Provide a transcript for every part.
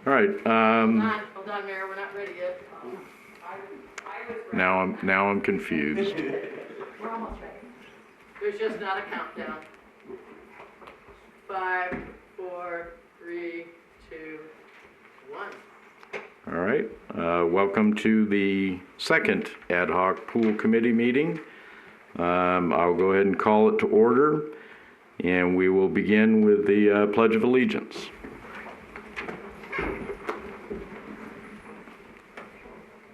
All right. Hold on, Mayor, we're not ready yet. Now I'm confused. We're almost ready. There's just not a countdown. 5, 4, 3, 2, 1. All right. Welcome to the second ad hoc pool committee meeting. I'll go ahead and call it to order, and we will begin with the Pledge of Allegiance.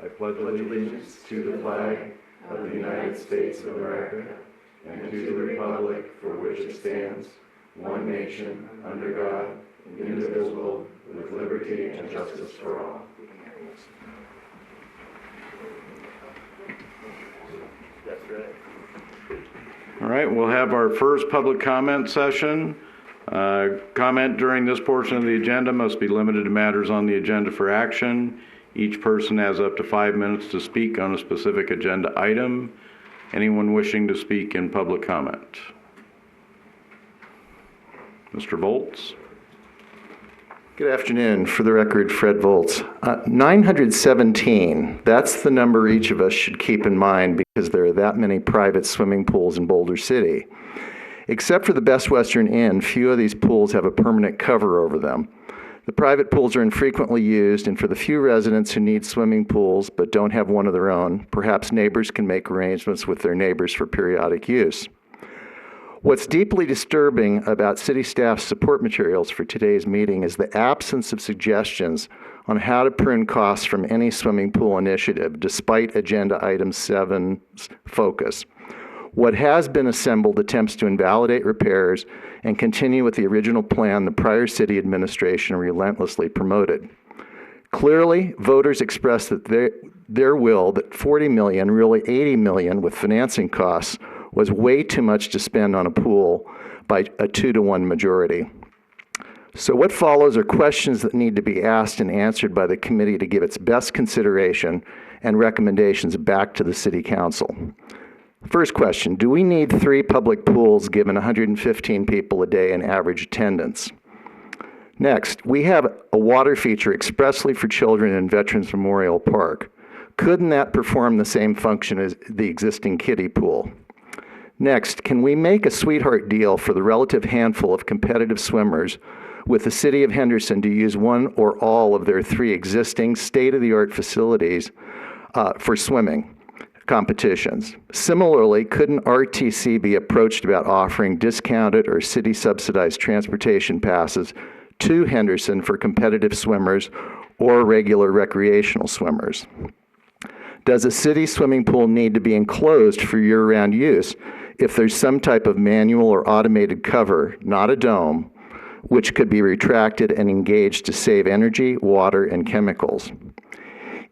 I pledge allegiance to the flag of the United States of America and to the republic for which it stands, one nation, under God, indivisible, with liberty and justice for all. That's right. All right, we'll have our first public comment session. Comment during this portion of the agenda must be limited to matters on the agenda for action. Each person has up to 5 minutes to speak on a specific agenda item. Anyone wishing to speak in public comment? Mr. Volz? Good afternoon. For the record, Fred Volz. 917, that's the number each of us should keep in mind because there are that many private swimming pools in Boulder City. Except for the Best Western Inn, few of these pools have a permanent cover over them. The private pools are infrequently used, and for the few residents who need swimming pools but don't have one of their own, perhaps neighbors can make arrangements with their neighbors for periodic use. What's deeply disturbing about city staff's support materials for today's meeting is the absence of suggestions on how to prune costs from any swimming pool initiative, despite Agenda Item 7's focus. What has been assembled attempts to invalidate repairs and continue with the original plan the prior city administration relentlessly promoted. Clearly, voters expressed that their will that $40 million, really $80 million with financing costs, was way too much to spend on a pool by a 2-to-1 majority. So what follows are questions that need to be asked and answered by the committee to give its best consideration and recommendations back to the City Council. First question, do we need 3 public pools given 115 people a day in average attendance? Next, we have a water feature expressly for children in Veterans Memorial Park. Couldn't that perform the same function as the existing kiddie pool? Next, can we make a sweetheart deal for the relative handful of competitive swimmers with the City of Henderson to use one or all of their 3 existing state-of-the-art facilities for swimming competitions? Similarly, couldn't RTC be approached about offering discounted or city-subsidized transportation passes to Henderson for competitive swimmers or regular recreational swimmers? Does a city swimming pool need to be enclosed for year-round use if there's some type of manual or automated cover, not a dome, which could be retracted and engaged to save energy, water, and chemicals?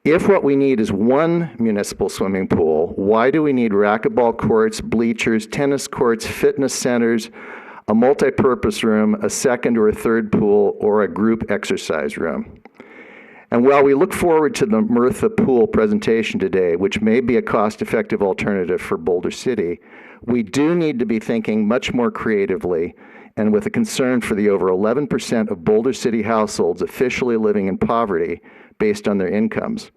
If what we need is one municipal swimming pool, why do we need racquetball courts, bleachers, tennis courts, fitness centers, a multi-purpose room, a second or a third pool, or a group exercise room? And while we look forward to the Mirtha Pool presentation today, which may be a cost-effective alternative for Boulder City, we do need to be thinking much more creatively and with a concern for the over 11% of Boulder City households officially living in poverty based on their incomes.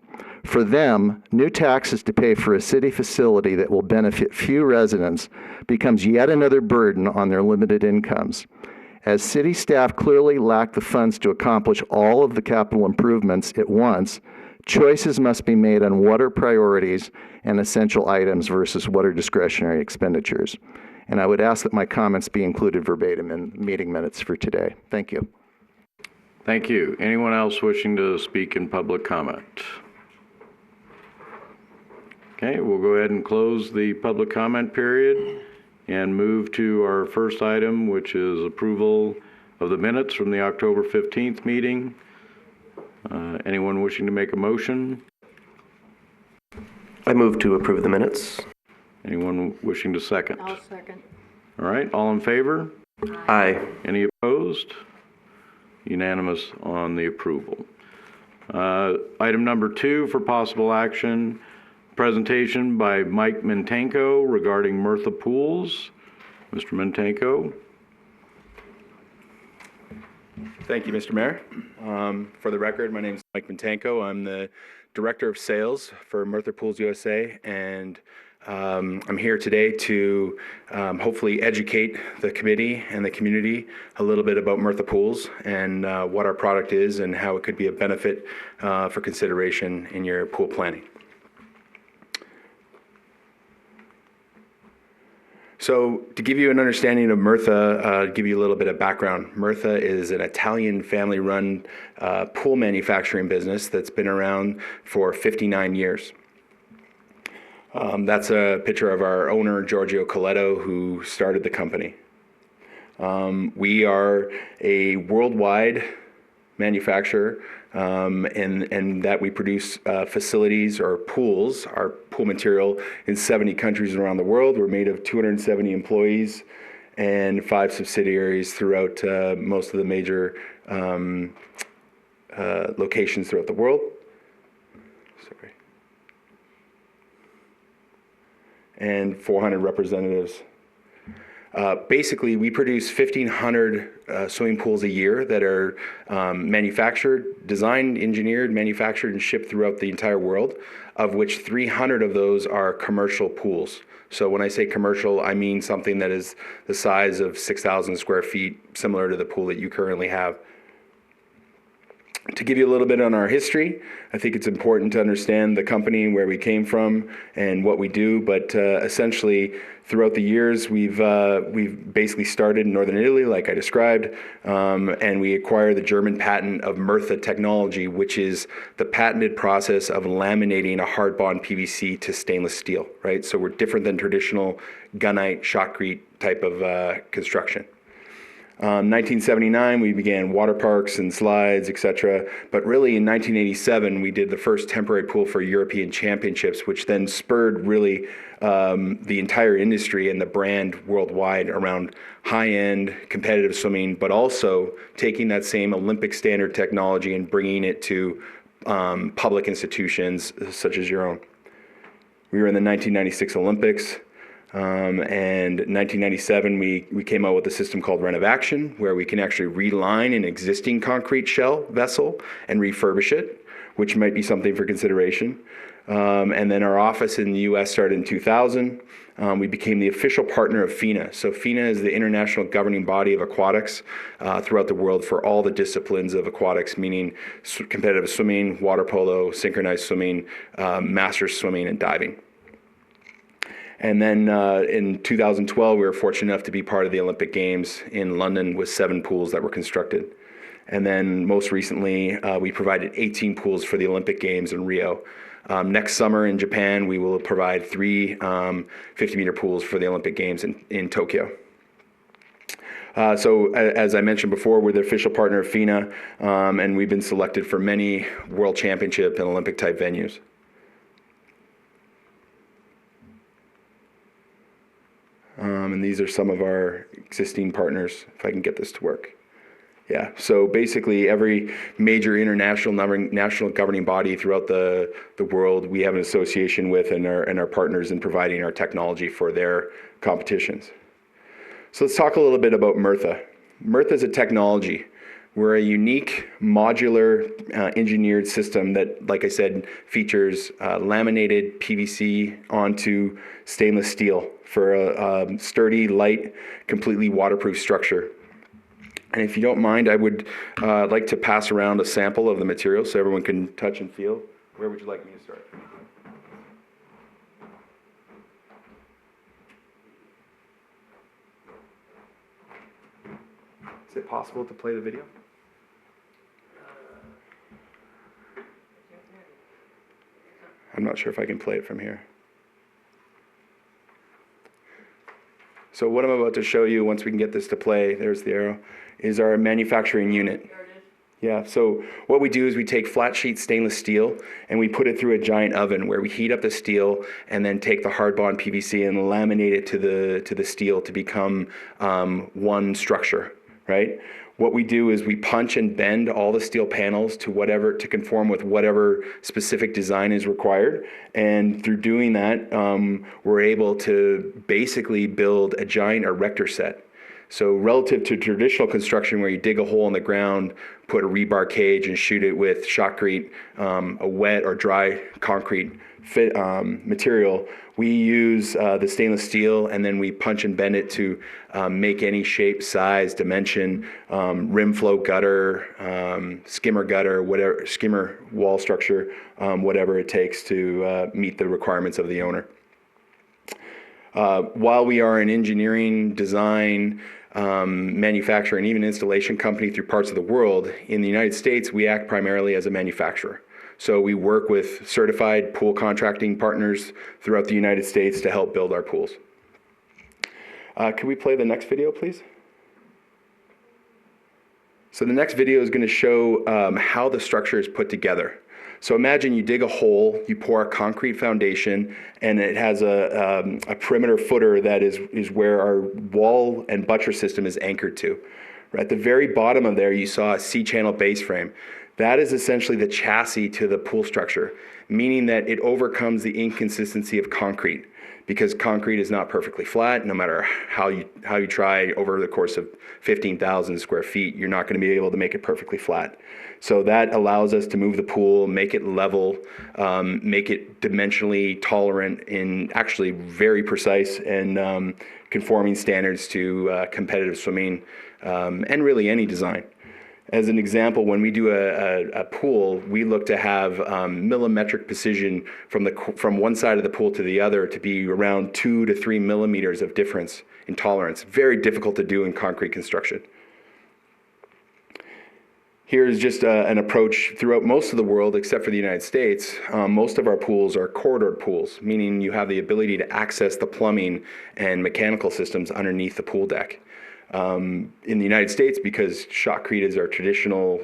For them, new taxes to pay for a city facility that will benefit few residents becomes yet another burden on their limited incomes. As city staff clearly lack the funds to accomplish all of the capital improvements at once, choices must be made on what are priorities and essential items versus what are discretionary expenditures. And I would ask that my comments be included verbatim in meeting minutes for today. Thank you. Thank you. Anyone else wishing to speak in public comment? Okay, we'll go ahead and close the public comment period and move to our first item, which is approval of the minutes from the October 15th meeting. Anyone wishing to make a motion? I move to approve the minutes. Anyone wishing to second? I'll second. All right, all in favor? Aye. Any opposed? Unanimous on the approval. Item number 2 for possible action, presentation by Mike Mintenko regarding Mirtha Pools. Mr. Mintenko. Thank you, Mr. Mayor. For the record, my name is Mike Montanko. I'm the Director of Sales for Merthyr Pools USA, and I'm here today to hopefully educate the committee and the community a little bit about Merthyr Pools and what our product is and how it could be a benefit for consideration in your pool planning. So to give you an understanding of Merthyr, give you a little bit of background. Merthyr is an Italian family-run pool manufacturing business that's been around for 59 years. That's a picture of our owner, Giorgio Coletto, who started the company. We are a worldwide manufacturer and that we produce facilities or pools, our pool material, in 70 countries around the world. We're made of 270 employees and 5 subsidiaries throughout most of the major locations throughout the world. Sorry. And 400 representatives. Basically, we produce 1,500 swimming pools a year that are manufactured, designed, engineered, manufactured, and shipped throughout the entire world, of which 300 of those are commercial pools. So when I say commercial, I mean something that is the size of 6,000 square feet, similar to the pool that you currently have. To give you a little bit on our history, I think it's important to understand the company, where we came from, and what we do. But essentially, throughout the years, we've basically started in northern Italy, like I described, and we acquired the German patent of Merthyr technology, which is the patented process of laminating a hard bond PVC to stainless steel. Right, so we're different than traditional gunite, shotcrete type of construction. 1979, we began water parks and slides, etc. But really, in 1987, we did the first temporary pool for European Championships, which then spurred really the entire industry and the brand worldwide around high-end competitive swimming, but also taking that same Olympic standard technology and bringing it to public institutions such as your own. We were in the 1996 Olympics. And in 1997, we came out with a system called Renovaction, where we can actually reline an existing concrete shell vessel and refurbish it, which might be something for consideration. And then our office in the U.S. started in 2000. We became the official partner of FINA. So FINA is the international governing body of aquatics throughout the world for all the disciplines of aquatics, meaning competitive swimming, water polo, synchronized swimming, masters swimming, and diving. And then in 2012, we were fortunate enough to be part of the Olympic Games in London with 7 pools that were constructed. And then most recently, we provided 18 pools for the Olympic Games in Rio. Next summer in Japan, we will provide 3 50-meter pools for the Olympic Games in Tokyo. So as I mentioned before, we're the official partner of FINA, and we've been selected for many World Championship and Olympic type venues. And these are some of our existing partners, if I can get this to work. Yeah, so basically every major international national governing body throughout the world, we have an association with and our partners in providing our technology for their competitions. So let's talk a little bit about Merthyr. Merthyr is a technology. We're a unique modular engineered system that, like I said, features laminated PVC onto stainless steel for a sturdy, light, completely waterproof structure. And if you don't mind, I would like to pass around a sample of the material so everyone can touch and feel. Where would you like me to start? Is it possible to play the video? I'm not sure if I can play it from here. So what I'm about to show you, once we can get this to play, there's the arrow, is our manufacturing unit. Yeah, so what we do is we take flat sheet stainless steel and we put it through a giant oven where we heat up the steel and then take the hard bond PVC and laminate it to the steel to become one structure, right? What we do is we punch and bend all the steel panels to conform with whatever specific design is required. And through doing that, we're able to basically build a giant erector set. So relative to traditional construction where you dig a hole in the ground, put a rebar cage and shoot it with shotcrete, a wet or dry concrete material, we use the stainless steel and then we punch and bend it to make any shape, size, dimension, rim flow gutter, skimmer gutter, whatever, skimmer wall structure, whatever it takes to meet the requirements of the owner. While we are an engineering, design, manufacturer, and even installation company through parts of the world, in the United States, we act primarily as a manufacturer. So we work with certified pool contracting partners throughout the United States to help build our pools. Could we play the next video, please? So the next video is going to show how the structure is put together. So imagine you dig a hole, you pour a concrete foundation, and it has a perimeter footer that is where our wall and buttress system is anchored to. Right at the very bottom of there, you saw a C-channel base frame. That is essentially the chassis to the pool structure, meaning that it overcomes the inconsistency of concrete, because concrete is not perfectly flat. No matter how you try over the course of 15,000 square feet, you're not going to be able to make it perfectly flat. So that allows us to move the pool, make it level, make it dimensionally tolerant in actually very precise and conforming standards to competitive swimming and really any design. As an example, when we do a pool, we look to have millimetric precision from one side of the pool to the other to be around 2 to 3 millimeters of difference in tolerance. Very difficult to do in concrete construction. Here's just an approach throughout most of the world, except for the United States. Most of our pools are corridored pools, meaning you have the ability to access the plumbing and mechanical systems underneath the pool deck. In the United States, because shotcrete is our traditional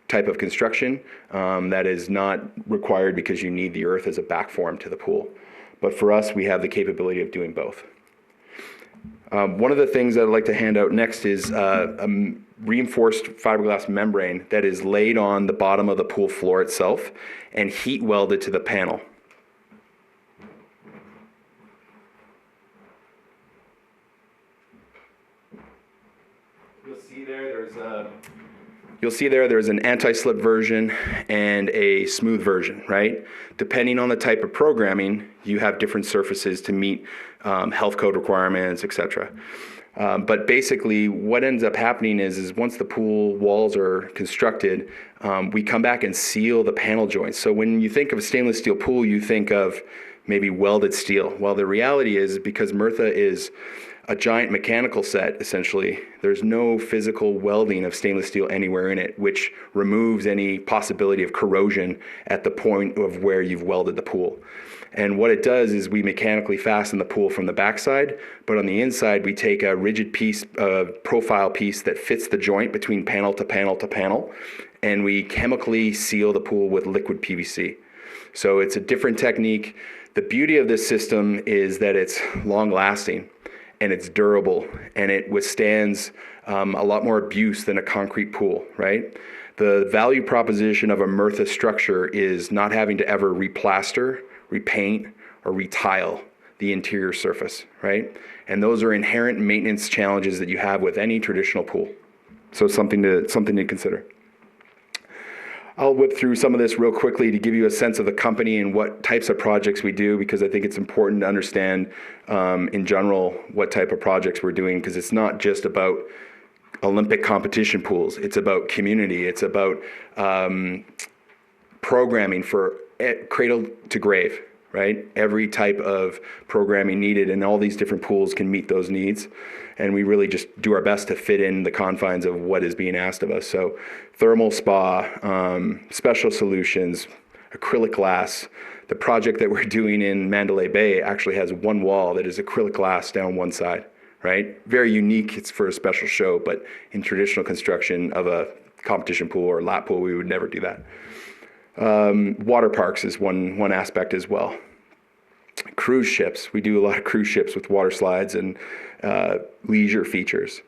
type of construction, that is not required because you need the earth as a backform to the pool. But for us, we have the capability of doing both. One of the things that I'd like to hand out next is a reinforced fiberglass membrane that is laid on the bottom of the pool floor itself and heat welded to the panel. You'll see there's an anti-slip version and a smooth version, right? Depending on the type of programming, you have different surfaces to meet health code requirements, etc. But basically, what ends up happening is once the pool walls are constructed, we come back and seal the panel joints. So when you think of a stainless steel pool, you think of maybe welded steel. Well, the reality is, because Murtha is a giant mechanical set, essentially, there's no physical welding of stainless steel anywhere in it, which removes any possibility of corrosion at the point of where you've welded the pool. And what it does is we mechanically fasten the pool from the backside, but on the inside we take a rigid piece, profile piece that fits the joint between panel to panel to panel, and we chemically seal the pool with liquid PVC. So it's a different technique. The beauty of this system is that it's long lasting and it's durable and it withstands a lot more abuse than a concrete pool, right? The value proposition of a Murtha structure is not having to ever replaster, repaint, or retile the interior surface, right? And those are inherent maintenance challenges that you have with any traditional pool. So something to consider. I'll whip through some of this real quickly to give you a sense of the company and what types of projects we do, because I think it's important to understand in general what type of projects we're doing, because it's not just about Olympic competition pools. It's about community. It's about programming for cradle to grave, right? Every type of programming needed, and all these different pools can meet those needs. And we really just do our best to fit in the confines of what is being asked of us. So thermal spa, special solutions, acrylic glass. The project that we're doing in Mandalay Bay actually has one wall that is acrylic glass down one side, right? Very unique. It's for a special show, but in traditional construction of a competition pool or lap pool, we would never do that. Water parks is one aspect as well. Cruise ships. We do a lot of cruise ships with water slides and leisure features.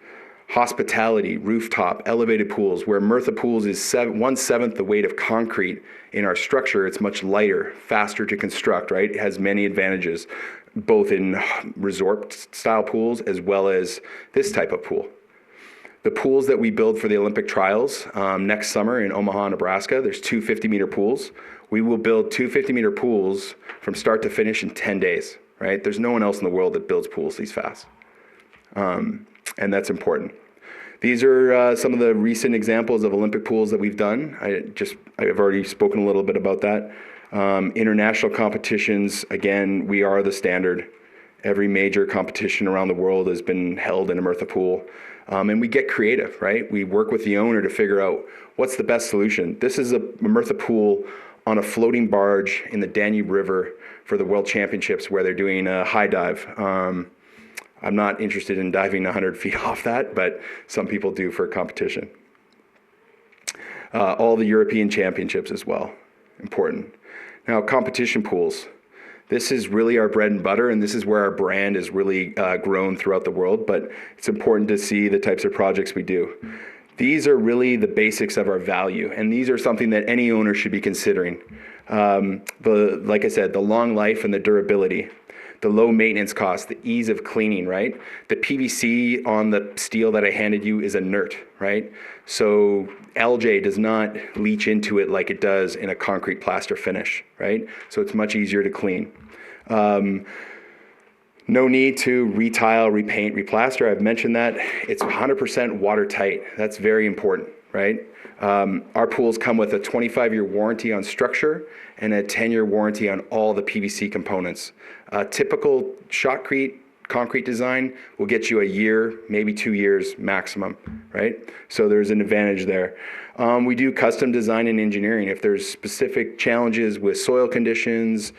Hospitality, rooftop, elevated pools. Where Murtha pools is 1/7 the weight of concrete in our structure, it's much lighter, faster to construct, right? It has many advantages. both in resort-style pools as well as this type of pool. The pools that we build for the Olympic trials next summer in Omaha, Nebraska, there's two 50-meter pools. We will build two 50-meter pools from start to finish in 10 days, right? There's no one else in the world that builds pools these fast. And that's important. These are some of the recent examples of Olympic pools that we've done. I've already spoken a little bit about that. International competitions, again, we are the standard. Every major competition around the world has been held in a Murtha pool. And we get creative, right? We work with the owner to figure out what's the best solution. This is a Murtha pool on a floating barge in the Danube River for the World Championships where they're doing a high dive. I'm not interested in diving 100 feet off that, but some people do for competition. All the European Championships as well, important. Now, competition pools. This is really our bread and butter, and this is where our brand is really grown throughout the world, but it's important to see the types of projects we do. These are really the basics of our value, and these are something that any owner should be considering. Like I said, the long life and the durability, the low maintenance costs, the ease of cleaning, right? The PVC on the steel that I handed you is inert, right? So LJ does not leach into it like it does in a concrete plaster finish, right? So it's much easier to clean. No need to retile, repaint, replaster. I've mentioned that. It's 100% watertight. That's very important, right? Our pools come with a 25-year warranty on structure and a 10-year warranty on all the PVC components. Typical shotcrete concrete design will get you a year, maybe 2 years maximum, right? So there's an advantage there. We do custom design and engineering. If there's specific challenges with soil conditions,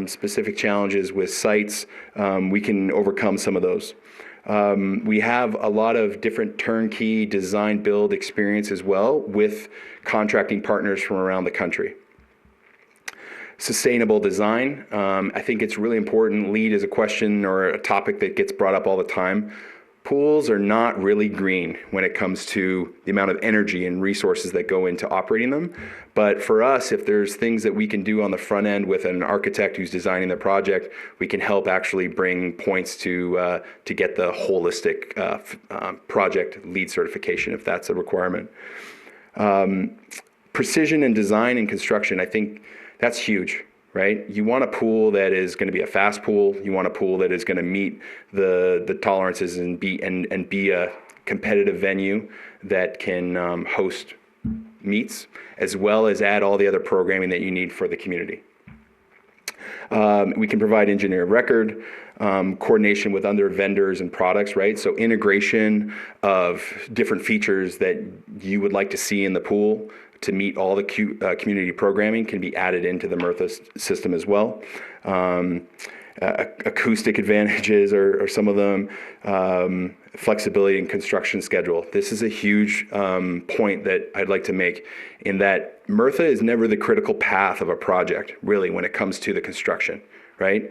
specific challenges with sites, we can overcome some of those. We have a lot of different turnkey design build experience as well with contracting partners from around the country. Sustainable design. I think it's really important. LEED is a question or a topic that gets brought up all the time. Pools are not really green when it comes to the amount of energy and resources that go into operating them. But for us, if there's things that we can do on the front end with an architect who's designing the project, we can help actually bring points to get the holistic project LEED certification if that's a requirement. Precision in design and construction, I think that's huge. Right? You want a pool that is going to be a fast pool. You want a pool that is going to meet the tolerances and be a competitive venue that can host meets, as well as add all the other programming that you need for the community. We can provide engineer of record, coordination with other vendors and products, right? So integration of different features that you would like to see in the pool to meet all the community programming can be added into the Murtha system as well. Acoustic advantages are some of them. Flexibility in construction schedule. This is a huge point that I'd like to make in that Murtha is never the critical path of a project, really, when it comes to the construction, right?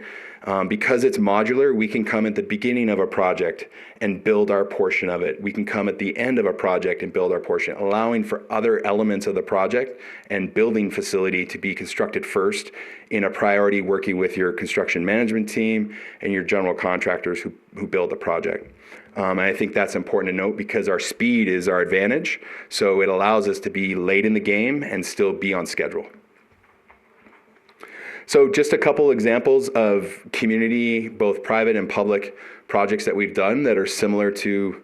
Because it's modular, we can come at the beginning of a project and build our portion of it. We can come at the end of a project and build our portion, allowing for other elements of the project and building facility to be constructed first in a priority working with your construction management team and your general contractors who build the project. And I think that's important to note because our speed is our advantage. So it allows us to be late in the game and still be on schedule. So just a couple examples of community, both private and public projects that we've done that are similar to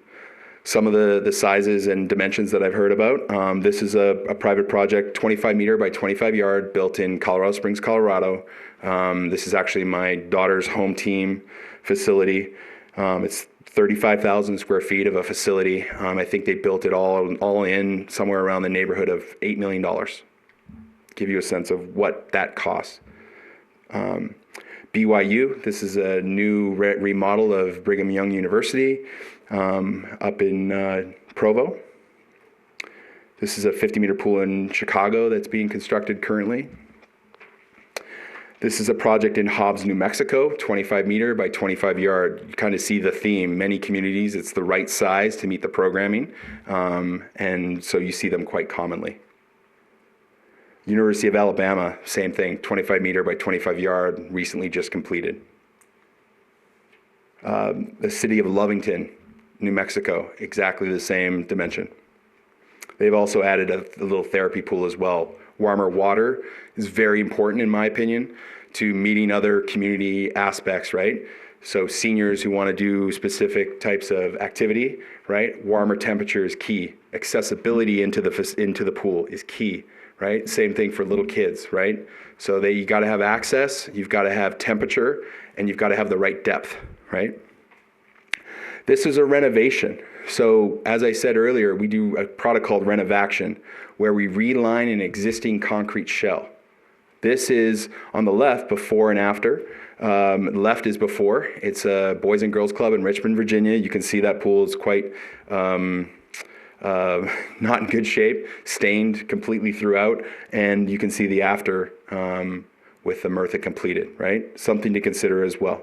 some of the sizes and dimensions that I've heard about. This is a private project, 25 meter by 25 yard, built in Colorado Springs, Colorado. This is actually my daughter's home team facility. It's 35,000 square feet of a facility. I think they built it all in somewhere around the neighborhood of $8 million. Give you a sense of what that costs. BYU, this is a new remodel of Brigham Young University up in Provo. This is a 50-meter pool in Chicago that's being constructed currently. This is a project in Hobbs, New Mexico, 25 meter by 25 yard. You kind of see the theme. Many communities, it's the right size to meet the programming, and so you see them quite commonly. University of Alabama, same thing, 25 meter by 25 yard, recently just completed. The city of Lovington, New Mexico, exactly the same dimension. They've also added a little therapy pool as well. Warmer water is very important, in my opinion, to meeting other community aspects, right? So seniors who want to do specific types of activity, right? Warmer temperature is key. Accessibility into the pool is key, right? Same thing for little kids, right? So you got to have access, you've got to have temperature, and you've got to have the right depth, right? This is a renovation. So as I said earlier, we do a product called Renovaction, where we reline an existing concrete shell. This is on the left, before and after. Left is before. It's a Boys and Girls Club in Richmond, Virginia. You can see that pool is quite not in good shape, stained completely throughout, and you can see the after with the Murtha completed, right? Something to consider as well.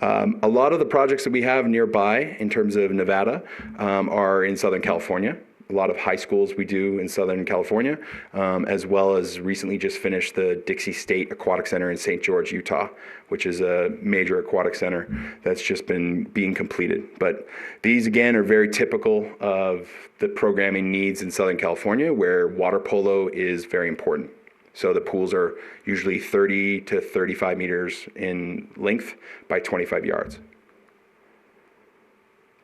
A lot of the projects that we have nearby in terms of Nevada are in Southern California. A lot of high schools we do in Southern California, as well as recently just finished the Dixie State Aquatic Center in St. George, Utah, which is a major aquatic center that's just been being completed. But these, again, are very typical of the programming needs in Southern California, where water polo is very important. So the pools are usually 30 to 35 meters in length by 25 yards.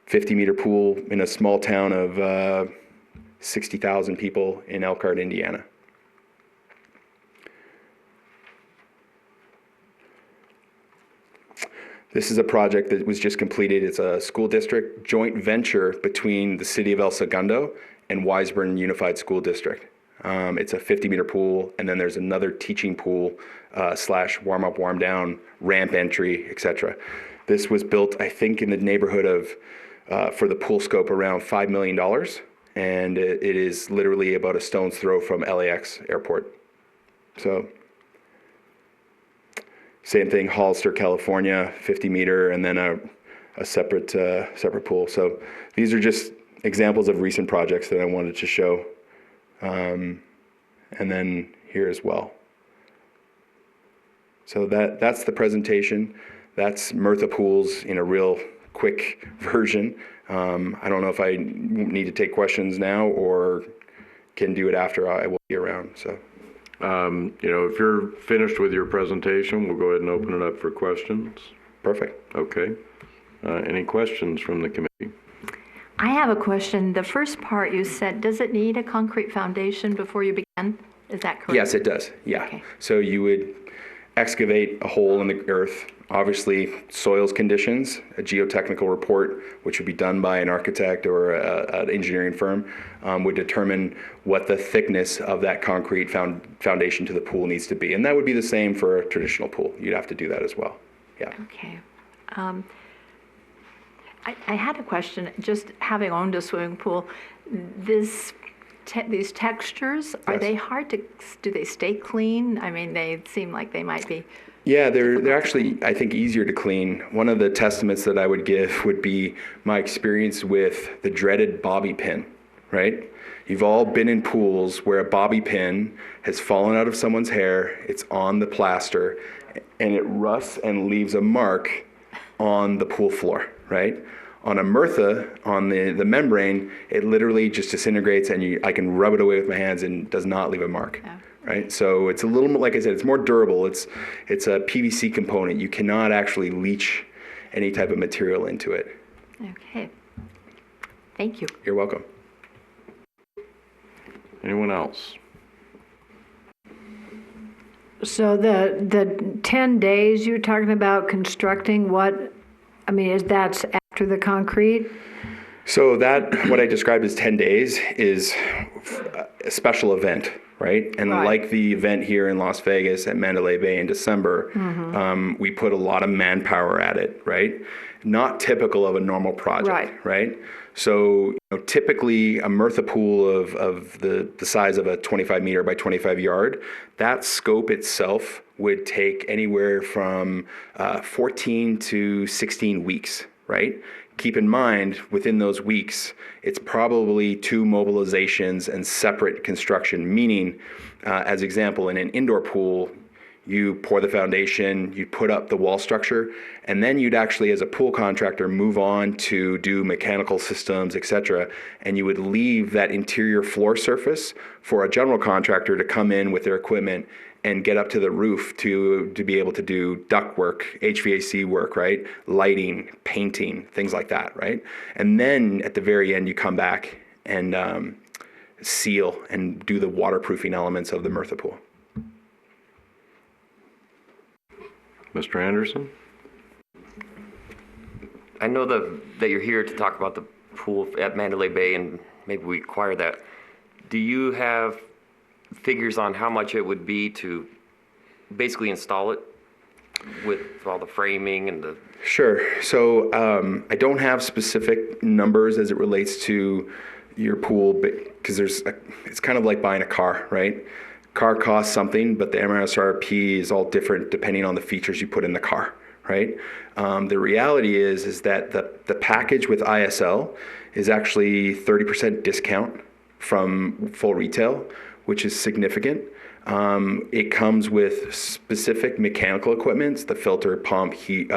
50-meter pool in a small town of 60,000 people in Elkhart, Indiana. This is a project that was just completed. It's a school district joint venture between the city of El Segundo and Wiseburn Unified School District. It's a 50-meter pool, and then there's another teaching pool / warm-up, warm-down, ramp entry, etc. This was built, I think, in the neighborhood of, for the pool scope, around $5 million, and it is literally about a stone's throw from LAX airport. So, same thing, Hollister, California, 50-meter, and then a separate pool. So these are just examples of recent projects that I wanted to show. And then here as well. So that's the presentation. That's Murtha Pools in a real quick version. I don't know if I need to take questions now or can do it after. I will be around. So, if you're finished with your presentation, we'll go ahead and open it up for questions. Perfect. Okay. Any questions from the committee? I have a question. The first part you said, does it need a concrete foundation before you begin? Is that correct? Yes, it does. Yeah. Okay. So you would excavate a hole in the earth, obviously soils conditions, a geotechnical report, which would be done by an architect or an engineering firm, would determine what the thickness of that concrete foundation to the pool needs to be. And that would be the same for a traditional pool. You'd have to do that as well. Yeah. Okay. I had a question, just having owned a swimming pool, these textures, are Yes. they hard to, do they stay clean? I mean, they seem like they might be. Yeah, they're actually, I think, easier to clean. One of the testaments that I would give would be my experience with the dreaded bobby pin, right? You've all been in pools where a bobby pin has fallen out of someone's hair, it's on the plaster, and it rusts and leaves a mark on the pool floor, right? On a Murtha, on the membrane, it literally just disintegrates, and I can rub it away with my hands and does not leave a mark, right? So it's a little more, like I said, it's more durable. It's a PVC component. You cannot actually leach any type of material into it. Okay. Thank you. You're welcome. Anyone else? So the 10 days you're talking about constructing, that's after the concrete? So that, what I described as 10 days is a special event, right? And Right. like the event here in Las Vegas at Mandalay Bay in December, we put a lot of manpower at it, right? Not typical of a normal project, right? So typically a Murtha pool of the size of a 25 meter by 25 yard, that scope itself would take anywhere from 14 to 16 weeks, right? Keep in mind, within those weeks, it's probably 2 mobilizations and separate construction, meaning, as example, in an indoor pool, you pour the foundation, you put up the wall structure, and then you'd actually, as a pool contractor, move on to do mechanical systems, etc. And you would leave that interior floor surface for a general contractor to come in with their equipment and get up to the roof to be able to do duct work, HVAC work, right? Lighting, painting, things like that, right? And then at the very end, you come back and seal and do the waterproofing elements of the Murtha pool. Mr. Anderson? I know that you're here to talk about the pool at Mandalay Bay, and maybe we acquire that. Do you have figures on how much it would be to basically install it with all the framing and the... Sure. So I don't have specific numbers as it relates to your pool, because it's kind of like buying a car, right? Car costs something, but the MSRP is all different depending on the features you put in the car, right? The reality is that the package with ISL is actually 30% discount from full retail, which is significant. It comes with specific mechanical equipment, the filter, pump, UV,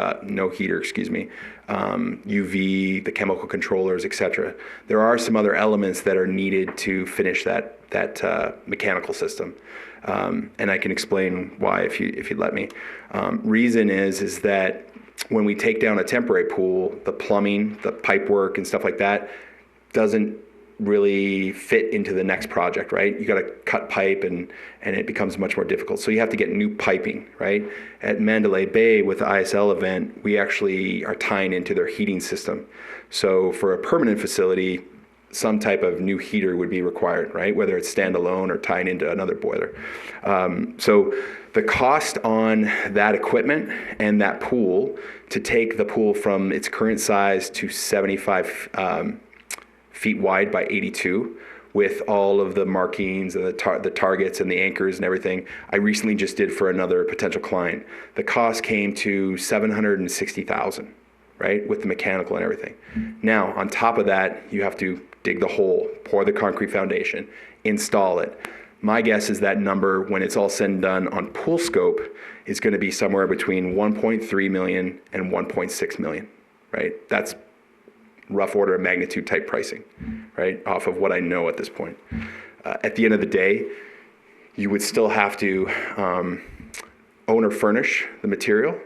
the chemical controllers, etc. There are some other elements that are needed to finish that mechanical system. And I can explain why if you'd let me. Reason is that when we take down a temporary pool, the plumbing, the pipe work and stuff like that doesn't really fit into the next project, right? You got to cut pipe and it becomes much more difficult. So you have to get new piping, right? At Mandalay Bay with the ISL event, we actually are tying into their heating system. So for a permanent facility, some type of new heater would be required, right? Whether it's standalone or tying into another boiler. So the cost on that equipment and that pool to take the pool from its current size to 75 feet wide by 82 with all of the markings and the targets and the anchors and everything, I recently just did for another potential client. The cost came to $760,000, right? With the mechanical and everything. Now, on top of that, you have to dig the hole, pour the concrete foundation, install it. My guess is that number, when it's all said and done on pool scope, is going to be somewhere between 1.3 million and 1.6 million, right? That's rough order of magnitude type pricing, right? Off of what I know at this point. At the end of the day, you would still have to owner furnish the material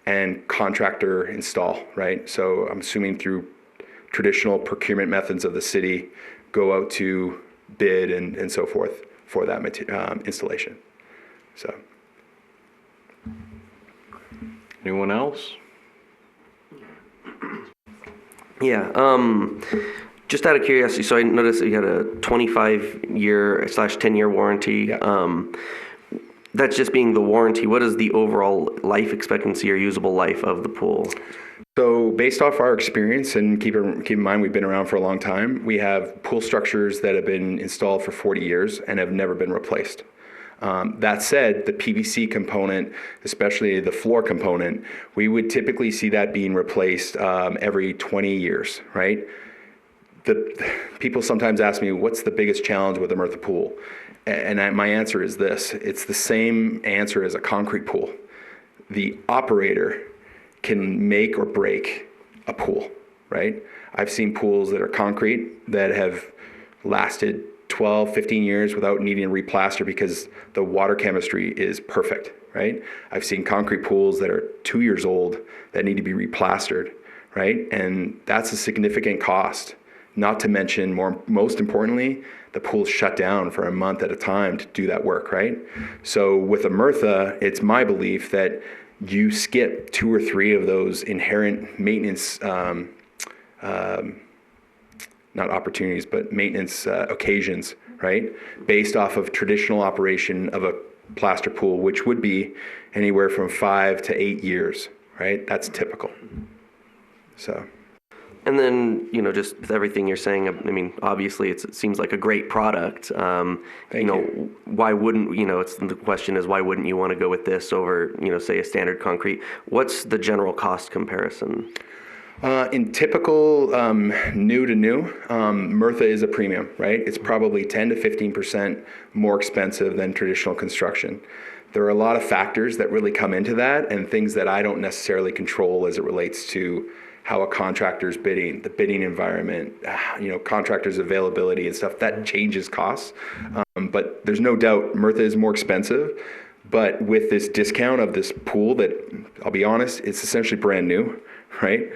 and contractor install, right? So I'm assuming through traditional procurement methods of the city, go out to bid and so forth for that installation. So. Anyone else? Yeah, just out of curiosity, so I noticed that you had a 25-year/10-year warranty. Yeah. That's just being the warranty. What is the overall life expectancy or usable life of the pool? So based off our experience, and keep in mind we've been around for a long time, we have pool structures that have been installed for 40 years and have never been replaced. That said, the PVC component, especially the floor component, we would typically see that being replaced every 20 years, right? People sometimes ask me, what's the biggest challenge with a Murtha pool? And my answer is this. It's the same answer as a concrete pool. The operator can make or break a pool, right? I've seen pools that are concrete that have lasted 12, 15 years without needing to replaster because the water chemistry is perfect, right? I've seen concrete pools that are 2 years old that need to be replastered, right? And that's a significant cost. Not to mention, most importantly, the pool's shut down for a month at a time to do that work, right? So with a Murtha, it's my belief that you skip 2 or 3 of those inherent maintenance not opportunities, but maintenance occasions, right? Based off of traditional operation of a plaster pool, which would be anywhere from 5 to 8 years, right? That's typical. So. And then, just with everything you're saying, I mean, obviously it seems like a great product. Thank you. Why wouldn't, the question is, why wouldn't you want to go with this over, say a standard concrete? What's the general cost comparison? In typical new to new, Murtha is a premium, right? It's probably 10 to 15% more expensive than traditional construction. there are a lot of factors that really come into that, and things that I don't necessarily control as it relates to how a contractor's bidding, the bidding environment, contractors' availability and stuff. That changes costs. But there's no doubt Murtha is more expensive. But with this discount of this pool that, I'll be honest, it's essentially brand new, right?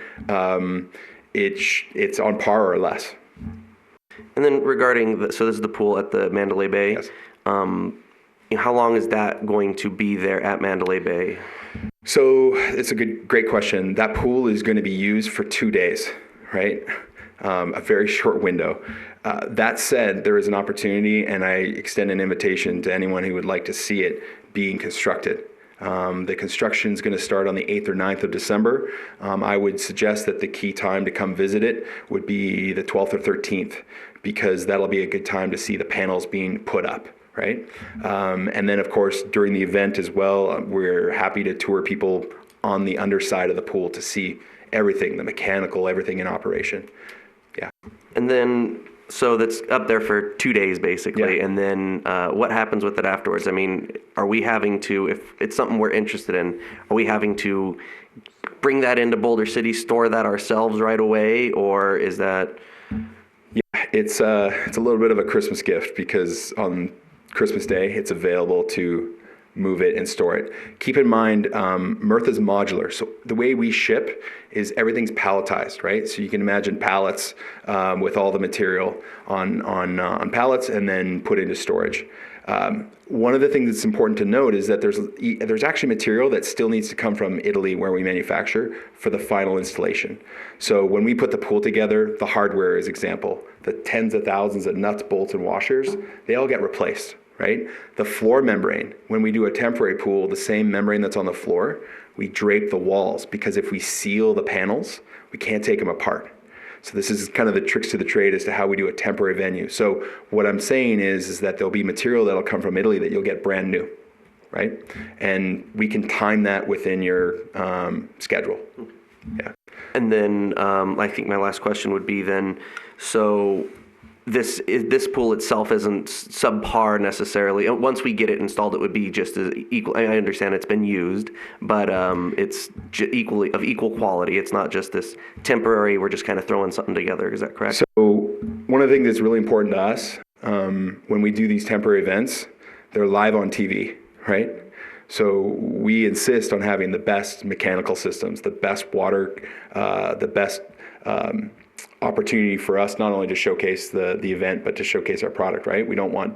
It's on par or less. And then regarding, so this is the pool at the Mandalay Bay. Yes. How long is that going to be there at Mandalay Bay? So it's a great question. That pool is going to be used for 2 days, right? A very short window. That said, there is an opportunity, and I extend an invitation to anyone who would like to see it being constructed. The construction is going to start on the 8th or 9th of December. I would suggest that the key time to come visit it would be the 12th or 13th, because that'll be a good time to see the panels being put up, right? And then, of course, during the event as well, we're happy to tour people on the underside of the pool to see everything, the mechanical, everything in operation. Yeah. And then, so that's up there for 2 days, basically. Yeah. And then what happens with it afterwards? I mean, are we having to, if it's something we're interested in, are we having to bring that into Boulder City, store that ourselves right away, or is that? Yeah, it's a little bit of a Christmas gift, because on Christmas Day, it's available to move it and store it. Keep in mind, Murtha's modular. So the way we ship is everything's palletized, right? So you can imagine pallets with all the material on pallets and then put into storage. One of the things that's important to note is that there's actually material that still needs to come from Italy, where we manufacture, for the final installation. So when we put the pool together, the hardware is example. The tens of thousands of nuts, bolts, and washers, they all get replaced, right? The floor membrane, when we do a temporary pool, the same membrane that's on the floor, we drape the walls, because if we seal the panels, we can't take them apart. So this is kind of the tricks to the trade as to how we do a temporary venue. So what I'm saying is that there'll be material that'll come from Italy that you'll get brand new, right? And we can time that within your schedule. Yeah. And then I think my last question would be then, so this pool itself isn't subpar necessarily. Once we get it installed, it would be just as equal. I understand it's been used, but it's equally of equal quality. It's not just this temporary, we're just kind of throwing something together. Is that correct? So one of the things that's really important to us, when we do these temporary events, they're live on TV, right? So we insist on having the best mechanical systems, the best water, the best opportunity for us not only to showcase the event, but to showcase our product, right? We don't want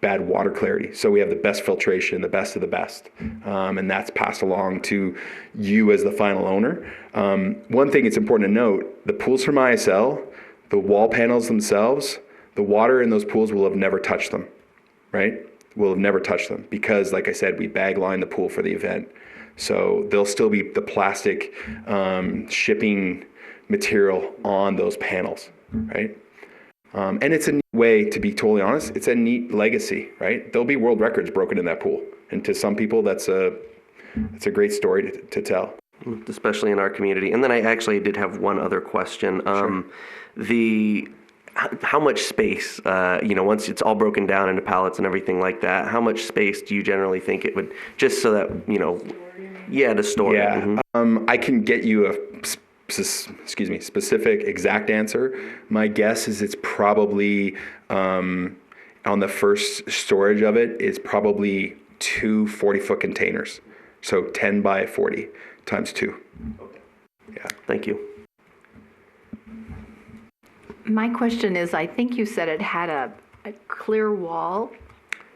bad water clarity. So we have the best filtration, the best of the best. And that's passed along to you as the final owner. One thing it's important to note, the pools from ISL, the wall panels themselves, the water in those pools will have never touched them, right? Will have never touched them, because, like I said, we bag line the pool for the event. So there'll still be the plastic shipping material on those panels, right? And it's a neat way, to be totally honest, it's a neat legacy, right? There'll be world records broken in that pool. And to some people, that's a great story to tell. Especially in our community. And then I actually did have one other question. Sure. How much space, once it's all broken down into pallets and everything like that, how much space do you generally think it would, just so that, to store it? Yeah, Mm-hmm. I can get you a specific exact answer. My guess is it's probably, on the first storage of it, is probably 2 40-foot containers. So 10 by 40 times 2. Okay. Yeah. Thank you. My question is, I think you said it had a clear wall.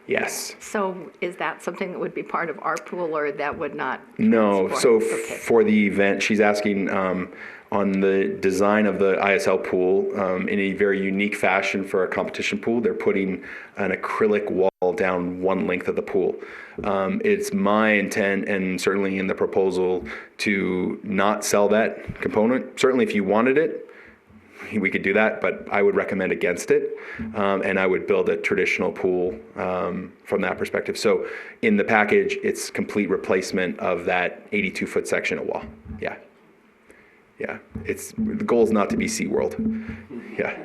Yes. So is that something that would be part of our pool, or that would not? No. So Okay. for the event, she's asking on the design of the ISL pool, in a very unique fashion for a competition pool, they're putting an acrylic wall down one length of the pool. It's my intent, and certainly in the proposal, to not sell that component. Certainly if you wanted it, we could do that, but I would recommend against it. And I would build a traditional pool from that perspective. So in the package, it's complete replacement of that 82-foot section of wall. Yeah. Yeah. The goal is not to be SeaWorld. Yeah.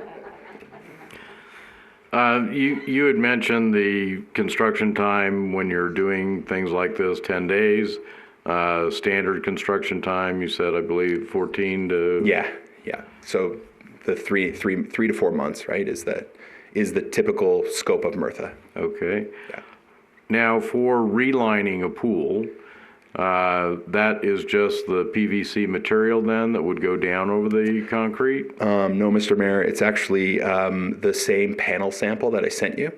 You had mentioned the construction time when you're doing things like this, 10 days. Standard construction time, you said, I believe, 14 to... Yeah. So the three to 4 months, right, is the typical scope of MRTA. Okay. Yeah. Now, for relining a pool, that is just the PVC material then that would go down over the concrete? No, Mr. Mayor, it's actually the same panel sample that I sent you.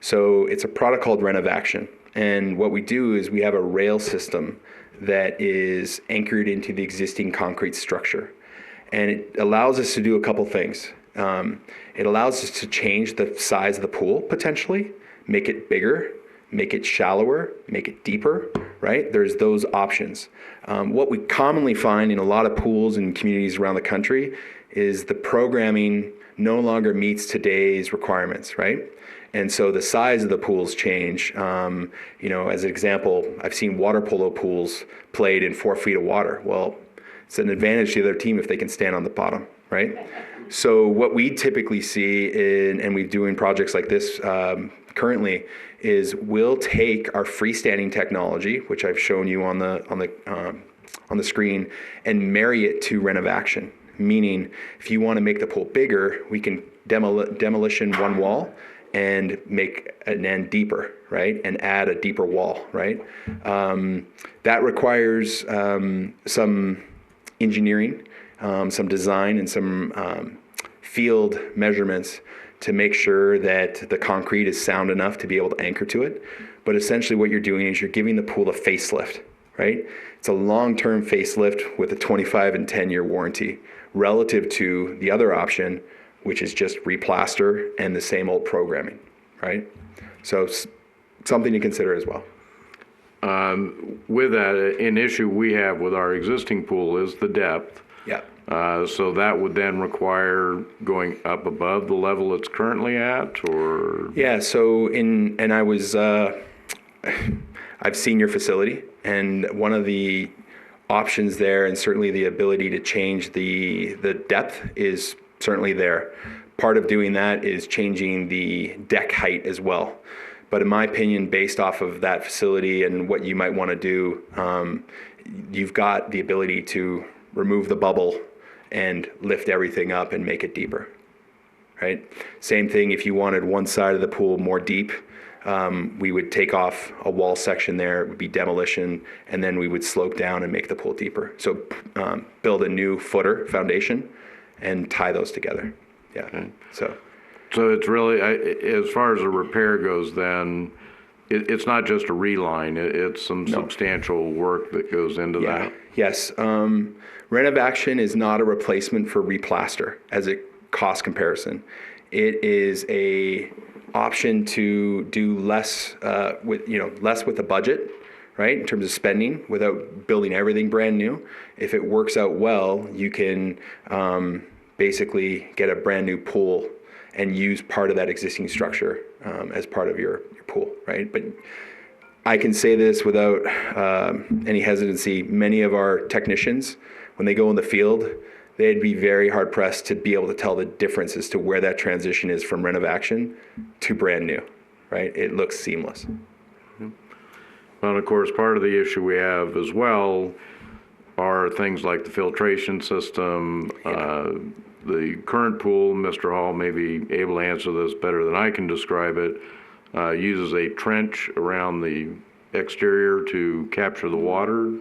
So it's a product called Renovaction. And what we do is we have a rail system that is anchored into the existing concrete structure. And it allows us to do a couple things. It allows us to change the size of the pool potentially, make it bigger, make it shallower, make it deeper, right? There's those options. What we commonly find in a lot of pools and communities around the country is the programming no longer meets today's requirements, right? And so the size of the pools change. As an example, I've seen water polo pools played in 4 feet of water. Well, it's an advantage to the other team if they can stand on the bottom, right? So what we typically see and we're doing projects like this currently is we'll take our freestanding technology, which I've shown you on the screen, and marry it to Renovaction. Meaning, if you want to make the pool bigger, we can demolition one wall and make an end deeper, right? And add a deeper wall, right? That requires some engineering, some design, and some field measurements to make sure that the concrete is sound enough to be able to anchor to it. But essentially what you're doing is you're giving the pool a facelift, right? It's a long-term facelift with a 25 and 10-year warranty relative to the other option, which is just replaster and the same old programming, right? So something to consider as well. With that, an issue we have with our existing pool is the depth. Yeah. So that would then require going up above the level it's currently at, or? Yeah, so I've seen your facility, and one of the options there, and certainly the ability to change the depth is certainly there. Part of doing that is changing the deck height as well. But in my opinion, based off of that facility and what you might want to do, you've got the ability to remove the bubble and lift everything up and make it deeper, right? Same thing if you wanted one side of the pool more deep, we would take off a wall section there, it would be demolition, and then we would slope down and make the pool deeper. So build a new footer foundation and tie those together. Yeah. Okay. So it's really, as far as the repair goes then, it's not just a reline, it's some substantial work that goes into that. Yes. Renovaction is not a replacement for replaster as a cost comparison. It is a option to do less with the budget, right? In terms of spending without building everything brand new. If it works out well, you can basically get a brand new pool and use part of that existing structure as part of your pool, right? But I can say this without any hesitancy. Many of our technicians, when they go in the field, they'd be very hard pressed to be able to tell the difference as to where that transition is from Renovaction to brand new, right? It looks seamless. Well, of course, part of the issue we have as well are things like the filtration system. The current pool, Mr. Hall may be able to answer this better than I can describe it, uses a trench around the exterior to capture the water.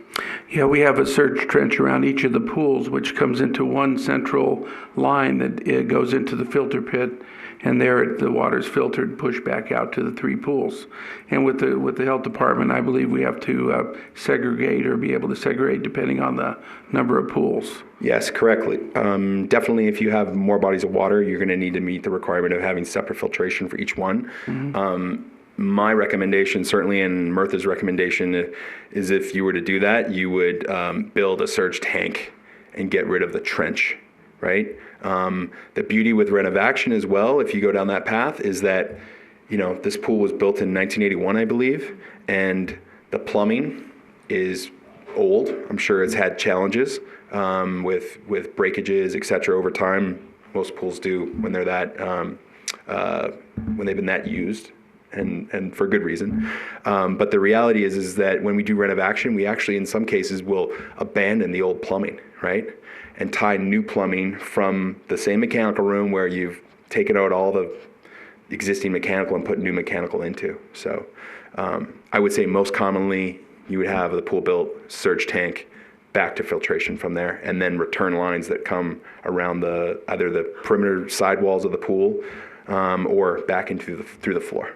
Yeah, we have a surge trench around each of the pools, which comes into one central line that it goes into the filter pit, and there the water's filtered and pushed back out to the 3 pools. And with the health department, I believe we have to segregate or be able to segregate depending on the number of pools. Yes, correctly. Definitely, if you have more bodies of water, you're going to need to meet the requirement of having separate filtration for each one. Mm-hmm. My recommendation, certainly, and Murtha's recommendation, is if you were to do that, you would build a surge tank and get rid of the trench, right? The beauty with Renovaction as well, if you go down that path, is that, this pool was built in 1981, I believe, and the plumbing is old. I'm sure it's had challenges with breakages, et cetera, over time. Most pools do when they're that that used. And for good reason. But the reality is that when we do renovation action, we actually, in some cases, will abandon the old plumbing, right? And tie new plumbing from the same mechanical room where you've taken out all the existing mechanical and put new mechanical into. So I would say most commonly, you would have the pool built, surge tank, back to filtration from there, and then return lines that come around either the perimeter sidewalls of the pool or back into through the floor.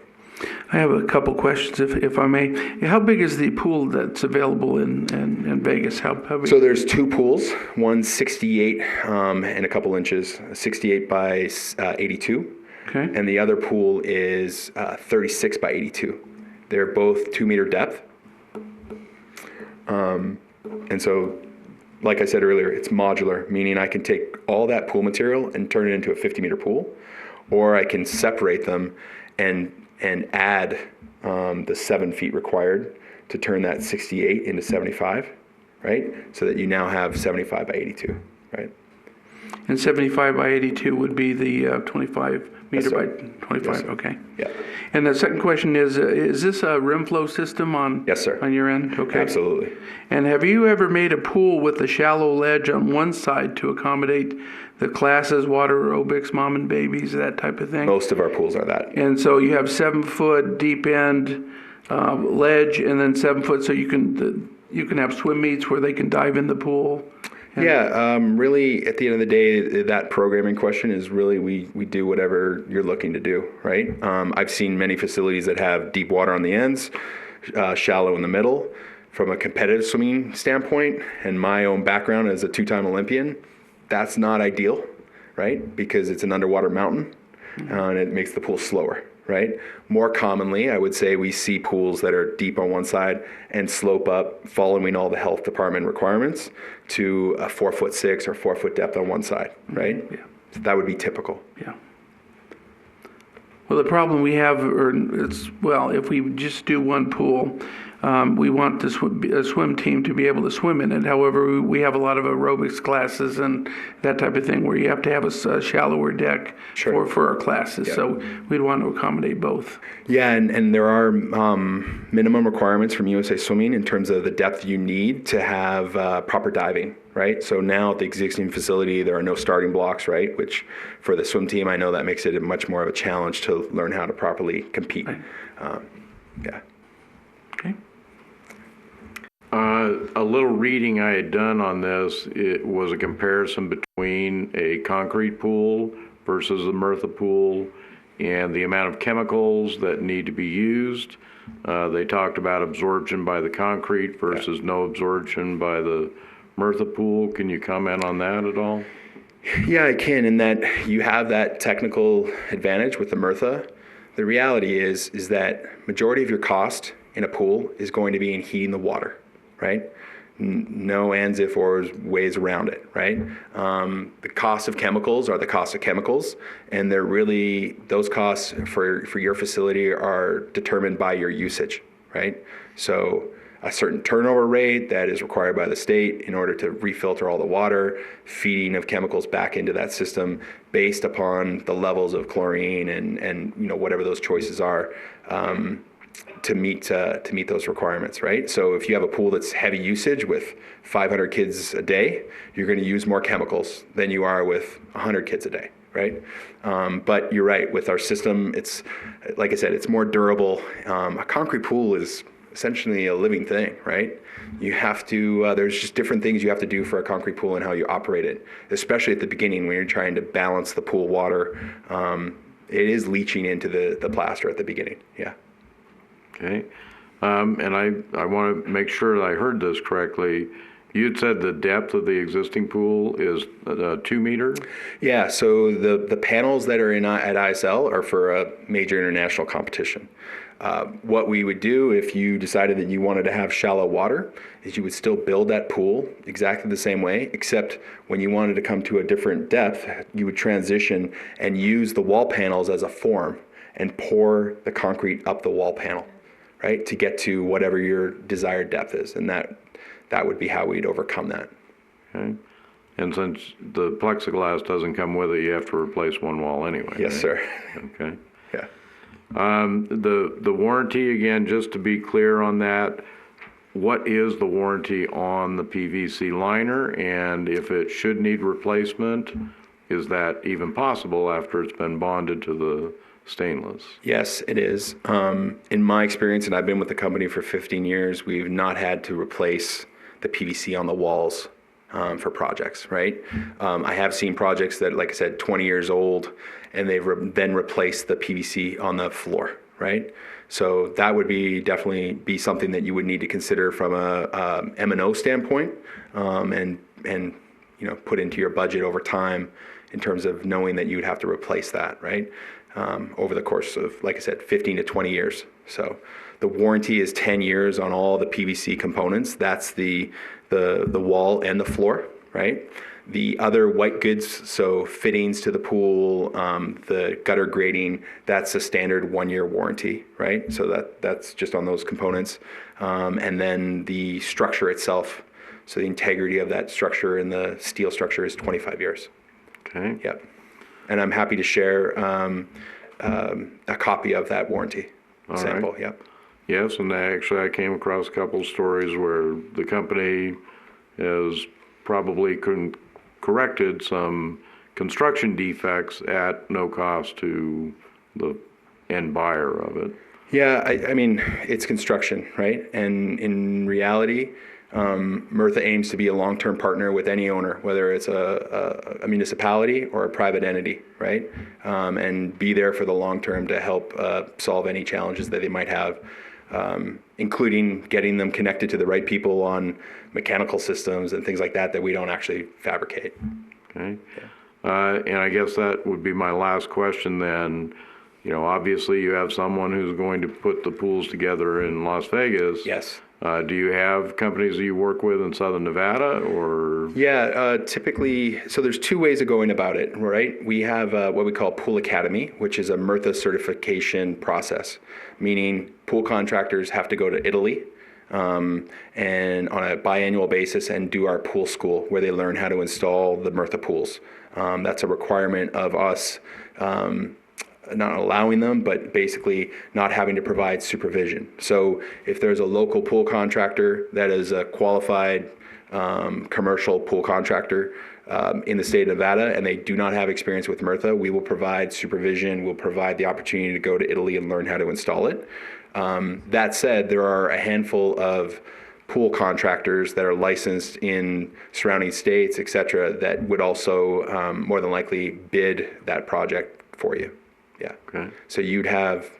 I have a couple questions, if I may. How big is the pool that's available in Vegas? How big? So there's two pools, one 68 and a couple inches, 68 by 82. Okay. And the other pool is 36 by 82. They're both 2 meter depth. And so, like I said earlier, it's modular, meaning I can take all that pool material and turn it into a 50 meter pool, or I can separate them and add the 7 feet required to turn that 68 into 75, right? So that you now have 75 by 82, right? And 75 by 82 would be the 25 meter by 25, Yes, sir. okay. Yeah. And the second question is this a rim flow system on? Yes, sir. On your end? Okay. Absolutely. And have you ever made a pool with a shallow ledge on one side to accommodate the classes, water aerobics, mom and babies, that type of thing? Most of our pools are that. And so you have 7 foot deep end ledge, and then 7 foot, so you can have swim meets where they can dive in the pool. Yeah, really, at the end of the day, that programming question is really we do whatever you're looking to do, right? I've seen many facilities that have deep water on the ends, shallow in the middle. From a competitive swimming standpoint, and my own background as a 2-time Olympian, that's not ideal, right? Because it's an underwater mountain, and it makes the pool slower, right? More commonly, I would say we see pools that are deep on one side and slope up, following all the health department requirements, to a 4'6" or 4 foot depth on one side, right? Yeah. So that would be typical. Yeah. Well, the problem we have, if we just do one pool, we want a swim team to be able to swim in it. However, we have a lot of aerobics classes and that type of thing where you have to have a shallower deck Sure. for our classes. Yeah. So we'd want to accommodate both. Yeah, and there are minimum requirements from USA Swimming in terms of the depth you need to have proper diving, right? So now at the existing facility, there are no starting blocks, right? Which for the swim team, I know that makes it much more of a challenge to learn how to properly compete. Right. Yeah. Okay. A little reading I had done on this, it was a comparison between a concrete pool versus a Murtha pool and the amount of chemicals that need to be used. They talked about absorption by the concrete versus no absorption by the Murtha pool. Can you comment on that at all? Yeah, I can, in that you have that technical advantage with the Murtha. The reality is that majority of your cost in a pool is going to be in heating the water, right? No ands, if, or ways around it, right? The cost of chemicals are the cost of chemicals, and they're really, those costs for your facility are determined by your usage, right? So a certain turnover rate that is required by the state in order to refilter all the water, feeding of chemicals back into that system based upon the levels of chlorine and whatever those choices are. To meet those requirements, right? So if you have a pool that's heavy usage with 500 kids a day, you're going to use more chemicals than you are with 100 kids a day, right? But you're right, with our system, it's, like I said, it's more durable. A concrete pool is essentially a living thing, right? You have to, there's just different things you have to do for a concrete pool and how you operate it, especially at the beginning when you're trying to balance the pool water. It is leaching into the plaster at the beginning, yeah. Okay. And I want to make sure that I heard this correctly. You'd said the depth of the existing pool is 2 meter? Yeah, so the panels that are at ISL are for a major international competition. What we would do if you decided that you wanted to have shallow water is you would still build that pool exactly the same way, except when you wanted to come to a different depth, you would transition and use the wall panels as a form and pour the concrete up the wall panel, right, to get to whatever your desired depth is. And that would be how we'd overcome that. Okay. And since the plexiglass doesn't come with it, you have to replace one wall anyway. Yes, right? sir. Okay. Yeah. The warranty, again, just to be clear on that, what is the warranty on the PVC liner? And if it should need replacement, is that even possible after it's been bonded to the stainless? Yes, it is. In my experience, and I've been with the company for 15 years, we've not had to replace the PVC on the walls for projects, right? I have seen projects that, like I said, 20 years old, and they've then replaced the PVC on the floor, right? So that would definitely be something that you would need to consider from a M&O standpoint, and put into your budget over time in terms of knowing that you'd have to replace that, right? Over the course of, like I said, 15 to 20 years. So the warranty is 10 years on all the PVC components. That's the wall and the floor, right? The other white goods, so fittings to the pool, the gutter grading, that's a standard 1-year warranty, right? So that's just on those components. And then the structure itself, so the integrity of that structure and the steel structure is 25 years. Okay. Yep. And I'm happy to share a copy of that warranty sample. Right. Yep. Yes, and actually I came across a couple of stories where the company has probably corrected some construction defects at no cost to the end buyer of it. Yeah, I mean, it's construction, right? And in reality, Murtha aims to be a long-term partner with any owner, whether it's a municipality or a private entity, right? And be there for the long term to help solve any challenges that they might have, including getting them connected to the right people on mechanical systems and things like that we don't actually fabricate. Okay. And I guess that would be my last question then. Obviously you have someone who's going to put the pools together in Las Vegas. Yes. Do you have companies that you work with in Southern Nevada or? Yeah, typically, so there's 2 ways of going about it, right? We have what we call Pool Academy, which is a Murtha certification process, meaning pool contractors have to go to Italy and on a biannual basis and do our pool school where they learn how to install the Murtha pools. That's a requirement of us, not allowing them, but basically not having to provide supervision. So if there's a local pool contractor that is a qualified commercial pool contractor in the state of Nevada and they do not have experience with Murtha, we will provide supervision, we'll provide the opportunity to go to Italy and learn how to install it. That said, there are a handful of pool contractors that are licensed in surrounding states, et cetera, that would also more than likely bid that project for you. Yeah. Okay. So you'd have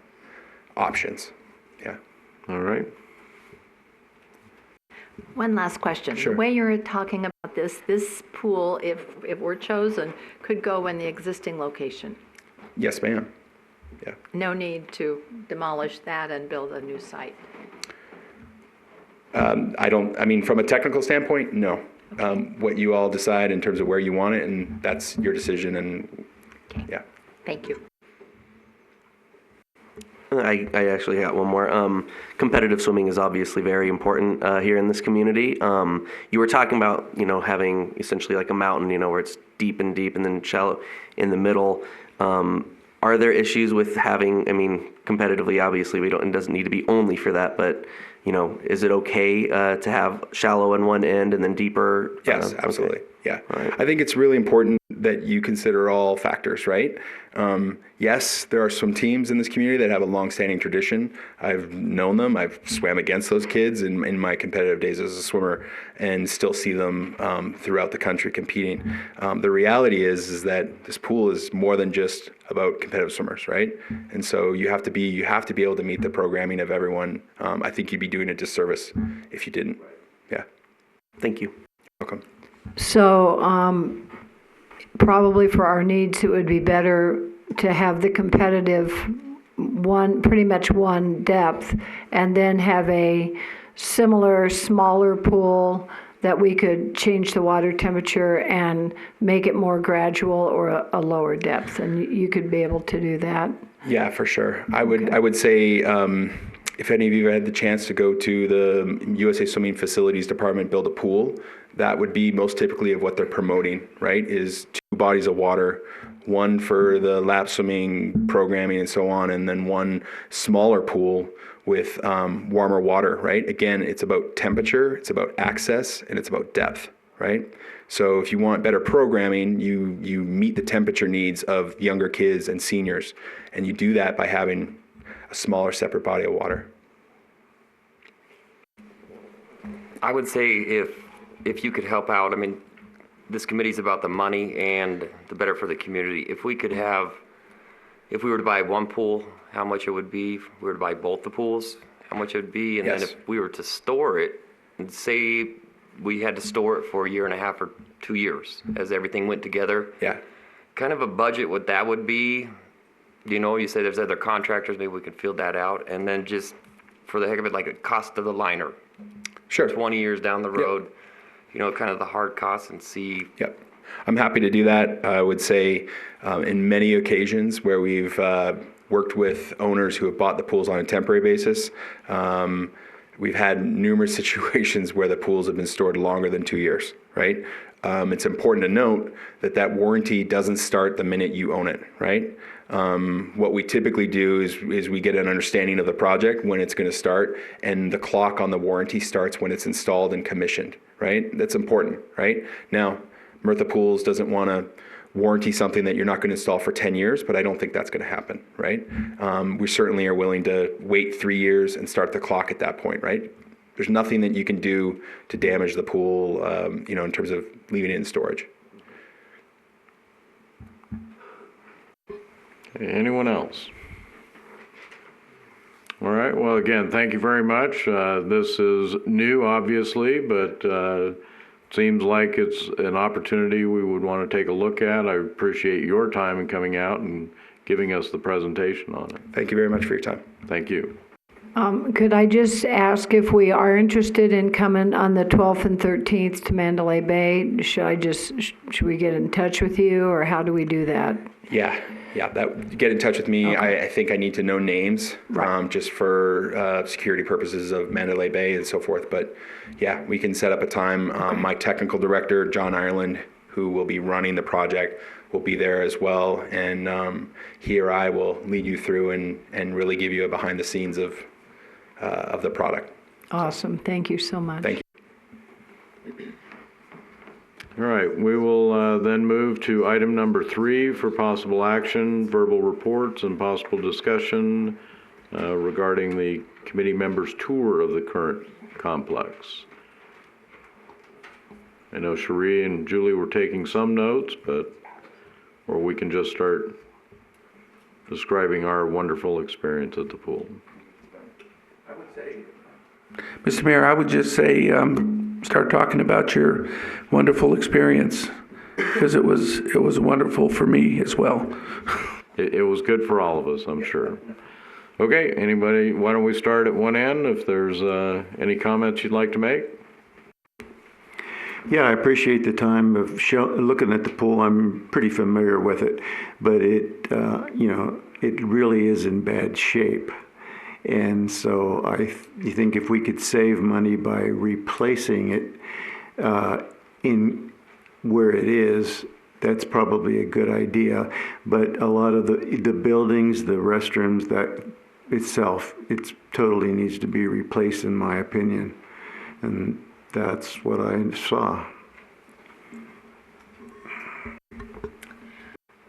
options. Yeah. All right. One last question. Sure. The way you're talking about this pool, if we're chosen, could go in the existing location. Yes, ma'am. Yeah. No need to demolish that and build a new site. From a technical standpoint, no. What you all decide in terms of where you want it, and that's your decision, and yeah. Thank you. I actually got one more. Competitive swimming is obviously very important here in this community. You were talking about, having essentially like a mountain, where it's deep and then shallow in the middle. Are there issues with having, competitively, obviously, it doesn't need to be only for that, but, is it okay to have shallow on one end and then deeper? Yes, absolutely. Okay. Yeah. Right. I think it's really important that you consider all factors, right? Yes, there are some teams in this community that have a long-standing tradition. I've known them. I've swam against those kids in my competitive days as a swimmer and still see them throughout the country competing. The reality is that this pool is more than just about competitive swimmers, right? And so you have to be able to meet the programming of everyone. I think you'd be doing a disservice if you didn't. Yeah. Thank you. Welcome. So probably for our needs, it would be better to have the competitive pretty much one depth, and then have a similar smaller pool that we could change the water temperature and make it more gradual or a lower depth, and you could be able to do that. Yeah, for sure. I would say if any of you had the chance to go to the USA Swimming Facilities Department build a pool, that would be most typically of what they're promoting, right? Is 2 bodies of water, one for the lap swimming programming and so on, and then one smaller pool with warmer water, right? Again, it's about temperature, it's about access, and it's about depth, right? So if you want better programming, you meet the temperature needs of younger kids and seniors, and you do that by having a smaller separate body of water. I would say if you could help out, I mean, this committee's about the money and the better for the community. If we were to buy one pool, how much it would be? If we were to buy both the pools, how much it would be? And Yes. then if we were to store it, and say we had to store it for a year and a half or 2 years as everything went together, Yeah. kind of a budget what that would be. You say there's other contractors, maybe we could field that out. And then just for the heck of it, like a cost of the liner, Sure. 20 years down the road, kind of the hard costs and see. Yep. I'm happy to do that. I would say in many occasions where we've worked with owners who have bought the pools on a temporary basis, we've had numerous situations where the pools have been stored longer than 2 years, right? It's important to note that warranty doesn't start the minute you own it, right? What we typically do is we get an understanding of the project, when it's going to start, and the clock on the warranty starts when it's installed and commissioned, right? That's important, right? Now, Mirtha Pools doesn't want to warranty something that you're not going to install for 10 years, but I don't think that's going to happen, right? We certainly are willing to wait 3 years and start the clock at that point, right? There's nothing that you can do to damage the pool, in terms of leaving it in storage. Anyone else? All right, well, again, thank you very much. This is new, obviously, but seems like it's an opportunity we would want to take a look at. I appreciate your time in coming out and giving us the presentation on it. Thank you very much for your time. Thank you. Could I just ask if we are interested in coming on the 12th and 13th to Mandalay Bay? Should we get in touch with you, or how do we do that? Yeah, get in touch with me. Okay. I think I need to know names, Right. just for security purposes of Mandalay Bay and so forth. But yeah, we can set up a time. My technical director, John Ireland, who will be running the project, will be there as well. And he or I will lead you through and really give you a behind the scenes of the product. Awesome. Thank you so much. Thank you. All right, we will then move to item number 3 for possible action, verbal reports and possible discussion regarding the committee members' tour of the current complex. I know Cherie and Julie were taking some notes, or we can just start describing our wonderful experience at the pool. Mr. Mayor, I would just say, start talking about your wonderful experience, because it was wonderful for me as well. It was good for all of us, I'm sure. Okay, anybody, why don't we start at one end, if there's any comments you'd like to make? Yeah, I appreciate the time of looking at the pool. I'm pretty familiar with it, but it really is in bad shape. And so you think if we could save money by replacing it in where it is, that's probably a good idea. But a lot of the buildings, the restrooms, that itself, it totally needs to be replaced, in my opinion. And that's what I saw.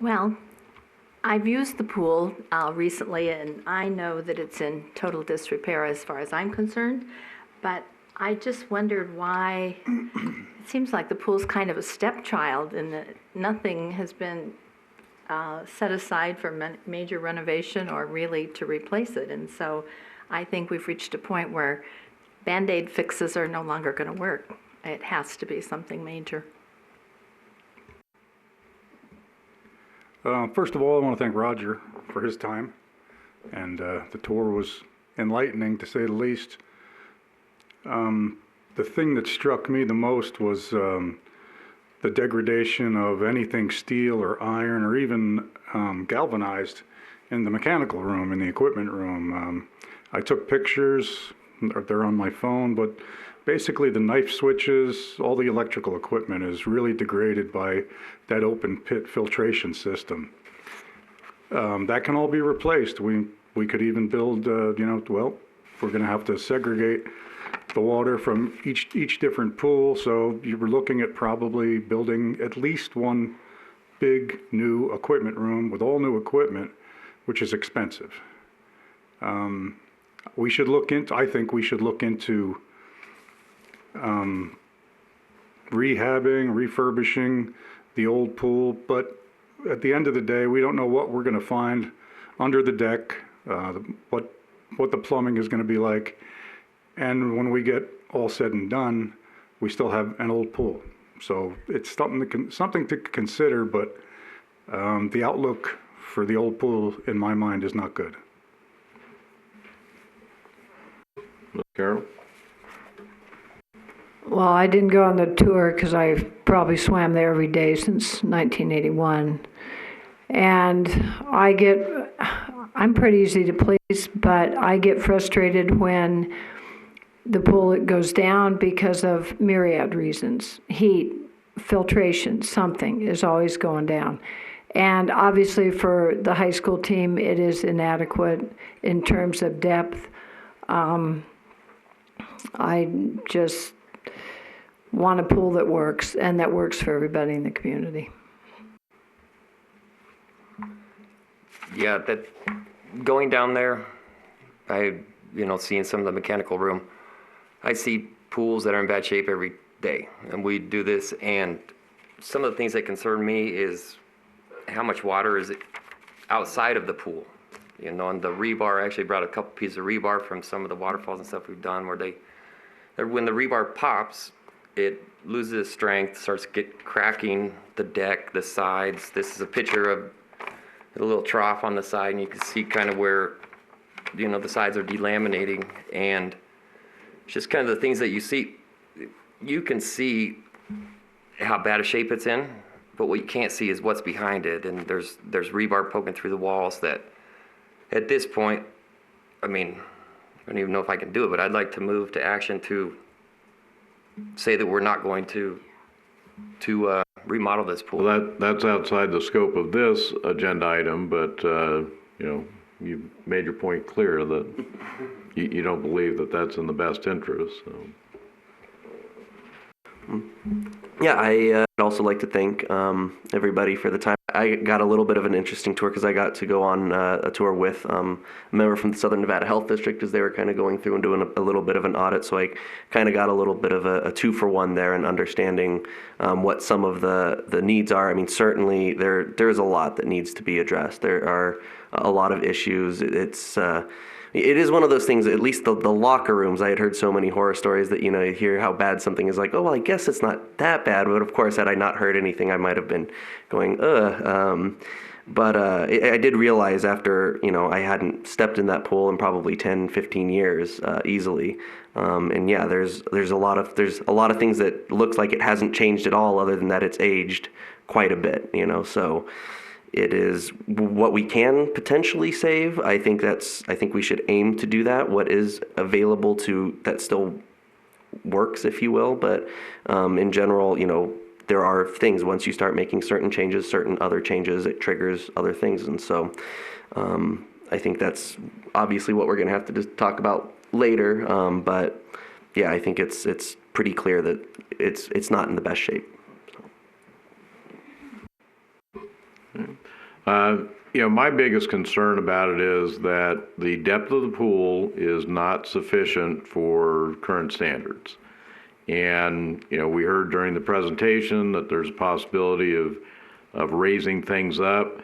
Well, I've used the pool recently, and I know that it's in total disrepair as far as I'm concerned, but I just wondered why it seems like the pool's kind of a stepchild, and that nothing has been set aside for major renovation or really to replace it. And so I think we've reached a point where Band-Aid fixes are no longer going to work. It has to be something major. First of all, I want to thank Roger for his time, and the tour was enlightening, to say the least. The thing that struck me the most was the degradation of anything steel or iron or even galvanized in the mechanical room, in the equipment room. I took pictures, they're on my phone, but basically the knife switches, all the electrical equipment is really degraded by that open pit filtration system. That can all be replaced. We could even build, well, we're going to have to segregate the water from each different pool. So you were looking at probably building at least one big new equipment room with all new equipment, which is expensive. I think we should look into rehabbing, refurbishing the old pool, but at the end of the day, we don't know what we're going to find under the deck, what the plumbing is going to be like, and when we get all said and done, we still have an old pool. So it's something to consider, but the outlook for the old pool, in my mind, is not good. Carol? Well, I didn't go on the tour because I probably swam there every day since 1981. And I'm pretty easy to please, but I get frustrated when the pool goes down because of myriad reasons. Heat, filtration, something is always going down. And obviously for the high school team, it is inadequate in terms of depth. I just want a pool that works, and that works for everybody in the community. Yeah, that going down there, seeing some of the mechanical room, I see pools that are in bad shape every day, and we do this. And some of the things that concern me is how much water is outside of the pool. And the rebar, I actually brought a couple pieces of rebar from some of the waterfalls and stuff we've done where when the rebar pops, it loses its strength, starts cracking the deck, the sides. This is a picture of a little trough on the side, and you can see kind of where, the sides are delaminating, and it's just kind of the things that you see. You can see how bad a shape it's in, but what you can't see is what's behind it, and there's rebar poking through the walls that, at this point, I don't even know if I can do it, but I'd like to move to action to say that we're not going to remodel this pool. Well, that's outside the scope of this agenda item, but, you made your point clear that you don't believe that that's in the best interest, so. Yeah, I'd also like to thank everybody for the time. I got a little bit of an interesting tour because I got to go on a tour with a member from the Southern Nevada Health District as they were kind of going through and doing a little bit of an audit. So I kind of got a little bit of a 2-for-1 there and understanding what some of the needs are. Certainly there's a lot that needs to be addressed. There are a lot of issues. It is one of those things, at least the locker rooms, I had heard so many horror stories that, you hear how bad something is, like, oh, well, I guess it's not that bad. But of course, had I not heard anything, I might have been going, But I did realize after, I hadn't stepped in that pool in probably 10, 15 years easily. And yeah, there's a lot of things that looks like it hasn't changed at all, other than that it's aged quite a bit, so it is what we can potentially save. I think we should aim to do that. What is available that still works, if you will. But in general, there are things, once you start making certain changes, certain other changes, it triggers other things. And so I think that's obviously what we're going to have to just talk about later. But yeah, I think it's pretty clear that it's not in the best shape. My biggest concern about it is that the depth of the pool is not sufficient for current standards. And, we heard during the presentation that there's a possibility of raising things up.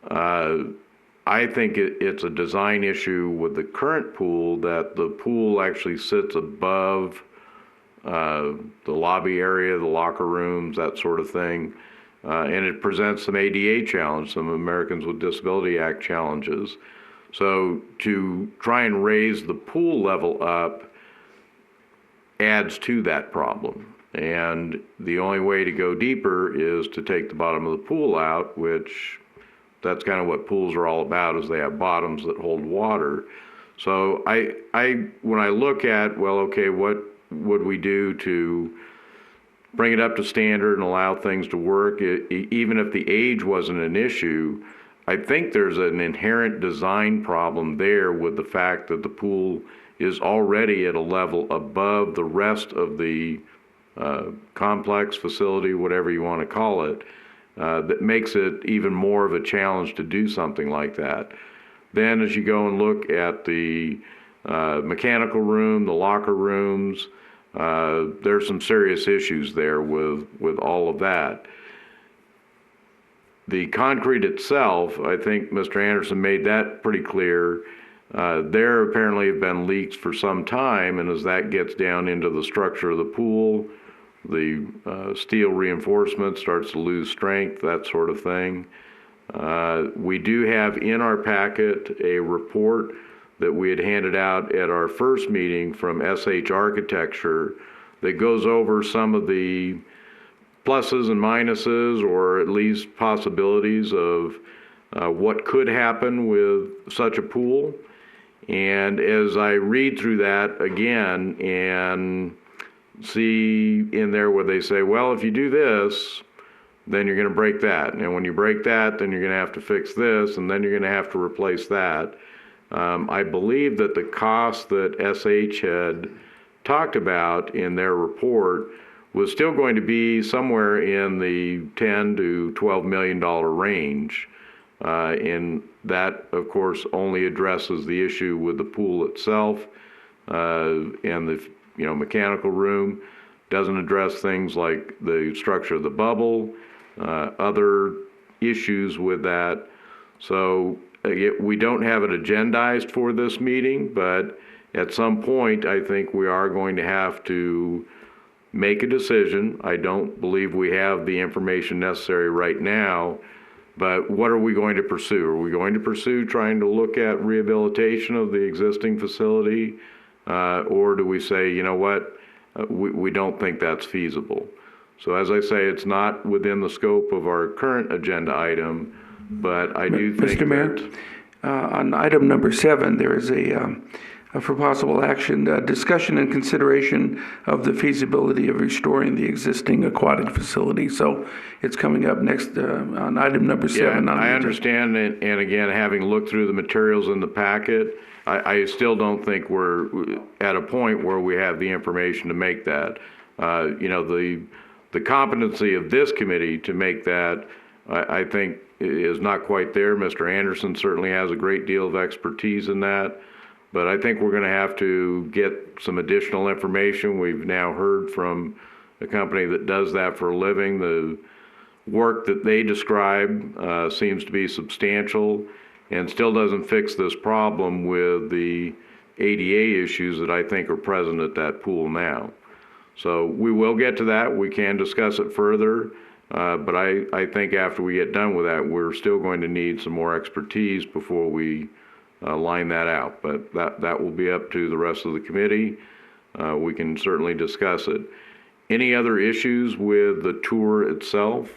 I think it's a design issue with the current pool, that the pool actually sits above the lobby area, the locker rooms, that sort of thing. And it presents some ADA challenge, some Americans with Disability Act challenges. So to try and raise the pool level up adds to that problem. And the only way to go deeper is to take the bottom of the pool out, which that's kind of what pools are all about, is they have bottoms that hold water. So when I look at, well, okay, what would we do to bring it up to standard and allow things to work? Even if the age wasn't an issue, I think there's an inherent design problem there with the fact that the pool is already at a level above the rest of the complex, facility, whatever you want to call it, that makes it even more of a challenge to do something like that. Then as you go and look at the mechanical room, the locker rooms, there's some serious issues there with all of that. The concrete itself, I think Mr. Anderson made that pretty clear. There apparently have been leaks for some time, and as that gets down into the structure of the pool, the steel reinforcement starts to lose strength, that sort of thing. We do have in our packet a report that we had handed out at our first meeting from SH Architecture that goes over some of the pluses and minuses, or at least possibilities of what could happen with such a pool. And as I read through that again and see in there where they say, well, if you do this, then you're going to break that. And when you break that, then you're going to have to fix this, and then you're going to have to replace that. I believe that the cost that SH had talked about in their report was still going to be somewhere in the $10 to $12 million range. And that, of course, only addresses the issue with the pool itself and the mechanical room. Doesn't address things like the structure of the bubble, other issues with that. So we don't have it agendized for this meeting, but at some point, I think we are going to have to make a decision. I don't believe we have the information necessary right now, but what are we going to pursue? Are we going to pursue trying to look at rehabilitation of the existing facility, or do we say, you know what, we don't think that's feasible? So as I say, it's not within the scope of our current agenda item, but I do think Mr. Mayor, on item number 7, there is for possible action, discussion and consideration of the feasibility of restoring the existing aquatic facility. So it's coming up next on item number 7. Yeah, I understand, and again, having looked through the materials in the packet, I still don't think we're at a point where we have the information to make that. The competency of this committee to make that, I think, is not quite there. Mr. Anderson certainly has a great deal of expertise in that. But I think we're going to have to get some additional information. We've now heard from a company that does that for a living. The work that they describe seems to be substantial and still doesn't fix this problem with the ADA issues that I think are present at that pool now. So we will get to that. We can discuss it further. But I think after we get done with that, we're still going to need some more expertise before we line that out, but that will be up to the rest of the committee. We can certainly discuss it. Any other issues with the tour itself?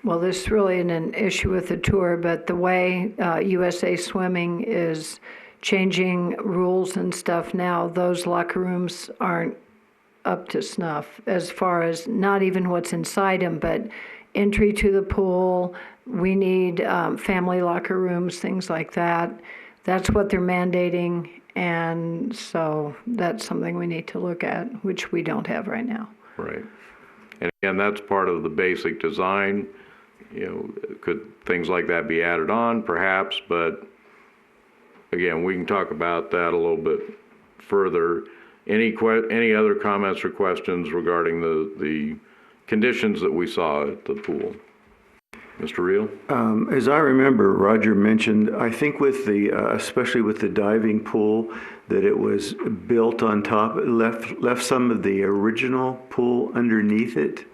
Well, this really isn't an issue with the tour, but the way USA Swimming is changing rules and stuff now, those locker rooms aren't up to snuff as far as not even what's inside them, but entry to the pool. We need family locker rooms, things like that. That's what they're mandating, and so that's something we need to look at, which we don't have right now. Right. And again, that's part of the basic design. Could things like that be added on? Perhaps, but again, we can talk about that a little bit further. Any other comments or questions regarding the conditions that we saw at the pool? Mr. Reel? As I remember, Roger mentioned, I think with the, especially with the diving pool, that it was built on top, left some of the original pool underneath it.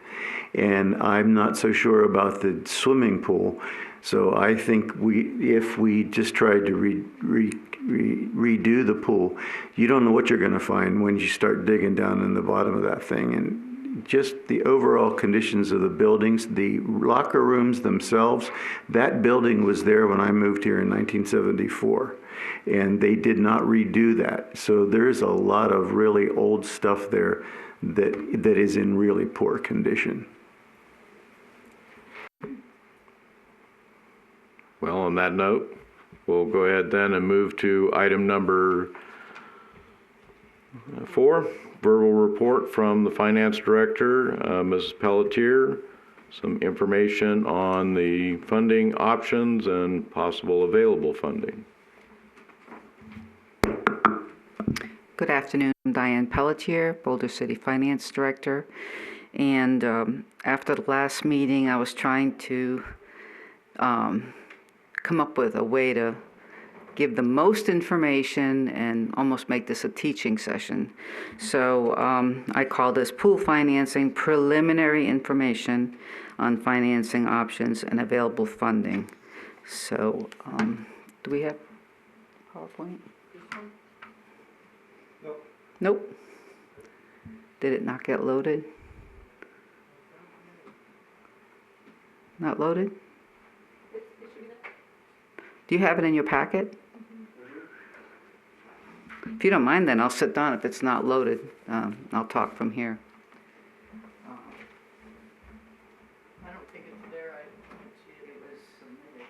And I'm not so sure about the swimming pool. So I think if we just tried to redo the pool, you don't know what you're going to find when you start digging down in the bottom of that thing and just the overall conditions of the buildings, the locker rooms themselves. That building was there when I moved here in 1974, and they did not redo that. So there's a lot of really old stuff there that is in really poor condition. Well, on that note, we'll go ahead then and move to item number 4, verbal report from the Finance Director, Mrs. Pelletier, some information on the funding options and possible available funding. Good afternoon. I'm Diane Pelletier, Boulder City Finance Director. And after the last meeting, I was trying to come up with a way to give the most information and almost make this a teaching session. So I call this Pool Financing Preliminary Information on Financing Options and Available Funding. So do we have PowerPoint? Nope. Did it not get loaded? Not loaded? Do you have it in your packet? If you don't mind, then I'll sit down if it's not loaded. I'll talk from here. I don't think it's there. I didn't see it. It was submitted.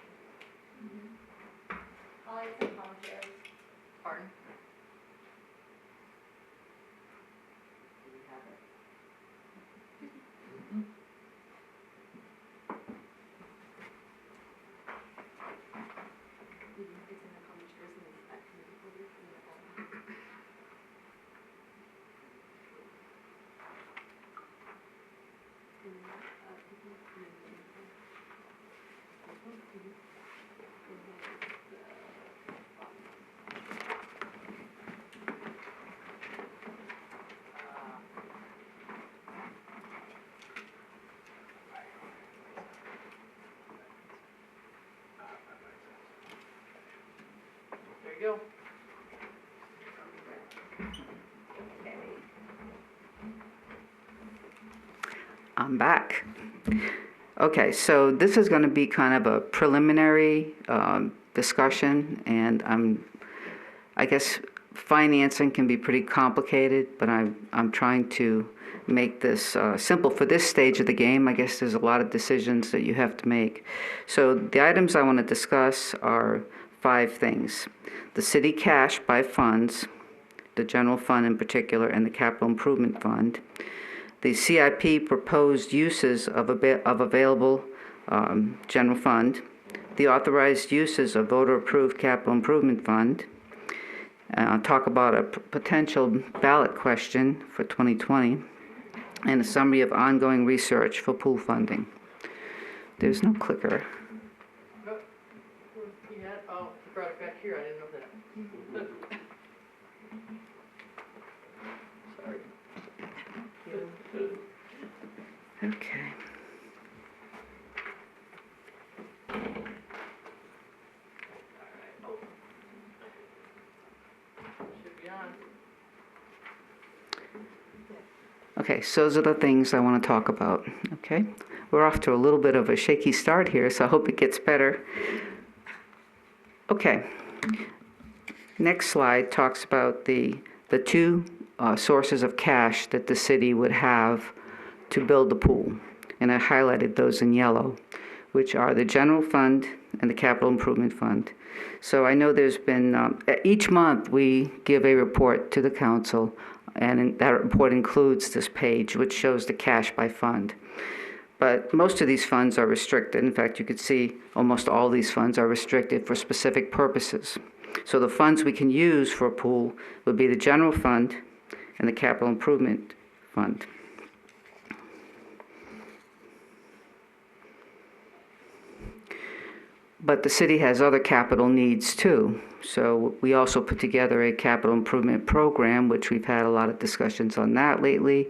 I apologize. Pardon? There you go. I'm back. Okay, so this is going to be kind of a preliminary discussion, and I guess financing can be pretty complicated, but I'm trying to make this simple for this stage of the game. I guess there's a lot of decisions that you have to make. So the items I want to discuss are 5 things: the city cash by funds, the general fund in particular, and the capital improvement fund. The CIP proposed uses of available general fund, the authorized uses of voter-approved capital improvement fund. Talk about a potential ballot question for 2020, and a summary of ongoing research for pool funding. There's no clicker. Nope. He had, oh, he brought it back here. I didn't know that. Sorry. Okay. Should be on. Okay, so those are the things I want to talk about, okay? We're off to a little bit of a shaky start here, so I hope it gets better. Okay. Next slide talks about the 2 sources of cash that the city would have to build the pool. And I highlighted those in yellow, which are the general fund and the capital improvement fund. So I know there's been, each month we give a report to the council, and that report includes this page, which shows the cash by fund. But most of these funds are restricted. In fact, you could see almost all these funds are restricted for specific purposes. So the funds we can use for a pool would be the general fund and the capital improvement fund. But the city has other capital needs too. So we also put together a capital improvement program, which we've had a lot of discussions on that lately.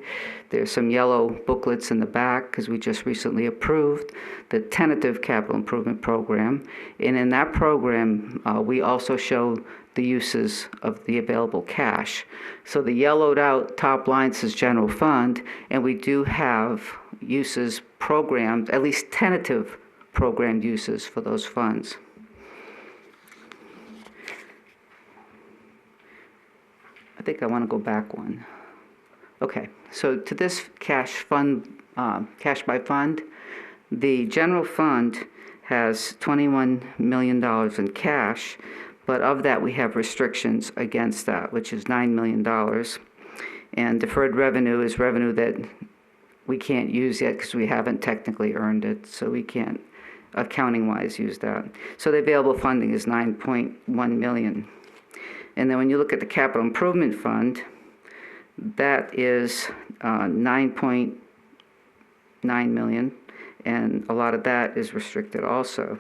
There's some yellow booklets in the back because we just recently approved the tentative capital improvement program. And in that program, we also show the uses of the available cash. So the yellowed out top line says general fund, and we do have uses programmed, at least tentative programmed uses for those funds. I think I want to go back one. Okay, so to this cash fund, cash by fund, the general fund has $21 million in cash, but of that we have restrictions against that, which is $9 million. And deferred revenue is revenue that we can't use yet because we haven't technically earned it, so we can't accounting-wise use that. So the available funding is $9.1 million. And then when you look at the capital improvement fund, that is $9.9 million, and a lot of that is restricted also.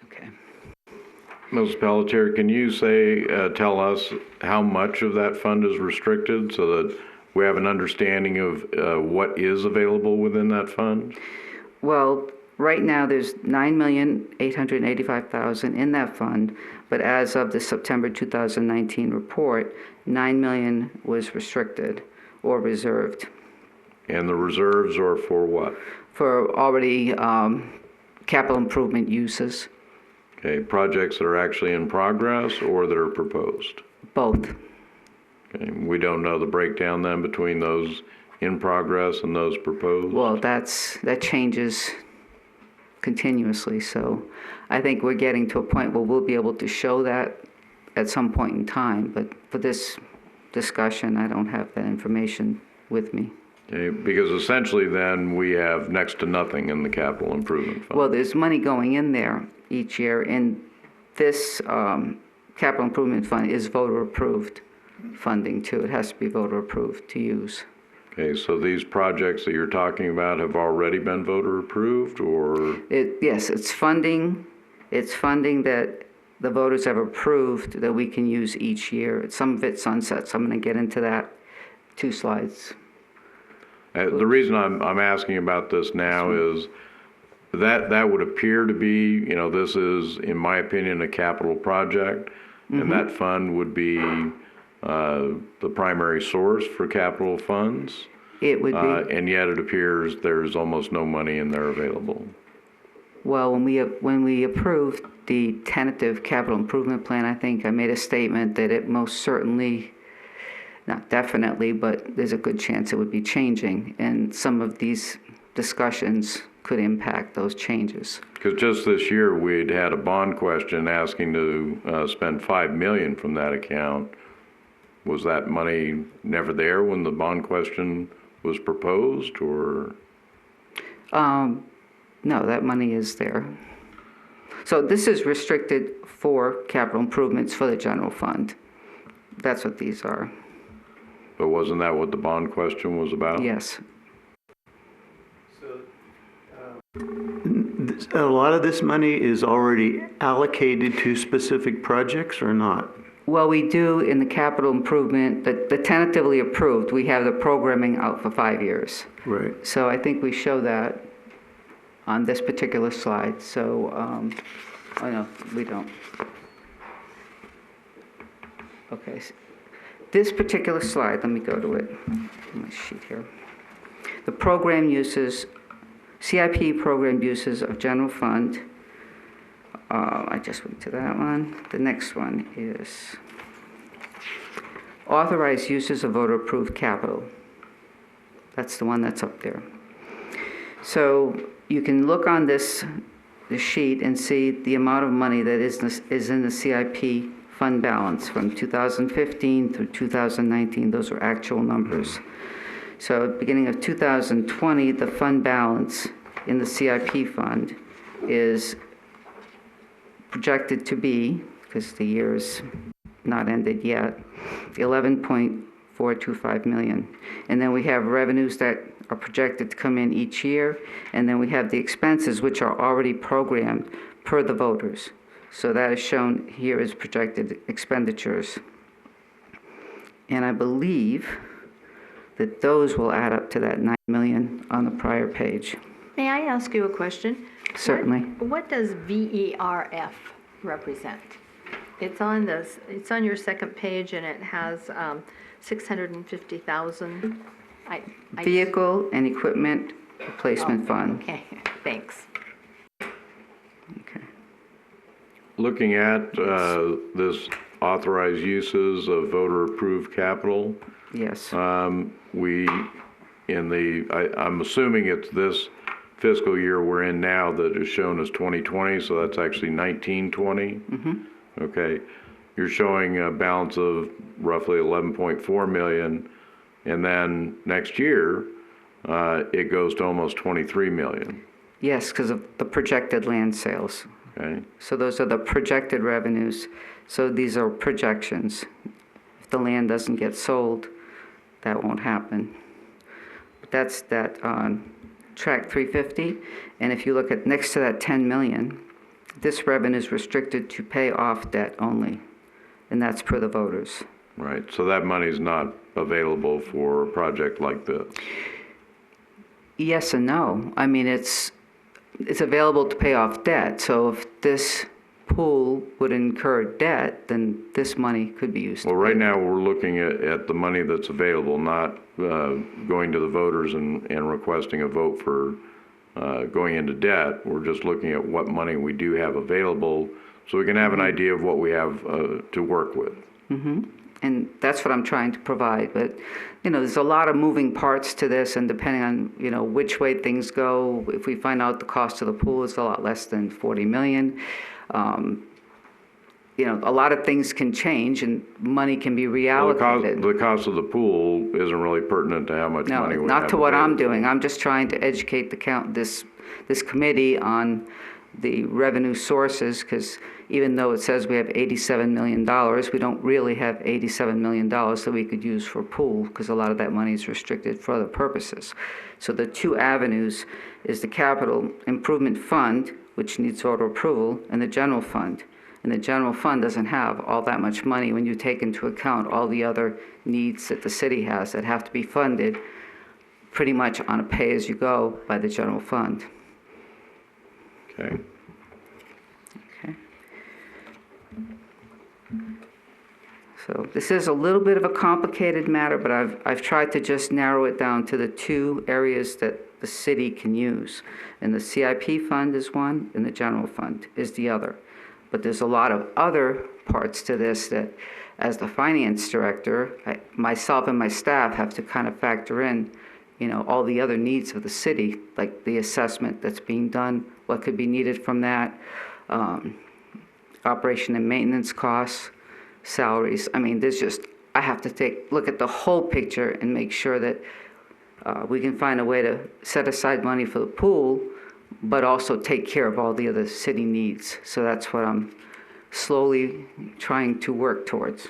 Okay. Ms. Pelletier, can you tell us how much of that fund is restricted so that we have an understanding of what is available within that fund? Well, right now there's $9,885,000 in that fund, but as of the September 2019 report, $9 million was restricted or reserved. And the reserves are for what? For already capital improvement uses. Okay, projects that are actually in progress or that are proposed? Both. Okay, we don't know the breakdown then between those in progress and those proposed? Well, that changes continuously, so I think we're getting to a point where we'll be able to show that at some point in time, but for this discussion, I don't have that information with me. Okay, because essentially then we have next to nothing in the capital improvement fund. Well, there's money going in there each year, and this capital improvement fund is voter approved funding too. It has to be voter approved to use. Okay, so these projects that you're talking about have already been voter approved, or? Yes, it's funding that the voters have approved that we can use each year. Some of it sunsets. I'm going to get into that 2 slides. The reason I'm asking about this now is that would appear to be, this is, in my opinion, a capital project, and that fund would be the primary source for capital funds. It would be. And yet it appears there's almost no money in there available. Well, when we approved the tentative capital improvement plan, I think I made a statement that it most certainly, not definitely, but there's a good chance it would be changing, and some of these discussions could impact those changes. Because just this year we'd had a bond question asking to spend $5 million from that account. Was that money never there when the bond question was proposed, or? No, that money is there. So this is restricted for capital improvements for the general fund. That's what these are. But wasn't that what the bond question was about? Yes. A lot of this money is already allocated to specific projects or not? Well, we do in the capital improvement, the tentatively approved, we have the programming out for 5 years. Right. So I think we show that on this particular slide. So, oh no, we don't. Okay. This particular slide, let me go to it. My sheet here. The program uses, CIP program uses of general fund. I just went to that one. The next one is authorized uses of voter approved capital. That's the one that's up there. So you can look on this sheet and see the amount of money that is in the CIP fund balance from 2015 through 2019. Those are actual numbers. So at the beginning of 2020, the fund balance in the CIP fund is projected to be, because the year is not ended yet, $11.425 million. And then we have revenues that are projected to come in each year, and then we have the expenses, which are already programmed per the voters. So that is shown here as projected expenditures. And I believe that those will add up to that 9 million on the prior page. May I ask you a question? Certainly. What does VERF represent? It's on your second page, and it has 650,000. Vehicle and Equipment Replacement Fund. Okay, thanks. Okay. Looking at this authorized uses of voter-approved capital, Yes. I'm assuming it's this fiscal year we're in now that is shown as 2020, so that's actually 1920. Okay. You're showing a balance of roughly 11.4 million, and then next year it goes to almost 23 million. Yes, because of the projected land sales. Okay. So those are the projected revenues. So these are projections. If the land doesn't get sold, that won't happen. That's that on track 350. And if you look at next to that 10 million, this revenue is restricted to pay off debt only. And that's per the voters. Right. So that money's not available for a project like this. Yes and no. I mean, it's available to pay off debt. So if this pool would incur debt, then this money could be used. Well, right now we're looking at the money that's available, not going to the voters and requesting a vote for going into debt. We're just looking at what money we do have available so we can have an idea of what we have to work with. And that's what I'm trying to provide. But, there's a lot of moving parts to this, and depending on, which way things go, if we find out the cost of the pool is a lot less than 40 million, a lot of things can change and money can be reallocated. Well, the cost of the pool isn't really pertinent to how much money we have. No, not to what I'm available. doing. I'm just trying to educate this committee on the revenue sources, because even though it says we have $87 million, we don't really have $87 million that we could use for pool, because a lot of that money is restricted for other purposes. So the two avenues is the Capital Improvement Fund, which needs voter approval, and the general fund. And the general fund doesn't have all that much money when you take into account all the other needs that the city has that have to be funded pretty much on a pay-as-you-go by the general fund. Okay. Okay. So this is a little bit of a complicated matter, but I've tried to just narrow it down to the two areas that the city can use. And the CIP fund is one, and the general fund is the other. But there's a lot of other parts to this that, as the finance director, myself and my staff have to kind of factor in, all the other needs of the city, like the assessment that's being done, what could be needed from that, operation and maintenance costs, salaries. I mean, I have to look at the whole picture and make sure that we can find a way to set aside money for the pool, but also take care of all the other city needs. So that's what I'm slowly trying to work towards.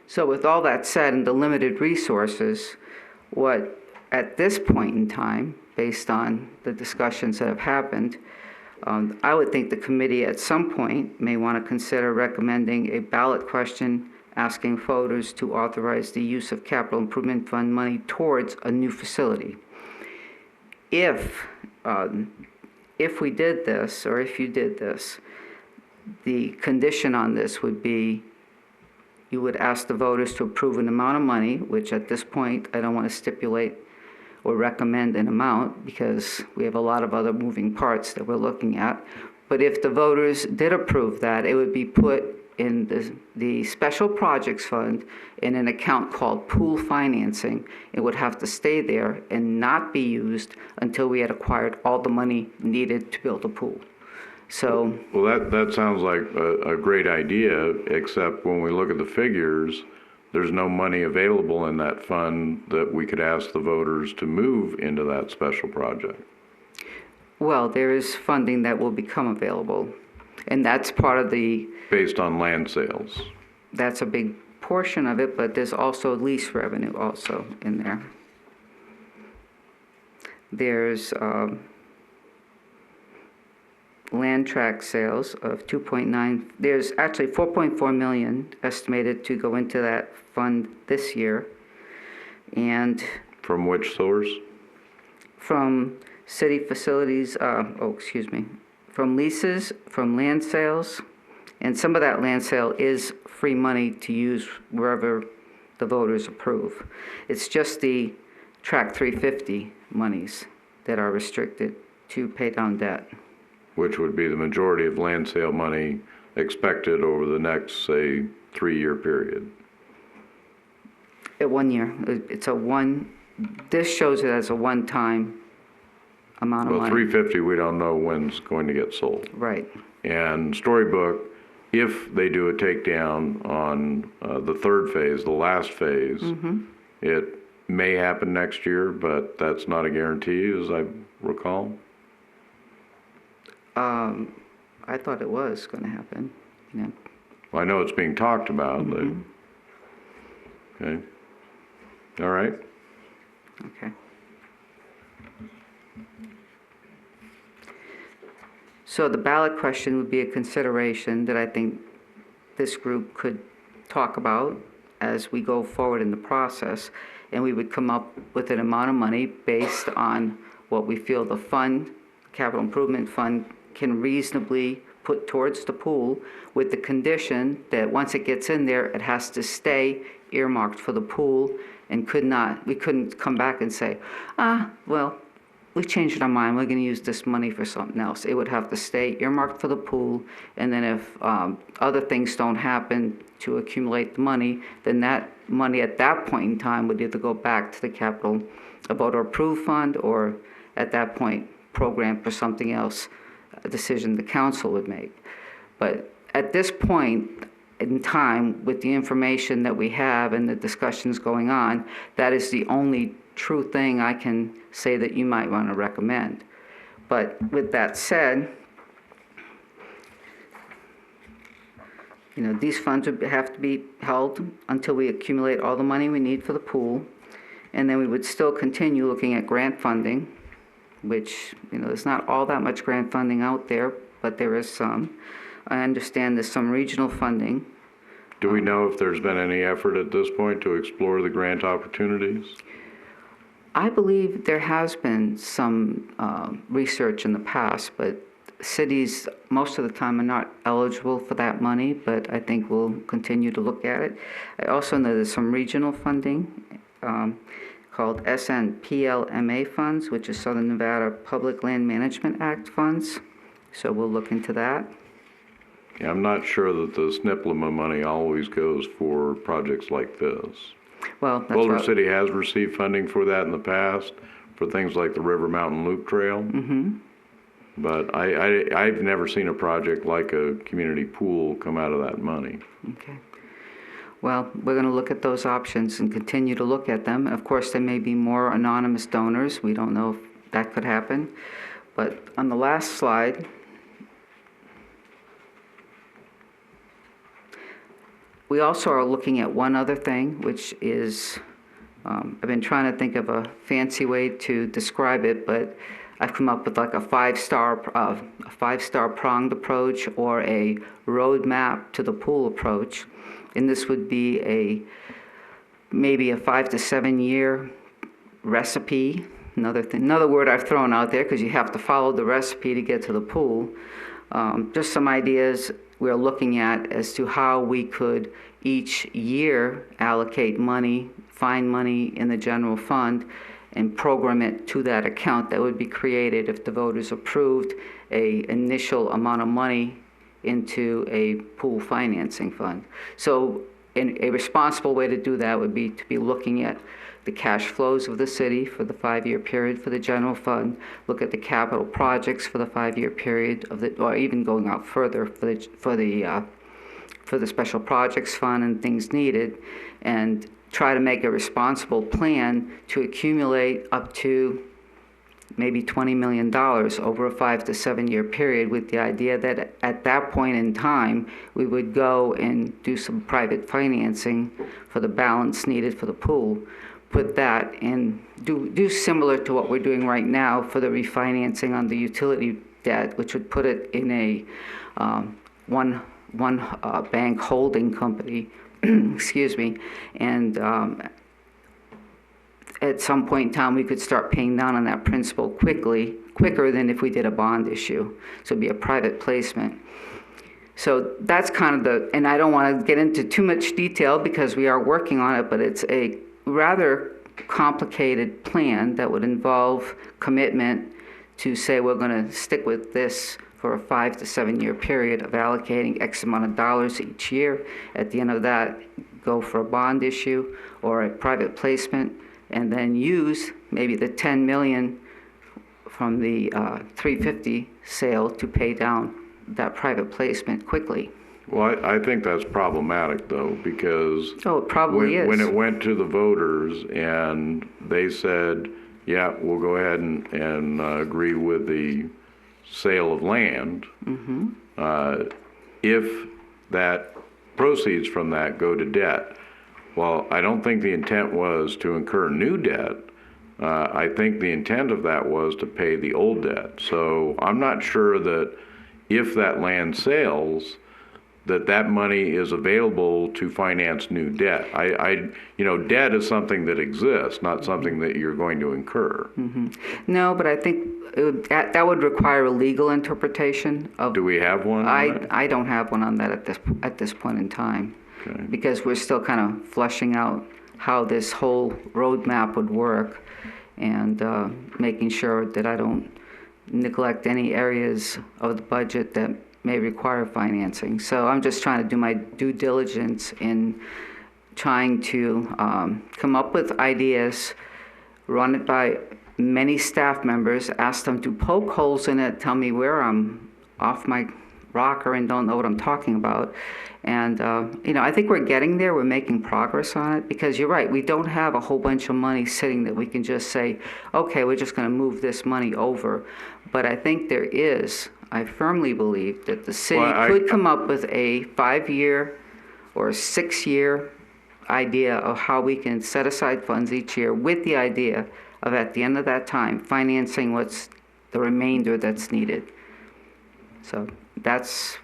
So with all that said and the limited resources, what at this point in time, based on the discussions that have happened, I would think the committee at some point may want to consider recommending a ballot question asking voters to authorize the use of capital improvement fund money towards a new facility. If we did this, or if you did this, the condition on this would be you would ask the voters to approve an amount of money, which at this point I don't want to stipulate or recommend an amount because we have a lot of other moving parts that we're looking at. But if the voters did approve that, it would be put in the special projects fund in an account called pool financing. It would have to stay there and not be used until we had acquired all the money needed to build a pool. So, well, that sounds like a great idea, except when we look at the figures, there's no money available in that fund that we could ask the voters to move into that special project. well, there is funding that will become available, and that's part of the, Based on land sales. that's a big portion of it, but there's also lease revenue also in there. There's land tract sales of 2.9. There's actually 4.4 million estimated to go into that fund this year. And From which source? from city facilities, from leases, from land sales, and some of that land sale is free money to use wherever the voters approve. It's just the Track 350 monies that are restricted to pay down debt. Which would be the majority of land sale money expected over the next, say, 3-year period. At 1 year, this shows it as a one-time amount of Well, money. 350, we don't know when's going to get sold. Right. And Storybook, if they do a takedown on the third phase, the last phase, it may happen next year, but that's not a guarantee, as I recall. I thought it was going to happen. Yeah. Well, I know it's being talked about, but, okay. All right. Okay. So the ballot question would be a consideration that I think this group could talk about as we go forward in the process, and we would come up with an amount of money based on what we feel the fund, capital improvement fund, can reasonably put towards the pool, with the condition that once it gets in there, it has to stay earmarked for the pool, and we couldn't come back and say, well, we changed our mind, we're going to use this money for something else. It would have to stay earmarked for the pool, and then if other things don't happen to accumulate the money, then that money at that point in time would either go back to the capital voter approved fund, or at that point program for something else, a decision the council would make. But at this point in time, with the information that we have and the discussions going on, that is the only true thing I can say that you might want to recommend. But with that said, these funds would have to be held until we accumulate all the money we need for the pool, and then we would still continue looking at grant funding, which, there's not all that much grant funding out there, but there is some. I understand there's some regional funding. Do we know if there's been any effort at this point to explore the grant opportunities? I believe there has been some research in the past, but cities most of the time are not eligible for that money, but I think we'll continue to look at it. I also know there's some regional funding called SNPLMA funds, which is Southern Nevada Public Land Management Act funds. So we'll look into that. Yeah, I'm not sure that the SNPLMA money always goes for projects like this. Well, that's Boulder what, City has received funding for that in the past, for things like the River Mountain Loop Trail. But I've never seen a project like a community pool come out of that money. Okay. Well, we're going to look at those options and continue to look at them. Of course, there may be more anonymous donors. We don't know if that could happen. But on the last slide, we also are looking at one other thing, which is, I've been trying to think of a fancy way to describe it, but I've come up with like a five-star pronged approach, or a roadmap to the pool approach. And this would be maybe a 5 to 7 year recipe. Another word I've thrown out there, because you have to follow the recipe to get to the pool. Just some ideas we're looking at as to how we could each year allocate money, find money in the general fund, and program it to that account that would be created if the voters approved a initial amount of money into a pool financing fund. So a responsible way to do that would be to be looking at the cash flows of the city for the 5-year period for the general fund, look at the capital projects for the 5-year period or even going out further for the special projects fund and things needed, and try to make a responsible plan to accumulate up to maybe $20 million over a 5 to 7 year period, with the idea that at that point in time, we would go and do some private financing for the balance needed for the pool. Put that in, do similar to what we're doing right now for the refinancing on the utility debt, which would put it in a one bank holding company, excuse me, and at some point in time, we could start paying down on that principal quicker than if we did a bond issue. So it'd be a private placement. So that's kind of and I don't want to get into too much detail because we are working on it, but it's a rather complicated plan that would involve commitment to say we're going to stick with this for a 5 to 7 year period of allocating X amount of dollars each year. At the end of that, go for a bond issue or a private placement, and then use maybe the 10 million from the 350 sale to pay down that private placement quickly. Well, I think that's problematic, though, because Oh, it probably is. when it went to the voters and they said, yeah, we'll go ahead and agree with the sale of land, if that proceeds from that go to debt, well, I don't think the intent was to incur new debt. I think the intent of that was to pay the old debt. So I'm not sure that if that land sells, that money is available to finance new debt. Debt is something that exists, not something that you're going to incur. No, but I think that would require a legal interpretation of. Do we have one? I don't have one on that at this point in time. Okay. Because we're still kind of fleshing out how this whole roadmap would work, and making sure that I don't neglect any areas of the budget that may require financing. So I'm just trying to do my due diligence in trying to come up with ideas, run it by many staff members, ask them to poke holes in it, tell me where I'm off my rocker and don't know what I'm talking about. And, I think we're getting there. We're making progress on it, because you're right. We don't have a whole bunch of money sitting that we can just say, okay, we're just going to move this money over. But I think I firmly believe that the city could come up with a 5-year or 6-year idea of how we can set aside funds each year, with the idea of, at the end of that time, financing what's the remainder that's needed. So that's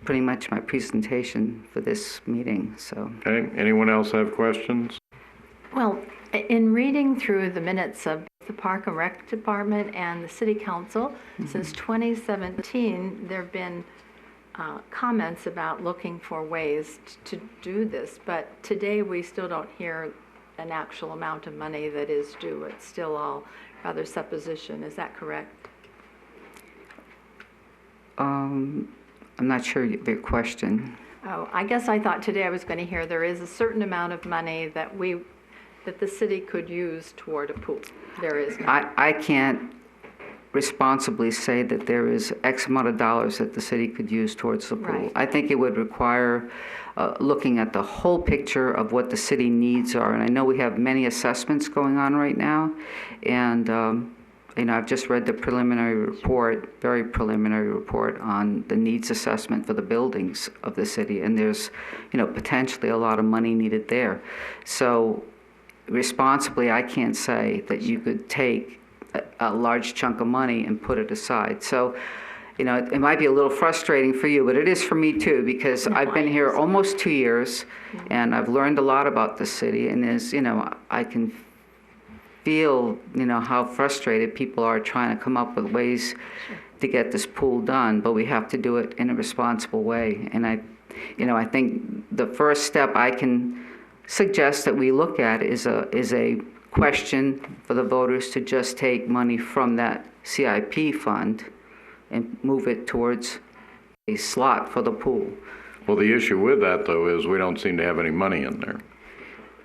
pretty much my presentation for this meeting. So. Okay, anyone else have questions? Well, in reading through the minutes of the Park and Rec Department and the City Council, since 2017, there have been comments about looking for ways to do this, but today we still don't hear an actual amount of money that is due. It's still all rather supposition. Is that correct? I'm not sure of your question. Oh, I guess I thought today I was going to hear there is a certain amount of money that the city could use toward a pool. There is not. I can't responsibly say that there is X amount of dollars that the city could use towards the pool. Right. I think it would require looking at the whole picture of what the city needs are. And I know we have many assessments going on right now. And, I've just read the preliminary report, very preliminary report on the needs assessment for the buildings of the city. And there's, potentially a lot of money needed there. So responsibly, I can't say that you could take a large chunk of money and put it aside. So, it might be a little frustrating for you, but it is for me too, because I've been here almost 2 years, and I've learned a lot about the city. And I can feel, how frustrated people are trying to come up with ways to get this pool done, but we have to do it in a responsible way. And I think the first step I can suggest that we look at is a question for the voters to just take money from that CIP fund and move it towards a slot for the pool. Well, the issue with that, though, is we don't seem to have any money in there.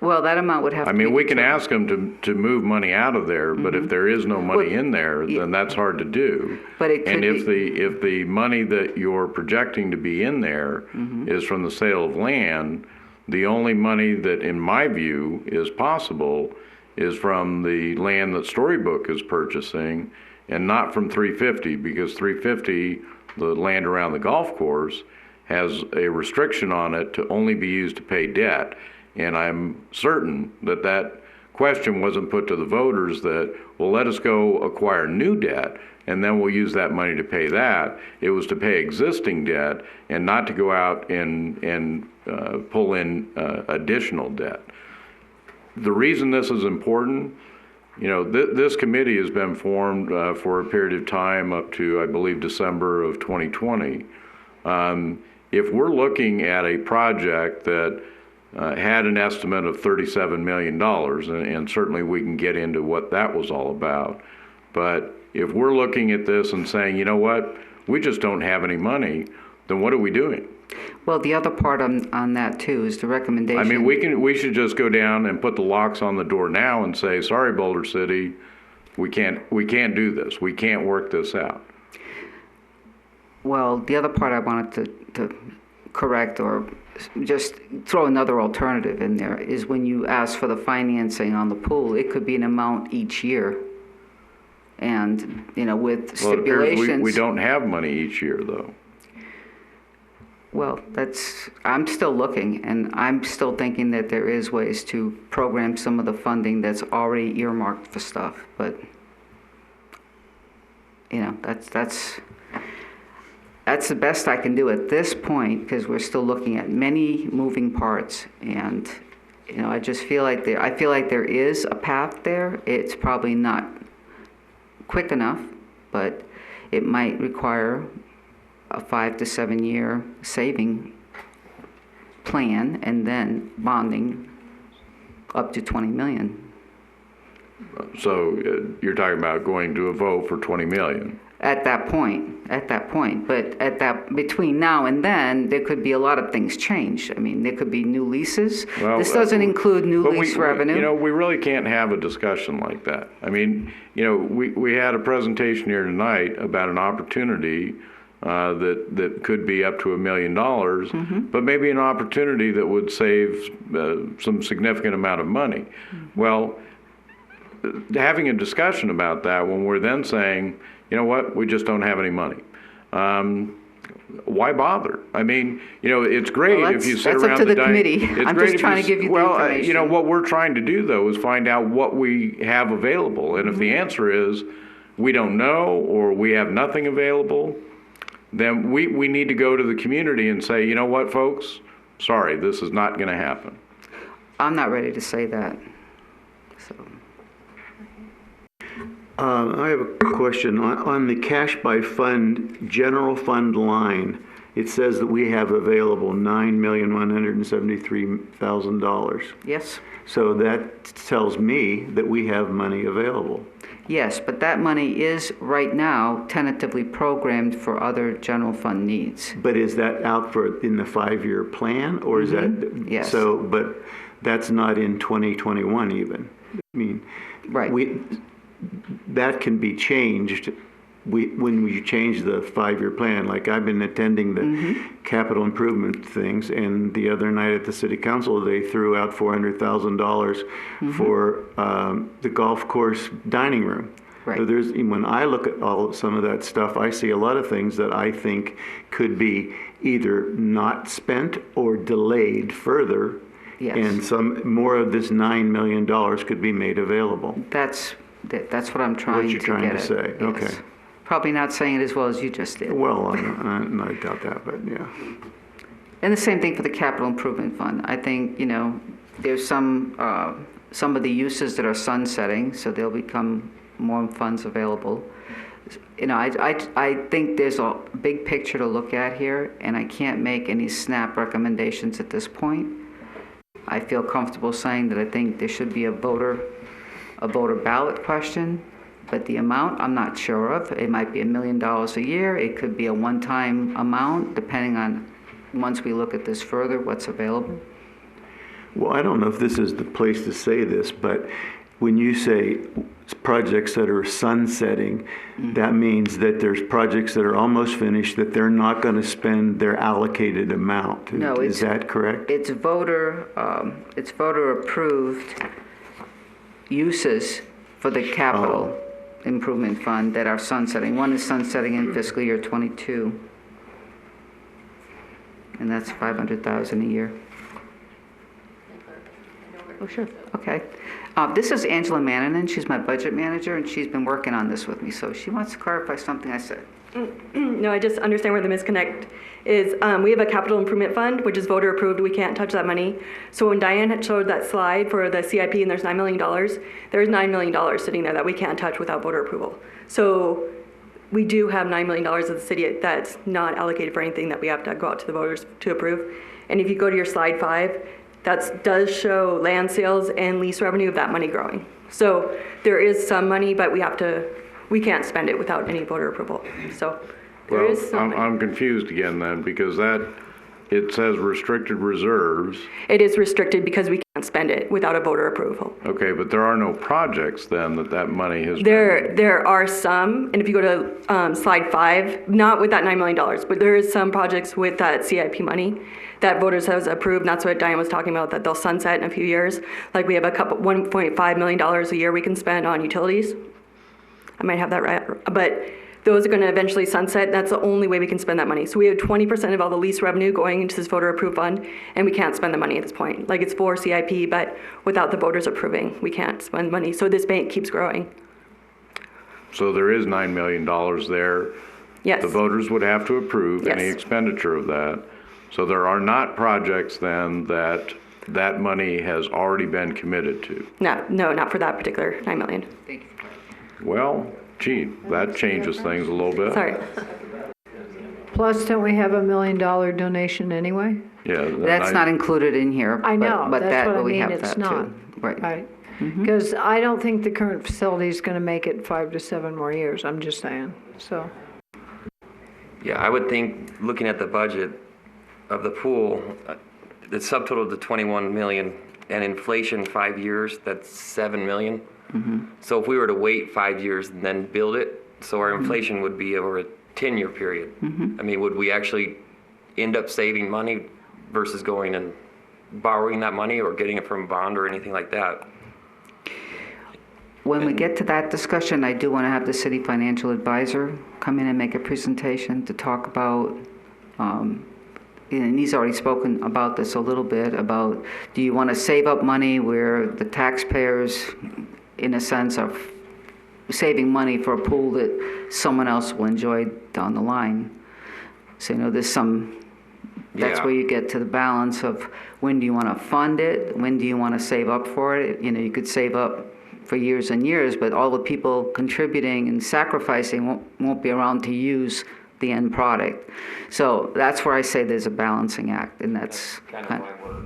Well, that amount would have to be we can ask them to move money out of there, but if there is no money in there, then that's hard to do. But it could and if the money that you're projecting to be in there is from the sale of land, the only money that, in my view, is possible is from the land that Storybook is purchasing and not from 350, because 350, the land around the golf course, has a restriction on it to only be used to pay debt. And I'm certain that that question wasn't put to the voters that, well, let us go acquire new debt and then we'll use that money to pay that. It was to pay existing debt and not to go out and pull in additional debt. The reason this is important, you know, this committee has been formed for a period of time up to, I believe, December of 2020. If we're looking at a project that had an estimate of $37 million, and certainly we can get into what that was all about, but if we're looking at this and saying, you know what, we just don't have any money, then what are we doing? Well, the other part on that too is the recommendation. I mean, we should just go down and put the locks on the door now and say, sorry, Boulder City, we can't do this. We can't work this out. Well, the other part I wanted to correct or just throw another alternative in there is when you ask for the financing on the pool, it could be an amount each year. And, you know, with stipulations. We don't have money each year, though. Well, I'm still looking, and I'm still thinking that there is ways to program some of the funding that's already earmarked for stuff, but, you know, that's the best I can do at this point, because we're still looking at many moving parts, and, you know, I just feel like there is a path there. It's probably not quick enough, but it might require a 5 to 7 year saving plan and then bonding up to 20 million. So you're talking about going to a vote for 20 million. At that point, but between now and then, there could be a lot of things change. I mean, there could be new leases. Well, this doesn't include new lease revenue. You know, we really can't have a discussion like that. I mean, you know, we had a presentation here tonight about an opportunity that could be up to $1 million, but maybe an opportunity that would save some significant amount of money. Well, having a discussion about that when we're then saying, you know what, we just don't have any money. Why bother? I mean, you know, it's great if you sit around the committee. I'm just trying to give you the information. You know, what we're trying to do, though, is find out what we have available. And if the answer is we don't know or we have nothing available, then we need to go to the community and say, you know what, folks, sorry, this is not going to happen. I'm not ready to say that. So. I have a question. On the cash by fund, general fund line, it says that we have available $9,173,000. Yes. So that tells me that we have money available. Yes, but that money is right now tentatively programmed for other general fund needs. But is that out in the 5-year plan, or is that? Yes. So, but that's not in 2021 even. I mean, right. That can be changed when we change the 5-year plan. Like I've been attending the capital improvement things, and the other night at the city council, they threw out $400,000 for the golf course dining room. Right. So when I look at some of that stuff, I see a lot of things that I think could be either not spent or delayed further. Yes. And some more of this $9 million could be made available. That's what I'm trying to get at. What you're trying to say, yes. Okay. Probably not saying it as well as you just did. Well, I doubt that, but yeah. And the same thing for the capital improvement fund. I think, you know, there's some of the uses that are sunsetting, so there'll become more funds available. You know, I think there's a big picture to look at here, and I can't make any snap recommendations at this point. I feel comfortable saying that I think there should be a voter ballot question, but the amount I'm not sure of. It might be $1 million a year. It could be a one-time amount, depending on, once we look at this further, what's available. Well, I don't know if this is the place to say this, but when you say projects that are sunsetting, that means that there's projects that are almost finished that they're not going to spend their allocated amount. No, is that correct? It's voter approved. uses for the capital improvement fund that are sunsetting. One is sunsetting in fiscal year '22. And that's 500,000 a year. Oh, sure, okay. This is Angela Mannanen, she's my budget manager, and she's been working on this with me, so she wants to clarify something I said. No, I just understand where the disconnect is. We have a capital improvement fund, which is voter approved. We can't touch that money. So when Diane had showed that slide for the CIP and there's $9 million, there's $9 million sitting there that we can't touch without voter approval. So we do have $9 million of the city that's not allocated for anything that we have to go out to the voters to approve. And if you go to your slide 5, that does show land sales and lease revenue of that money growing. So there is some money, but we can't spend it without any voter approval. So there is some money. I'm confused again then, because it says restricted reserves. It is restricted because we can't spend it without a voter approval. Okay, but there are no projects then that money has been. There are some, and if you go to slide 5, not with that $9 million, but there is some projects with that CIP money that voters has approved, and that's what Diane was talking about, that they'll sunset in a few years. Like we have $1.5 million a year we can spend on utilities. I might have that right, but those are going to eventually sunset. That's the only way we can spend that money. So we have 20% of all the lease revenue going into this voter approved fund, and we can't spend the money at this point. Like it's for CIP, but without the voters approving, we can't spend money. So this bank keeps growing. So there is $9 million there. Yes. The voters would have to approve any Yes. expenditure of that. So there are not projects then that money has already been committed to. No, not for that particular $9 million. Thank you. Well, gee, that changes things a little bit. Sorry. Plus, don't we have $1 million donation anyway? Yeah. That's not included in here. I know, but that's that what I we mean, have it's that not. too. Right. Because I don't think the current facility is going to make it 5 to 7 more years, I'm just saying, so. Yeah, I would think, looking at the budget of the pool, the subtotal to 21 million, and inflation 5 years, that's 7 million. So if we were to wait 5 years and then build it, so our inflation would be over a 10-year period. I mean, would we actually end up saving money versus going and borrowing that money or getting it from a bond or anything like that? When we get to that discussion, I do want to have the city financial advisor come in and make a presentation to talk about, and he's already spoken about this a little bit, about do you want to save up money where the taxpayers, in a sense, are saving money for a pool that someone else will enjoy down the line. So, there's that's Yeah. where you get to the balance of when do you want to fund it, when do you want to save up for it. You could save up for years and years, but all the people contributing and sacrificing won't be around to use the end product. So that's where I say there's a balancing act, and that's kind of why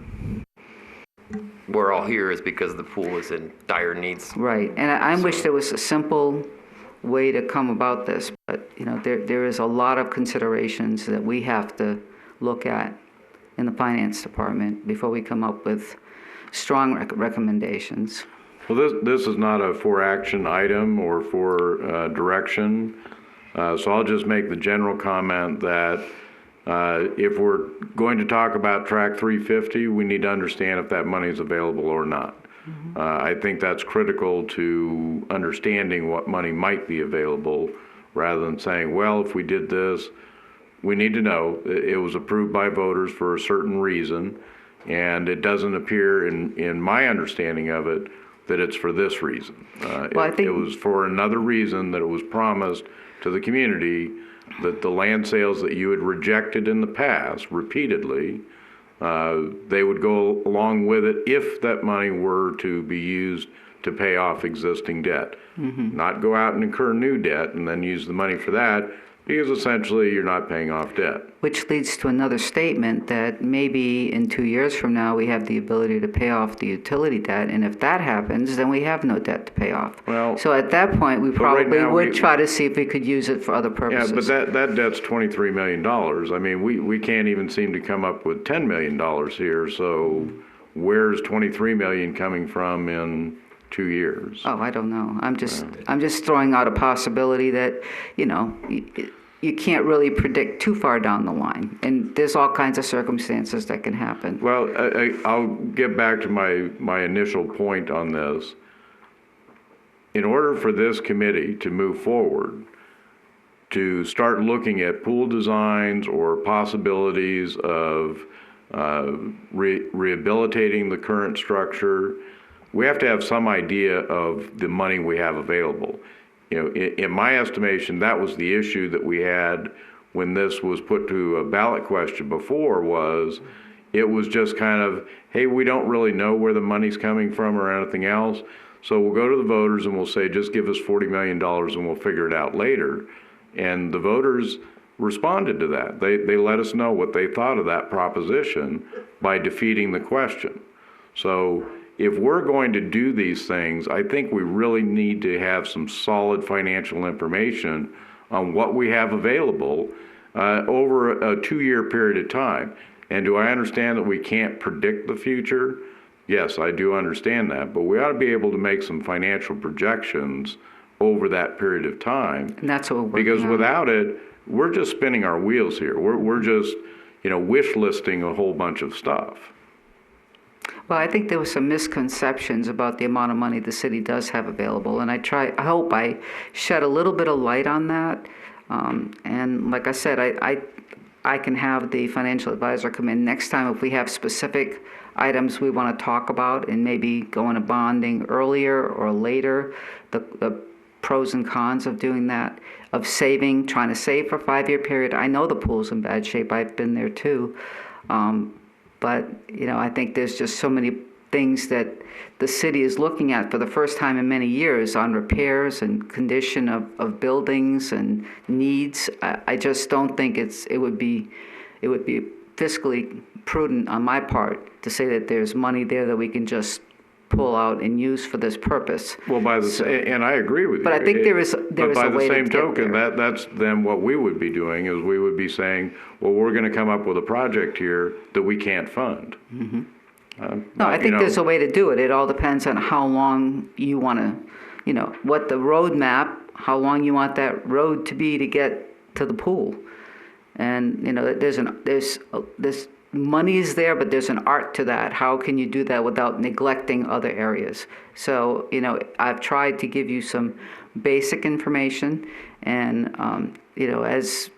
we're all here, is because the pool is in dire needs. right. And I wish there was a simple way to come about this, but there is a lot of considerations that we have to look at in the finance department before we come up with strong recommendations. Well, this is not a for action item or for direction. So I'll just make the general comment that if we're going to talk about Track 350, we need to understand if that money is available or not. I think that's critical to understanding what money might be available, rather than saying, well, if we did this, we need to know it was approved by voters for a certain reason, and it doesn't appear in my understanding of it that it's for this reason. It was for another reason that it was promised to the community, that the land sales that you had rejected in the past repeatedly, they would go along with it if that money were to be used to pay off existing debt. Not go out and incur new debt and then use the money for that, because essentially you're not paying off debt. Which leads to another statement that maybe in 2 years from now, we have the ability to pay off the utility debt, and if that happens, then we have no debt to pay off. Well, so at that point, we probably would try to see if we could use it for other purposes. Yeah, but that debt's $23 million. I mean, we can't even seem to come up with $10 million here, so where's $23 million coming from in 2 years? Oh, I don't know. I'm just throwing out a possibility that, you can't really predict too far down the line. And there's all kinds of circumstances that can happen. Well, I'll get back to my initial point on this. in order for this committee to move forward, to start looking at pool designs or possibilities of rehabilitating the current structure, we have to have some idea of the money we have available. You know, in my estimation, that was the issue that we had when this was put to a ballot question before, was it was just kind of, hey, we don't really know where the money's coming from or anything else, so we'll go to the voters and we'll say, just give us $40 million and we'll figure it out later. And the voters responded to that. They let us know what they thought of that proposition by defeating the question. So if we're going to do these things, I think we really need to have some solid financial information on what we have available over a 2-year period of time. And do I understand that we can't predict the future? Yes, I do understand that, but we ought to be able to make some financial projections over that period of time. And that's what we're working Because on. without it, we're just spinning our wheels here. We're just, you know, wish listing a whole bunch of stuff. Well, I think there were some misconceptions about the amount of money the city does have available, and I hope I shed a little bit of light on that. And like I said, I can have the financial advisor come in next time if we have specific items we want to talk about, and maybe go into bonding earlier or later, the pros and cons of doing that, of saving, trying to save for a 5-year period. I know the pool's in bad shape. I've been there too. But, you know, I think there's just so many things that the city is looking at for the first time in many years on repairs and condition of buildings and needs. I just don't think it would be fiscally prudent on my part to say that there's money there that we can just pull out and use for this purpose. Well, and I agree with you. But I think there is a way to get there. But by the same token, that's then what we would be doing, is we would be saying, well, we're going to come up with a project here that we can't fund. Mm-hmm. No, I think there's a way to do it. It all depends on how long you want to, you know, what the roadmap, how long you want that road to be to get to the pool. And, you know, there's money is there, but there's an art to that. How can you do that without neglecting other areas? So, you know, I've tried to give you some basic information, and, you know, as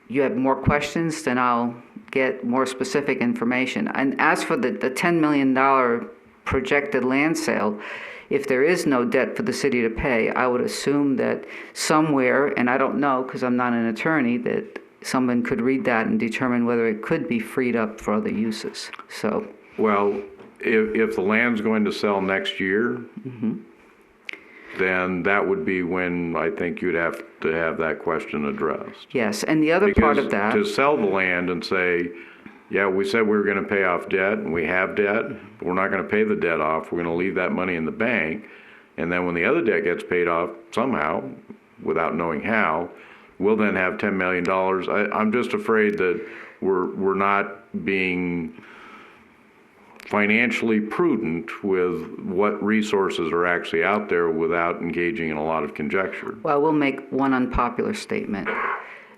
you have more questions, then I'll get more specific information. And as for the $10 million projected land sale, if there is no debt for the city to pay, I would assume that somewhere, and I don't know because I'm not an attorney, that someone could read that and determine whether it could be freed up for other uses. So, well, if the land's going to sell next year, then that would be when I think you'd have to have that question addressed. Yes, and the other part of that, to sell the land and say, yeah, we said we were going to pay off debt, and we have debt, but we're not going to pay the debt off. We're going to leave that money in the bank, and then when the other debt gets paid off somehow, without knowing how, we'll then have $10 million. I'm just afraid that we're not being financially prudent with what resources are actually out there without engaging in a lot of conjecture. well, we'll make one unpopular statement.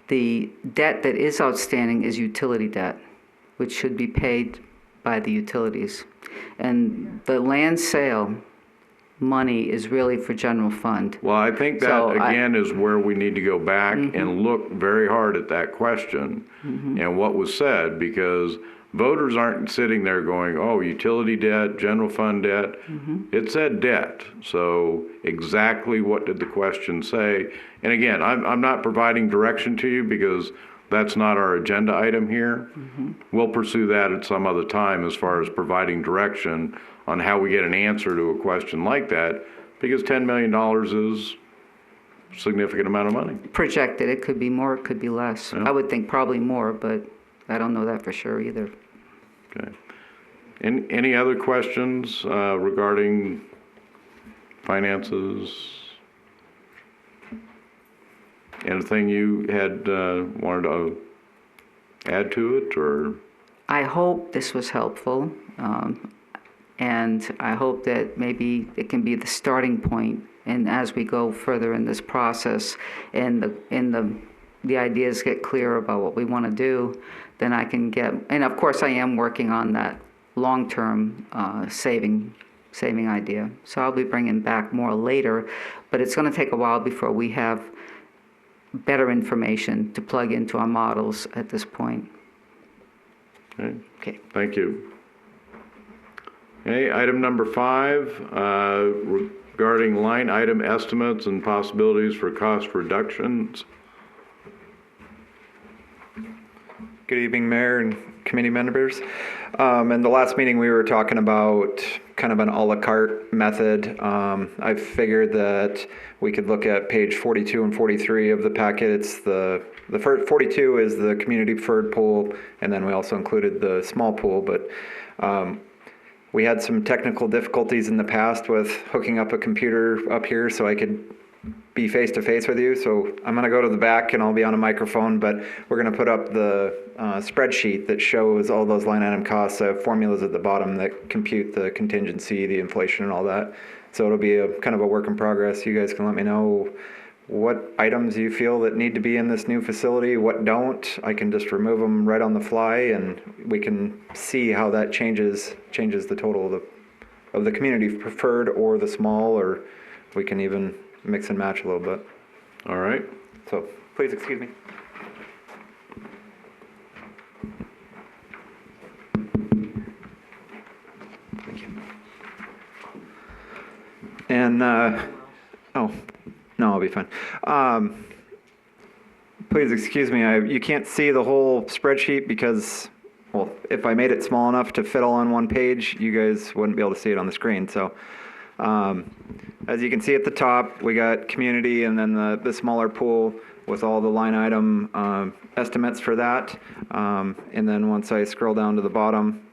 The debt that is outstanding is utility debt, which should be paid by the utilities. And the land sale money is really for general fund. Well, I think that, again, is where we need to go back and look very hard at that question and what was said, because voters aren't sitting there going, oh, utility debt, general fund debt. It said debt. So exactly what did the question say? And again, I'm not providing direction to you because that's not our agenda item here. We'll pursue that at some other time as far as providing direction on how we get an answer to a question like that, because $10 million is a significant amount of money. Projected, it could be more, it could be less. Yeah. I would think probably more, but I don't know that for sure either. Okay. Any other questions regarding finances? Anything you had wanted to add to it, or? I hope this was helpful, and I hope that maybe it can be the starting point, and as we go further in this process and the ideas get clear about what we want to do, then I can get, and of course I am working on that long-term saving saving idea. So I'll be bringing back more later, but it's going to take a while before we have better information to plug into our models at this point. Okay, Okay. thank you. Okay, item number 5, regarding line item estimates and possibilities for cost reductions. Good evening, Mayor and committee members. In the last meeting, we were talking about kind of an a la carte method. I figured that we could look at page 42 and 43 of the packet. It's the first 42 is the community preferred pool, and then we also included the small pool. But we had some technical difficulties in the past with hooking up a computer up here so I could be face to face with you. So I'm going to go to the back and I'll be on a microphone, but we're going to put up the spreadsheet that shows all those line item costs. I have formulas at the bottom that compute the contingency, the inflation, and all that. So it'll be a kind of a work in progress. You guys can let me know what items you feel that need to be in this new facility, what don't. I can just remove them right on the fly, and we can see how that changes the total of the community preferred or the small, or we can even mix and match a little bit. All right. So please excuse me. Thank you. And, oh, no, I'll be fine. Please excuse me, you can't see the whole spreadsheet because, well, if I made it small enough to fit all on one page, you guys wouldn't be able to see it on the screen. So as you can see at the top, we got community and then the smaller pool with all the line item estimates for that. And then once I scroll down to the bottom,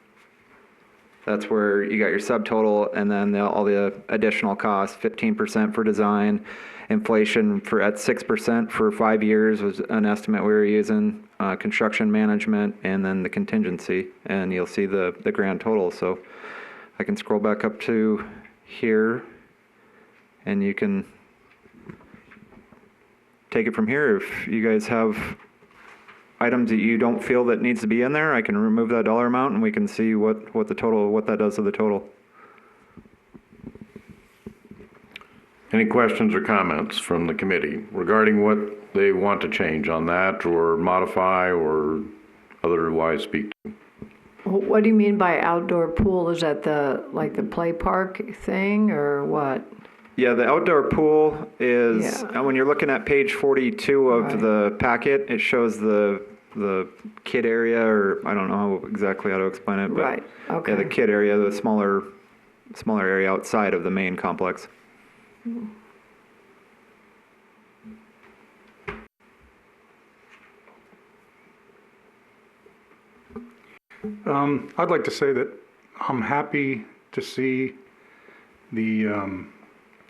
that's where you got your subtotal, and then all the additional costs, 15% for design, inflation for at 6% for 5 years was an estimate we were using, construction management, and then the contingency, and you'll see the grand total. So I can scroll back up to here, and you can take it from here. If you guys have items that you don't feel that needs to be in there, I can remove that dollar amount and we can see what that does to the total. Any questions or comments from the committee regarding what they want to change on that or modify or otherwise speak to? What do you mean by outdoor pool? Is that the play park thing or what? Yeah, the outdoor pool is, when you're looking at page 42 of the packet, it shows the kid area, or I don't know exactly how to explain it, but yeah, the kid area, the smaller area outside of the main complex. I'd like to say that I'm happy to see the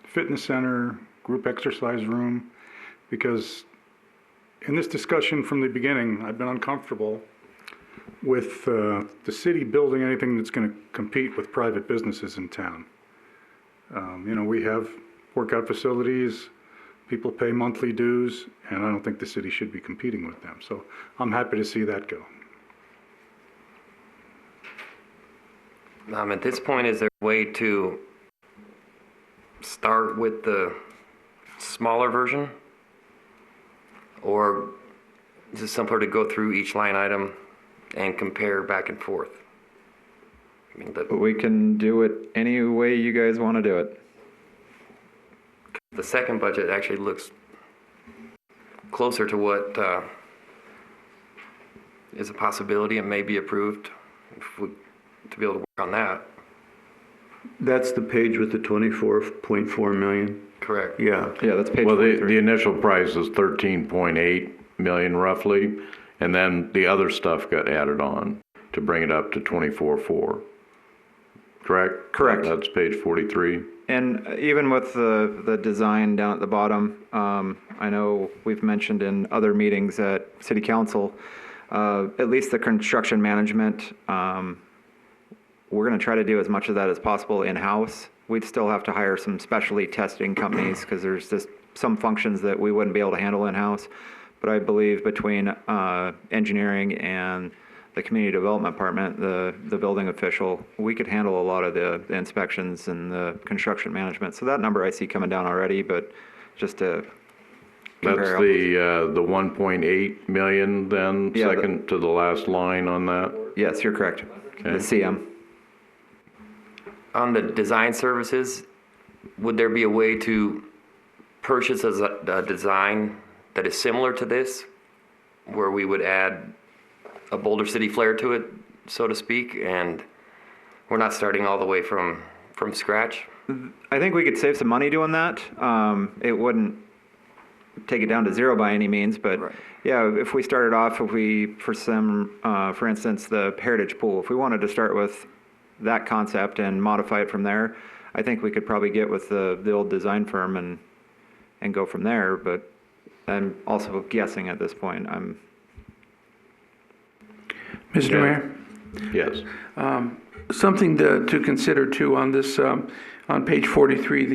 fitness center, group exercise room, because in this discussion from the beginning, I've been uncomfortable with the city building anything that's going to compete with private businesses in town. We have workout facilities, people pay monthly dues, and I don't think the city should be competing with them. So I'm happy to see that go. At this point, is there a way to start with the smaller version? Or is it simpler to go through each line item and compare back and forth? We can do it any way you guys want to do it. The second budget actually looks closer to what is a possibility and may be approved to be able to work on that. That's the page with the 24.4 million? Correct. Yeah, that's page 43. Well, the initial price is 13.8 million roughly, and then the other stuff got added on to bring it up to 24.4. Correct? Correct. That's page 43. And even with the design down at the bottom, I know we've mentioned in other meetings at City Council, at least the construction management, we're going to try to do as much of that as possible in-house. We'd still have to hire some specialty testing companies because there's just some functions that we wouldn't be able to handle in-house. But I believe between engineering and the community development department, the building official, we could handle a lot of the inspections and the construction management. So that number I see coming down already, but just to That's compare. the 1.8 million then, Yeah, second to the last line on that? Yes, you're correct. Okay. The CM. On the design services, would there be a way to purchase a design that is similar to this, where we would add a Boulder City flair to it, so to speak, and we're not starting all the way from scratch? I think we could save some money doing that. It wouldn't take it down to zero by any means, but Right. yeah, if we started off, for instance, the Heritage Pool, if we wanted to start with that concept and modify it from there, I think we could probably get with the old design firm and go from there, but I'm also guessing at this point. Mr. Yeah. Mayor? Yes. Something to consider too on this, on page 43,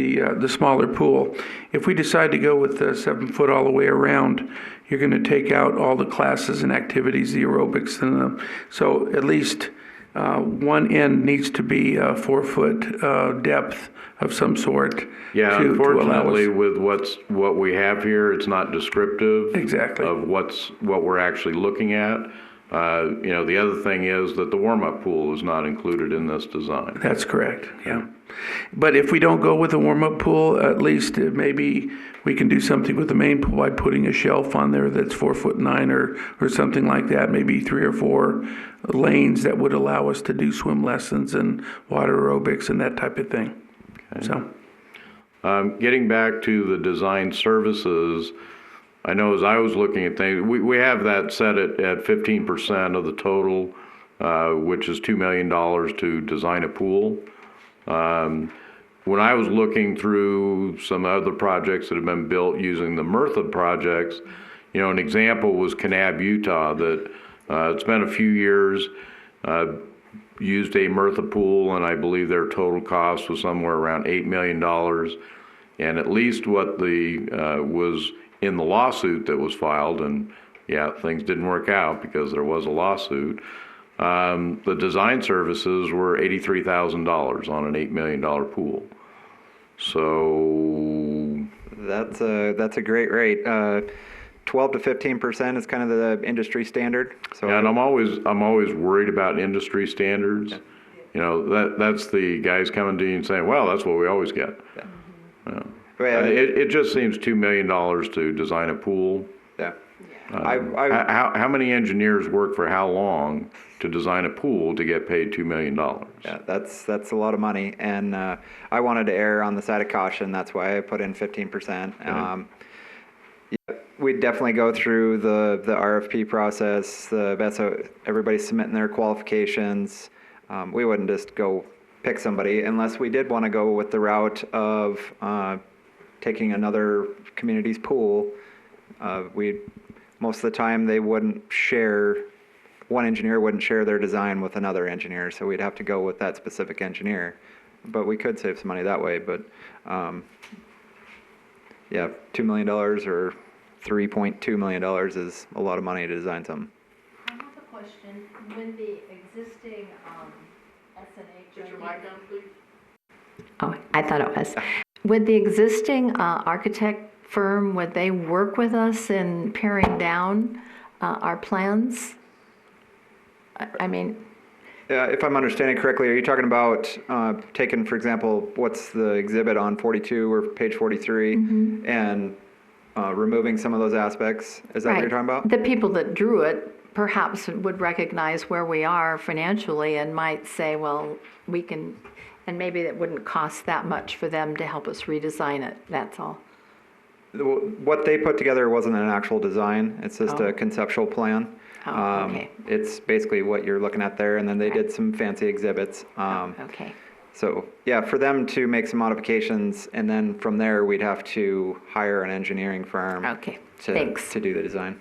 the smaller pool. If we decide to go with the 7 foot all the way around, you're going to take out all the classes and activities, the aerobics and so at least one end needs to be 4 foot depth of some sort. Yeah, to allow unfortunately, us. with what we have here, it's not descriptive. Exactly. Of what we're actually looking at. The other thing is that the warm-up pool is not included in this design. That's correct, yeah. But if we don't go with the warm-up pool, at least maybe we can do something with the main pool by putting a shelf on there that's 4'9" or something like that, maybe 3 or 4 lanes that would allow us to do swim lessons and water aerobics and that type of thing. Okay. So, Getting back to the design services, I know as I was looking at things, we have that set at 15% of the total, which is $2 million to design a pool. When I was looking through some other projects that have been built using the MRFA projects, an example was Kanab, Utah, that it's been a few years, used a MRFA pool, and I believe their total cost was somewhere around $8 million. And at least what was in the lawsuit that was filed, and yeah, things didn't work out because there was a lawsuit. The design services were $83,000 on an $8 million pool. So That's a great rate. 12 to 15% is kind of the industry standard. So and I'm always worried about industry standards. That's the guys coming to you and saying, well, that's what we always get. It just seems $2 million to design a pool. Yeah. How many engineers work for how long to design a pool to get paid $2 million? Yeah, that's a lot of money, and I wanted to err on the side of caution. That's why I put in 15%. We'd definitely go through the RFP process. Everybody's submitting their qualifications. We wouldn't just go pick somebody unless we did want to go with the route of taking another community's pool. Most of the time they wouldn't share. One engineer wouldn't share their design with another engineer, so we'd have to go with that specific engineer. But we could save some money that way. But yeah, $2 million or $3.2 million is a lot of money to design something. I have a question. When the existing SNH... Get your mic on, please. Oh, I thought it was. Would the existing architect firm, would they work with us in paring down our plans? I mean... If I'm understanding correctly, are you talking about taking, for example, what's the exhibit on 42 or page 43 and removing some of those aspects? Is that what you're talking about? The people that drew it perhaps would recognize where we are financially and might say, well, we can, and maybe it wouldn't cost that much for them to help us redesign it, that's all. What they put together wasn't an actual design. It's just a conceptual plan. Okay. It's basically what you're looking at there, and then they did some fancy exhibits. Okay. So, yeah, for them to make some modifications, and then from there, we'd have to hire an engineering firm Okay, thanks. to do the design.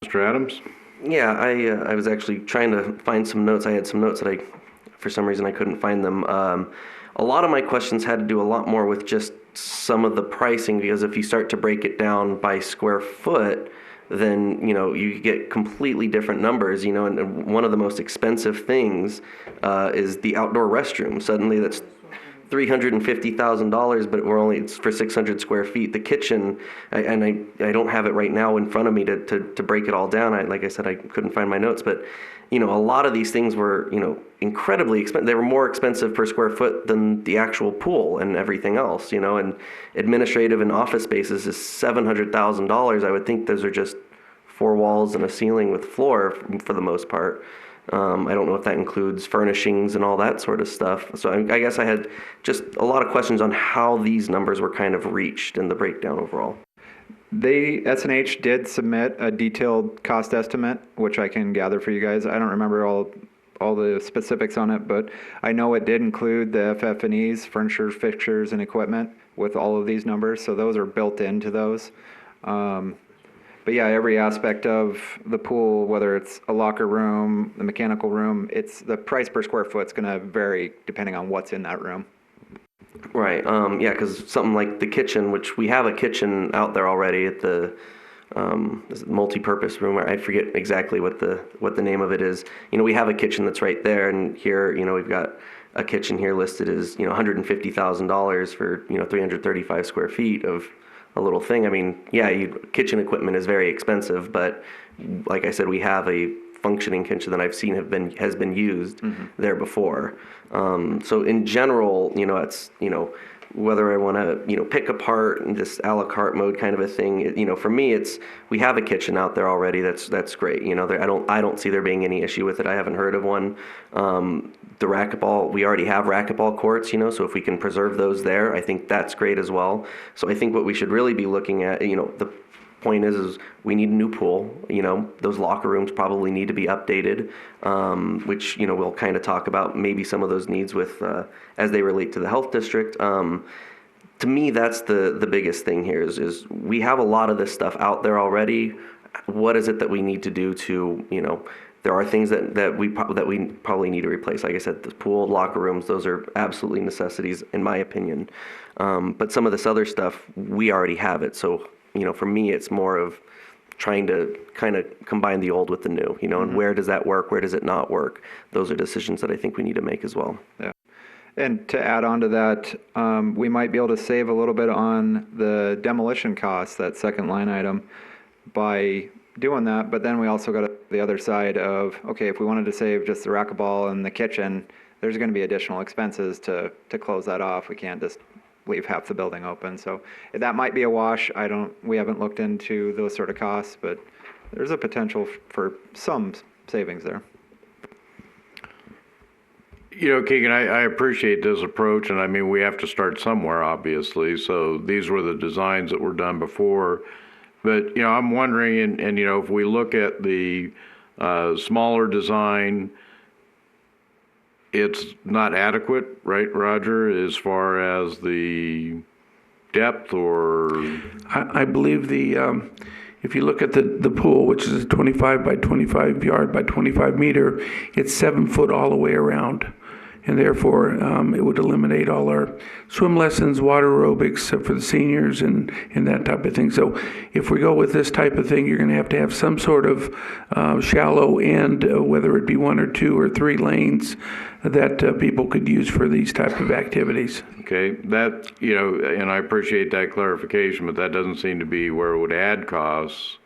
Mr. Adams? Yeah, I was actually trying to find some notes. I had some notes that for some reason I couldn't find them. A lot of my questions had to do a lot more with just some of the pricing, because if you start to break it down by square foot, then, you get completely different numbers, and one of the most expensive things is the outdoor restroom. Suddenly that's $350,000, but it's for 600 square feet. The kitchen, I don't have it right now in front of me to break it all down. Like I said, I couldn't find my notes, but a lot of these things were, incredibly expensive. They were more expensive per square foot than the actual pool and everything else, and administrative and office spaces is $700,000. I would think those are just 4 walls and a ceiling with floor for the most part. I don't know if that includes furnishings and all that sort of stuff. So I guess I had just a lot of questions on how these numbers were kind of reached in the breakdown overall. S&H did submit a detailed cost estimate, which I can gather for you guys. I don't remember all the specifics on it, but I know it did include the FF&Es, furniture, fixtures, and equipment with all of these numbers. So those are built into those. But yeah, every aspect of the pool, whether it's a locker room, the mechanical room, it's the price per square foot is going to vary depending on what's in that room. Right. Yeah, because something like the kitchen, which we have a kitchen out there already at the multi-purpose room. I forget exactly what the name of it is. We have a kitchen that's right there, and here, we've got a kitchen here listed as $150,000 for 335 square feet of a little thing. I mean, yeah, kitchen equipment is very expensive, but like I said, we have a functioning kitchen that I've seen has been used there before. So in general, it's whether I want to pick apart and this a la carte mode kind of a thing. For me, we have a kitchen out there already. That's great. I don't see there being any issue with it. I haven't heard of one. The racquetball, we already have racquetball courts, so if we can preserve those there, I think that's great as well. So I think what we should really be looking at, the point is we need a new pool. Those locker rooms probably need to be updated, which, we'll kind of talk about maybe some of those needs with, as they relate to the health district. To me, that's the biggest thing here is we have a lot of this stuff out there already. What is it that we need to do to, there are things that we probably need to replace. Like I said, the pool, locker rooms, those are absolutely necessities in my opinion. But some of this other stuff, we already have it. So, for me, it's more of trying to kind of combine the old with the new, and where does that work? Where does it not work? Those are decisions that I think we need to make as well. Yeah. And to add on to that, we might be able to save a little bit on the demolition costs, that second line item, by doing that. But then we also got the other side of, okay, if we wanted to save just the racquetball and the kitchen, there's going to be additional expenses to close that off. We can't just leave half the building open. So that might be a wash. We haven't looked into those sort of costs, but there's a potential for some savings there. Keegan, I appreciate this approach, and I mean, we have to start somewhere, obviously. So these were the designs that were done before. But, I'm wondering, and if we look at the smaller design, it's not adequate, right, Roger, as far as the depth or? I believe if you look at the pool, which is a 25 by 25 yard by 25 meter, it's 7 foot all the way around. And therefore, it would eliminate all our swim lessons, water aerobics for the seniors and that type of thing. So if we go with this type of thing, you're going to have some sort of shallow end, whether it be 1 or 2 or 3 lanes that people could use for these type of activities. Okay, that, and I appreciate that clarification, but that doesn't seem to be where it would add costs.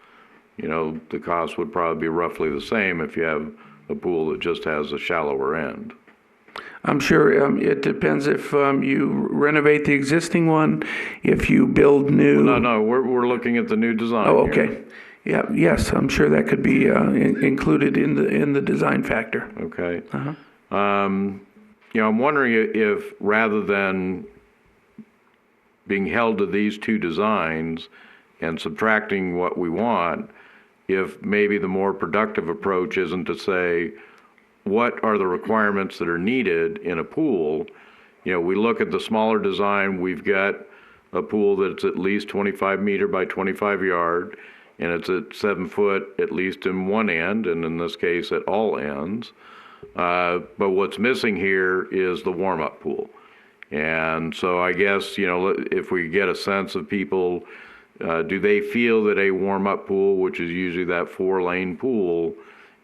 The cost would probably be roughly the same if you have a pool that just has a shallower end. I'm sure it depends if you renovate the existing one, if you build new. No, we're looking at the new design. Oh, okay. Here. Yeah, yes, I'm sure that could be included in the design factor. Okay. Uh-huh. I'm wondering if rather than being held to these 2 designs and subtracting what we want, if maybe the more productive approach isn't to say, what are the requirements that are needed in a pool? We look at the smaller design, we've got a pool that's at least 25 meter by 25 yard, and it's at 7 foot, at least in one end, and in this case at all ends. But what's missing here is the warm-up pool. And so I guess, if we get a sense of people do they feel that a warm-up pool, which is usually that 4-lane pool,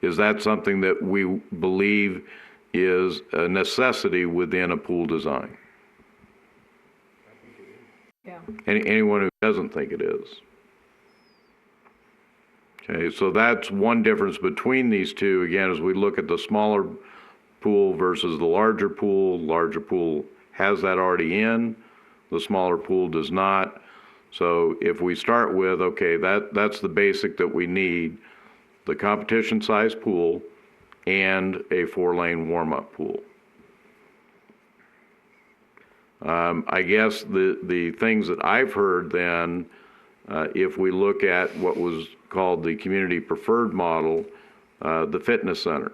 is that something that we believe is a necessity within a pool design? Yeah. Anyone who doesn't think it is? Okay, so that's one difference between these two. Again, as we look at the smaller pool versus the larger pool has that already in, the smaller pool does not. So if we start with, okay, that's the basic that we need, the competition size pool and a 4-lane warm-up pool. I guess the things that I've heard then, if we look at what was called the community preferred model, the fitness center,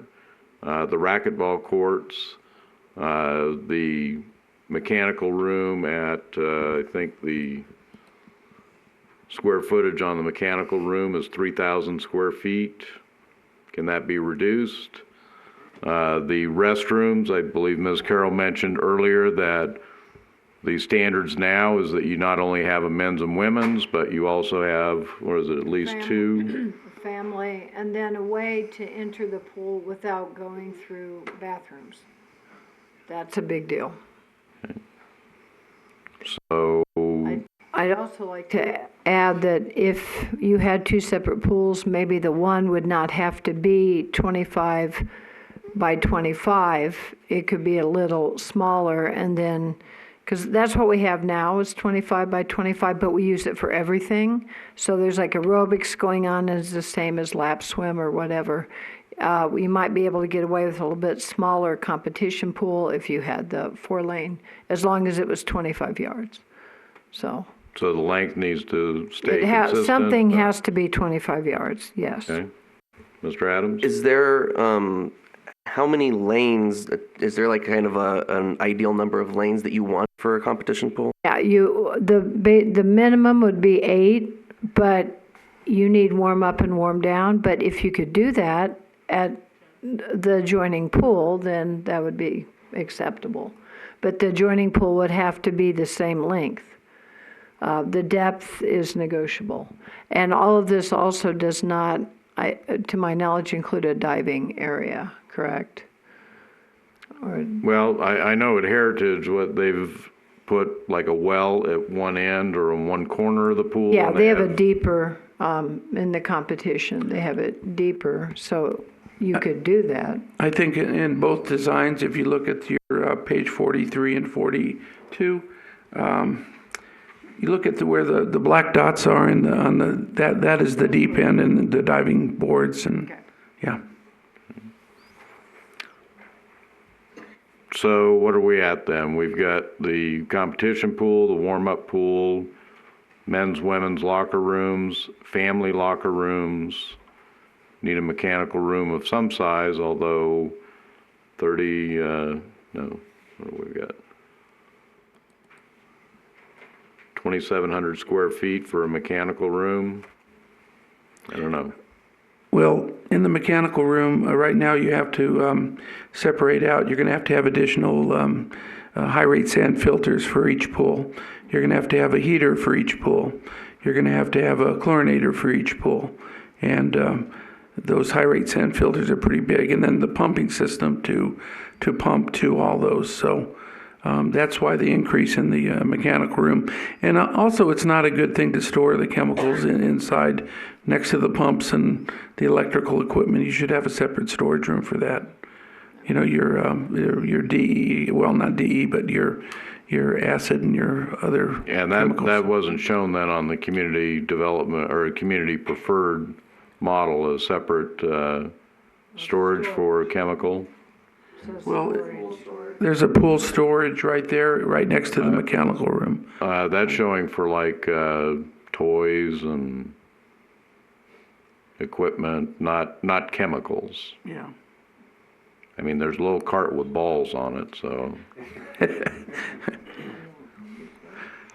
the racquetball courts, the mechanical room at, I think the square footage on the mechanical room is 3,000 square feet. Can that be reduced? The restrooms, I believe Ms. Carroll mentioned earlier that the standards now is that you not only have a men's and women's, but you also have, what is it, at least two? Family, and then a way to enter the pool without going through bathrooms. That's a big deal. So I'd also like to add that if you had two separate pools, maybe the one would not have to be 25 by 25. It could be a little smaller, and then, because that's what we have now is 25 by 25, but we use it for everything. So there's like aerobics going on as the same as lap swim or whatever. You might be able to get away with a little bit smaller competition pool if you had the 4-lane, as long as it was 25 yards. So the length needs to stay consistent? Something has to be 25 yards, yes. Okay. Mr. Adams? Is there, how many lanes, is there like kind of an ideal number of lanes that you want for a competition pool? Yeah, the minimum would be 8, but you need warm up and warm down. But if you could do that at the adjoining pool, then that would be acceptable. But the adjoining pool would have to be the same length. The depth is negotiable. And all of this also does not, to my knowledge, include a diving area, correct? Well, I know at Heritage what they've put like a well at one end or in one corner of the pool. Yeah, they have a deeper, in the competition, they have it deeper, so you could do that. I think in both designs, if you look at your page 43 and 42, you look at where the black dots are that is the deep end and the diving boards and yeah. So what are we at then? We've got the competition pool, the warm-up pool, men's, women's locker rooms, family locker rooms, need a mechanical room of some size, although 30, no, what do we got? 2,700 square feet for a mechanical room? I don't know. Well, in the mechanical room, right now you have to separate out. You're going to have additional high-rate sand filters for each pool. You're going to have a heater for each pool. You're going to have a chlorinator for each pool. And those high-rate sand filters are pretty big. And then the pumping system to pump to all those. So that's why the increase in the mechanical room. And also, it's not a good thing to store the chemicals inside next to the pumps and the electrical equipment. You should have a separate storage room for that. You know, your DE, well, not DE, but your acid and your other and chemicals. that wasn't shown then on the community development or community preferred model, a separate storage for chemical? Well, there's a pool storage right there, right next to the mechanical room. That's showing for like toys and equipment, not chemicals. Yeah. I mean, there's a little cart with balls on it, so.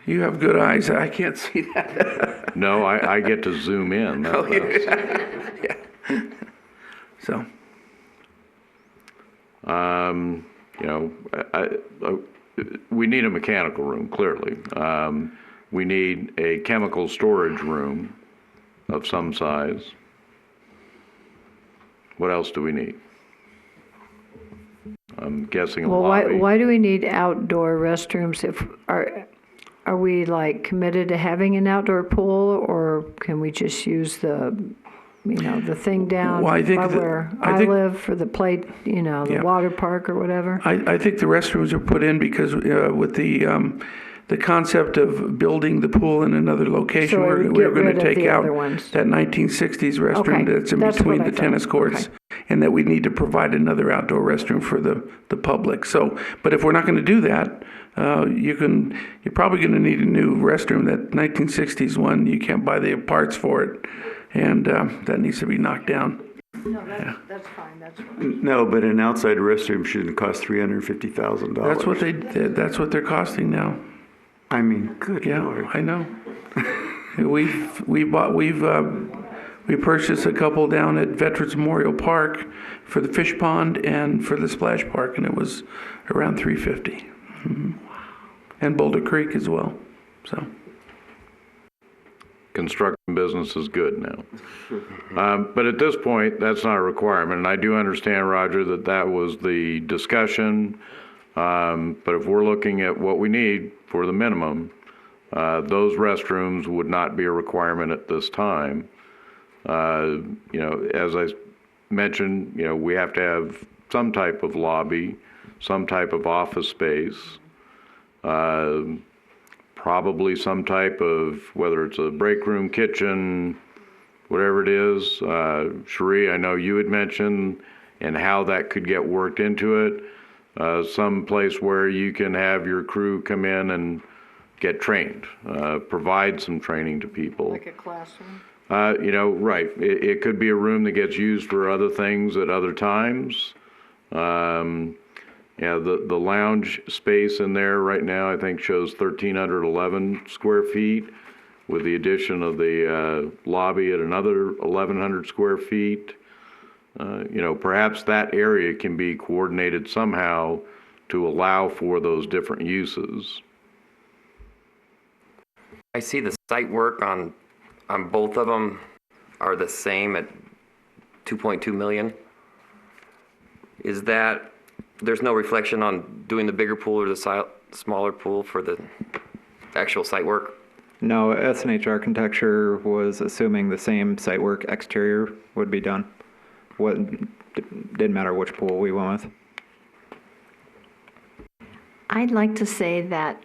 You have good eyes. I can't see that. No, I get to zoom in. Oh, yeah. So. You know, we need a mechanical room, clearly. we need a chemical storage room of some size. What else do we need? I'm guessing a Well, lobby. why do we need outdoor restrooms if, are we like committed to having an outdoor pool, or can we just use the, the thing down Well, I think by that- where I I think- live for the play, the Yeah. water park or whatever? I think the restrooms are put in because with the concept of building the pool in another location, So it we're would going get rid to of take the out other ones. that 1960s restroom Okay, that's in that's between what I the tennis thought. courts, Okay. and that we need to provide another outdoor restroom for the public. So, but if we're not going to do that, you're probably going to need a new restroom. That 1960s one, you can't buy the parts for it, and that needs to be knocked down. No, that's fine, that's fine. No, but an outside restroom shouldn't cost $350,000. That's what they did. That's what they're costing now. I mean, good Yeah, Lord. I know. We purchased a couple down at Veterans Memorial Park for the fish pond and for the splash park, and it was around $350. And Boulder Creek as well. So Construction business is good now. But at this point, that's not a requirement, and I do understand, Roger, that was the discussion. But if we're looking at what we need for the minimum, those restrooms would not be a requirement at this time. As I mentioned, we have to have some type of lobby, some type of office space, probably some type of, whether it's a break room, kitchen, whatever it is. Cherie, I know you had mentioned and how that could get worked into it. Some place where you can have your crew come in and get trained, provide some training to people. Like a classroom? Right. It could be a room that gets used for other things at other times. The lounge space in there right now, I think, shows 1,311 square feet, with the addition of the lobby at another 1,100 square feet. Perhaps that area can be coordinated somehow to allow for those different uses. I see the site work on both of them are the same at 2.2 million. Is that, there's no reflection on doing the bigger pool or the smaller pool for the actual site work? No, S&H Architecture was assuming the same site work exterior would be done. Didn't matter which pool we went with. I'd like to say that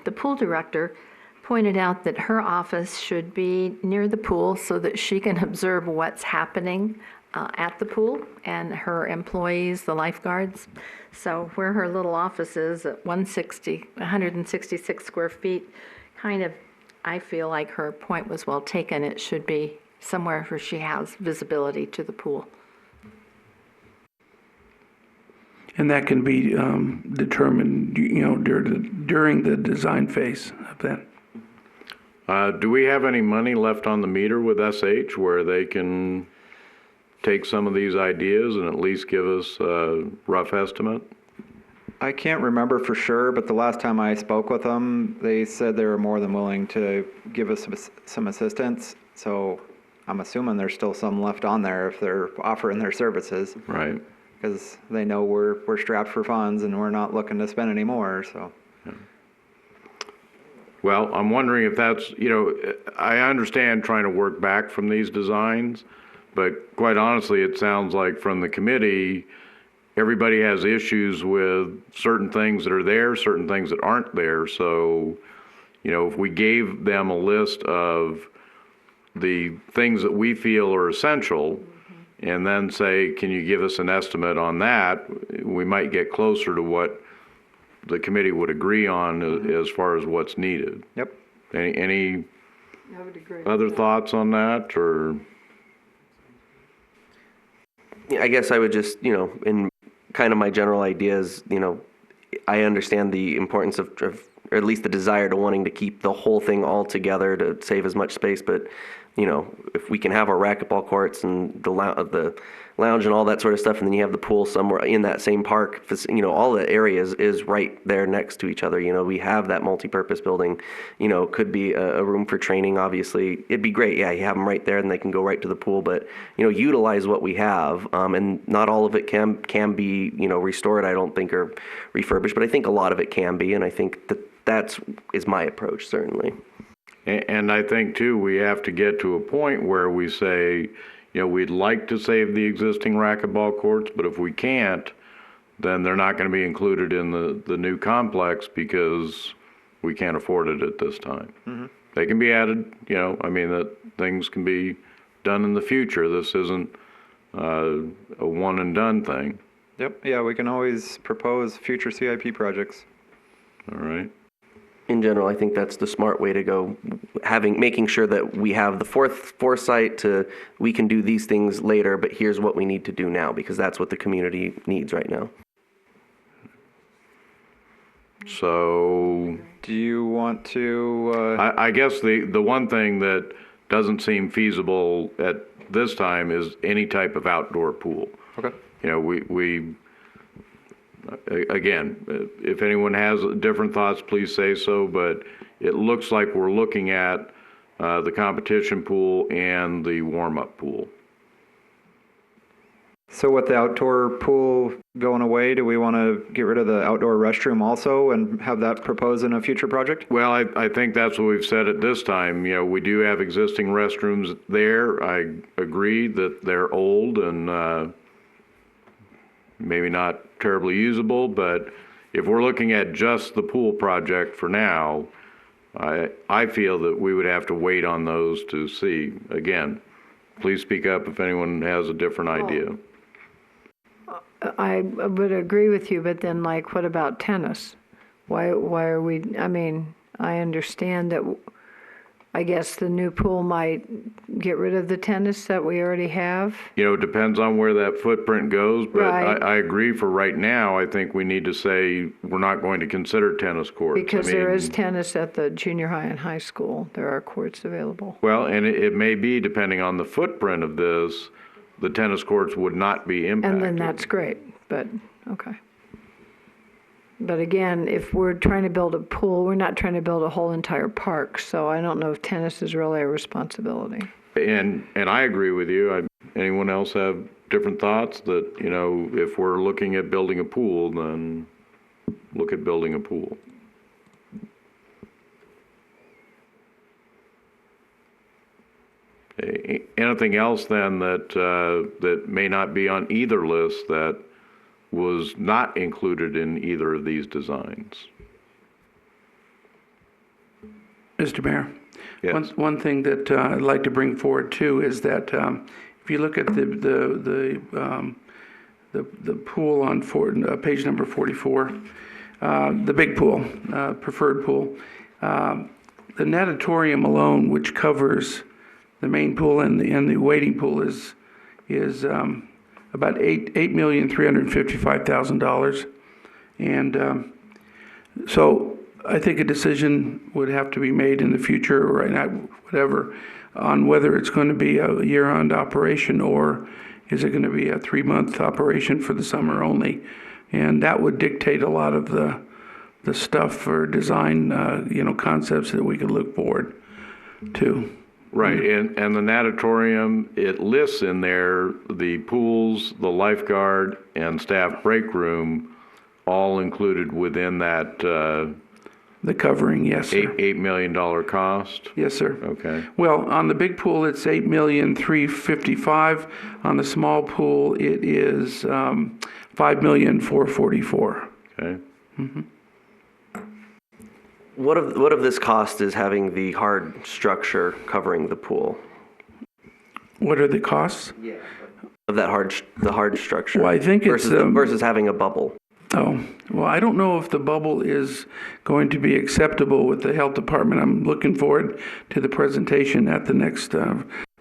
the pool director pointed out that her office should be near the pool so that she can observe what's happening at the pool, and her employees, the lifeguards. So where her little office is at 166 square feet, kind of, I feel like her point was well taken. It should be somewhere where she has visibility to the pool. and that can be determined, during the design phase of that. Do we have any money left on the meter with SH where they can take some of these ideas and at least give us a rough estimate? I can't remember for sure, but the last time I spoke with them, they said they were more than willing to give us some assistance. So I'm assuming there's still some left on there if they're offering their services. Right. Because they know we're strapped for funds and we're not looking to spend any more, so. Well, I'm wondering if that's, I understand trying to work back from these designs, but quite honestly, it sounds like from the committee, everybody has issues with certain things that are there, certain things that aren't there. So, if we gave them a list of the things that we feel are essential, and then say, can you give us an estimate on that, we might get closer to what the committee would agree on as far as what's needed. Yep. Any I would agree. other thoughts on that, or? I guess I would just, in kind of my general ideas, I understand the importance of, or at least the desire to wanting to keep the whole thing all together to save as much space, but if we can have our racquetball courts and the lounge and all that sort of stuff, and then you have the pool somewhere in that same park, all the areas is right there next to each other. We have that multi-purpose building, could be a room for training, obviously. It'd be great, yeah, you have them right there and they can go right to the pool, but, utilize what we have, and not all of it can be, restored, I don't think, or refurbished, but I think a lot of it can be, and I think that is my approach, certainly. And I think, too, we have to get to a point where we say, we'd like to save the existing racquetball courts, but if we can't, then they're not going to be included in the new complex because we can't afford it at this time. Mm-hmm. They can be added, that things can be done in the future. This isn't a one and done thing. Yep. Yeah, we can always propose future CIP projects. All right. In general, I think that's the smart way to go, making sure that we have the foresight we can do these things later, but here's what we need to do now, because that's what the community needs right now. So, do you want to? I guess the one thing that doesn't seem feasible at this time is any type of outdoor pool. Okay. We again, if anyone has different thoughts, please say so, but it looks like we're looking at the competition pool and the warm-up pool. So with the outdoor pool going away, do we want to get rid of the outdoor restroom also and have that proposed in a future project? Well, I think that's what we've said at this time. We do have existing restrooms there. I agree that they're old and maybe not terribly usable, but if we're looking at just the pool project for now, I feel that we would have to wait on those to see. Again, please speak up if anyone has a different idea. I would agree with you, but then what about tennis? Why are we, I understand that, I guess the new pool might get rid of the tennis that we already have. It depends on where that footprint goes, but Right. I agree for right now. I think we need to say we're not going to consider tennis courts. Because there is tennis at the junior high and high school. There are courts available. Well, and it may be, depending on the footprint of this, the tennis courts would not be impacted. And then that's great, but, okay. But again, if we're trying to build a pool, we're not trying to build a whole entire park, so I don't know if tennis is really a responsibility. And I agree with you. Anyone else have different thoughts that, if we're looking at building a pool, then look at building a pool? Okay. Anything else then that may not be on either list that was not included in either of these designs? Mr. Mayor, Yes. one thing that I'd like to bring forward too is that if you look at the pool on page number 44, the big pool, preferred pool, the natatorium alone, which covers the main pool and the wading pool, is about $8,355,000, and so I think a decision would have to be made in the future, or right now, whatever, on whether it's going to be a year-round operation or is it going to be a 3-month operation for the summer only, and that would dictate a lot of the stuff for design, concepts that we could look forward to. Right, and the natatorium, it lists in there the pools, the lifeguard, and staff break room, all included within that the covering, yes, sir. $8 million cost? Yes, sir. Okay. Well, on the big pool, it's $8,355,000. On the small pool, it is $5,444,000. Okay. Mm-hmm. What of this cost is having the hard structure covering the pool? What are the costs? Yeah. Of the hard structure. Well, I think versus having a bubble. Oh, well, I don't know if the bubble is going to be acceptable with the health department. I'm looking forward to the presentation at the next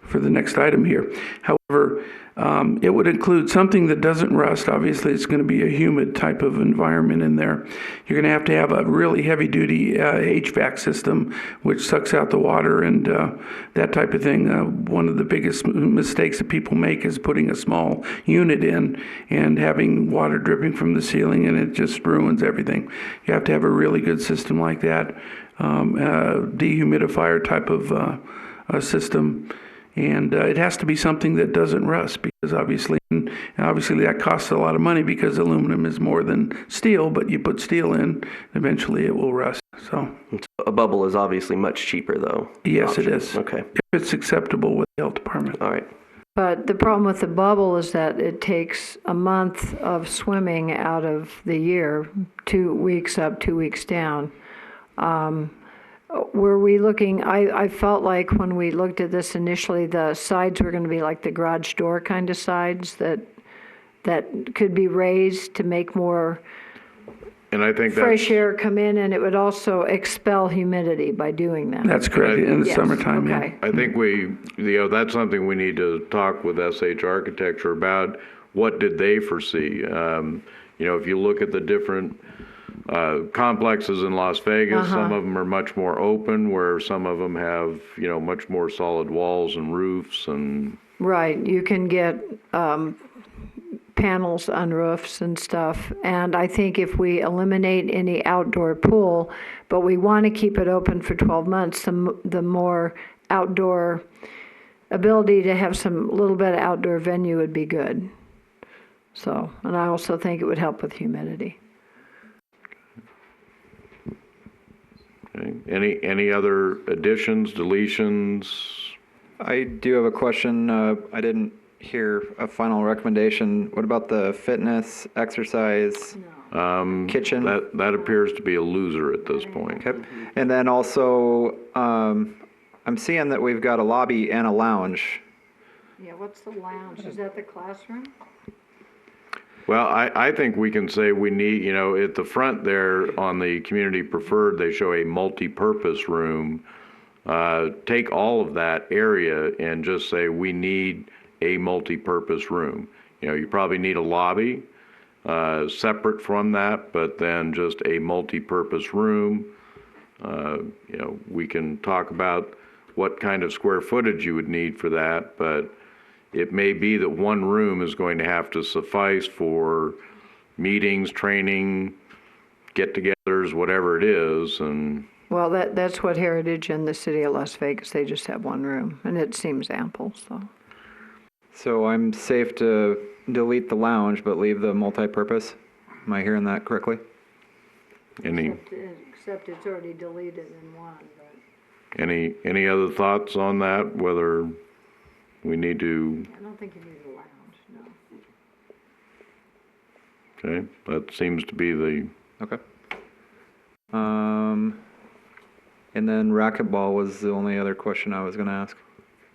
for the next item here. However, it would include something that doesn't rust. Obviously, it's going to be a humid type of environment in there. You're going to have a really heavy-duty HVAC system, which sucks out the water and that type of thing. One of the biggest mistakes that people make is putting a small unit in and having water dripping from the ceiling, and it just ruins everything. You have to have a really good system like that, dehumidifier type of system. And it has to be something that doesn't rust, because obviously that costs a lot of money because aluminum is more than steel, but you put steel in, eventually it will rust. So A bubble is obviously much cheaper, though. yes, it is. Okay. If it's acceptable with the health department. All right. But the problem with the bubble is that it takes a month of swimming out of the year, 2 weeks up, 2 weeks down. Were we looking, I felt like when we looked at this initially, the sides were going to be like the garage door kind of sides that could be raised to make more And I think fresh air come in, and it would also expel humidity by doing that. That's correct, in the Yes, summertime, yeah. okay. I think that's something we need to talk with SH Architecture about. What did they foresee? If you look at the different complexes in Las Vegas, some of them are much more open, where some of them have, much more solid walls and roofs and. Right, you can get panels on roofs and stuff. And I think if we eliminate any outdoor pool, but we want to keep it open for 12 months, the more outdoor ability to have some little bit of outdoor venue would be good. So, and I also think it would help with humidity. Okay. Any other additions, deletions? I do have a question. I didn't hear a final recommendation. What about the fitness, exercise, kitchen? That appears to be a loser at this point. Okay. And then also, I'm seeing that we've got a lobby and a lounge. Yeah, what's the lounge? Is that the classroom? Well, I think we can say we need, at the front there on the community preferred, they show a multi-purpose room. Take all of that area and just say we need a multi-purpose room. You probably need a lobby separate from that, but then just a multi-purpose room. We can talk about what kind of square footage you would need for that, but it may be that one room is going to have to suffice for meetings, training, get-togethers, whatever it is, and. Well, that's what Heritage and the City of Las Vegas, they just have one room, and it seems ample, so. So I'm safe to delete the lounge but leave the multi-purpose? Am I hearing that correctly? Except it's already deleted in one, but. Any other thoughts on that, whether we need to? I don't think you need a lounge, no. Okay, that seems to be the. Okay. And then racquetball was the only other question I was going to ask.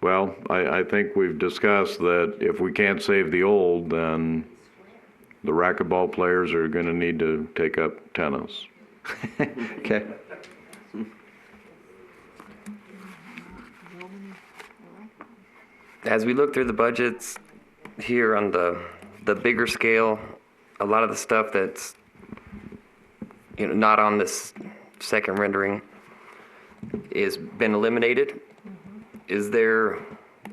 Well, I think we've discussed that if we can't save the old, then the racquetball players are going to need to take up tennis. Okay. As we look through the budgets here on the bigger scale, a lot of the stuff that's not on this second rendering is been eliminated. Is there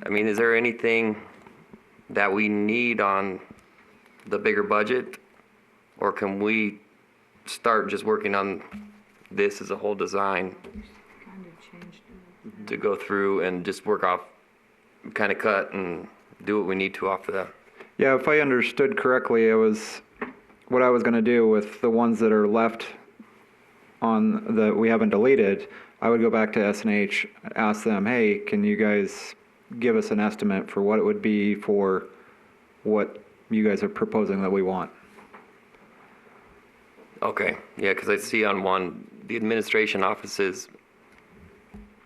anything that we need on the bigger budget, or can we start just working on this as a whole design to go through and just work off, kind of cut and do what we need to off of that? Yeah, if I understood correctly, what I was going to do with the ones that are left on that we haven't deleted, I would go back to S&H, ask them, hey, can you guys give us an estimate for what it would be for what you guys are proposing that we want? Okay, yeah, because I see on one, the administration office is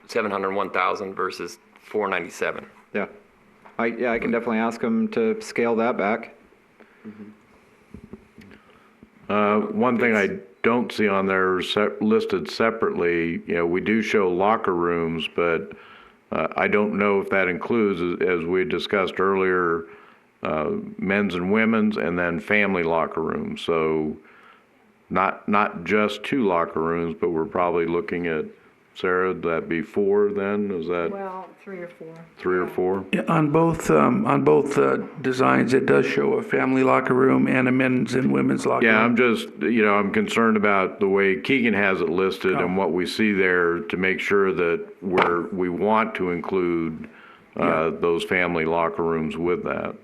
$701,000 versus $497,000. Yeah. I can definitely ask them to scale that back. One thing I don't see on there listed separately, we do show locker rooms, but I don't know if that includes, as we discussed earlier, men's and women's, and then family locker rooms. So not just 2 locker rooms, but we're probably looking at, Sarah, that'd be 4 then? Is that Well, 3 or 4. 3 or 4? Yeah, on both designs, it does show a family locker room and a men's and women's locker room. Yeah, I'm just, I'm concerned about the way Keegan has it listed and what we see there to make sure that we want to include those family locker rooms with that.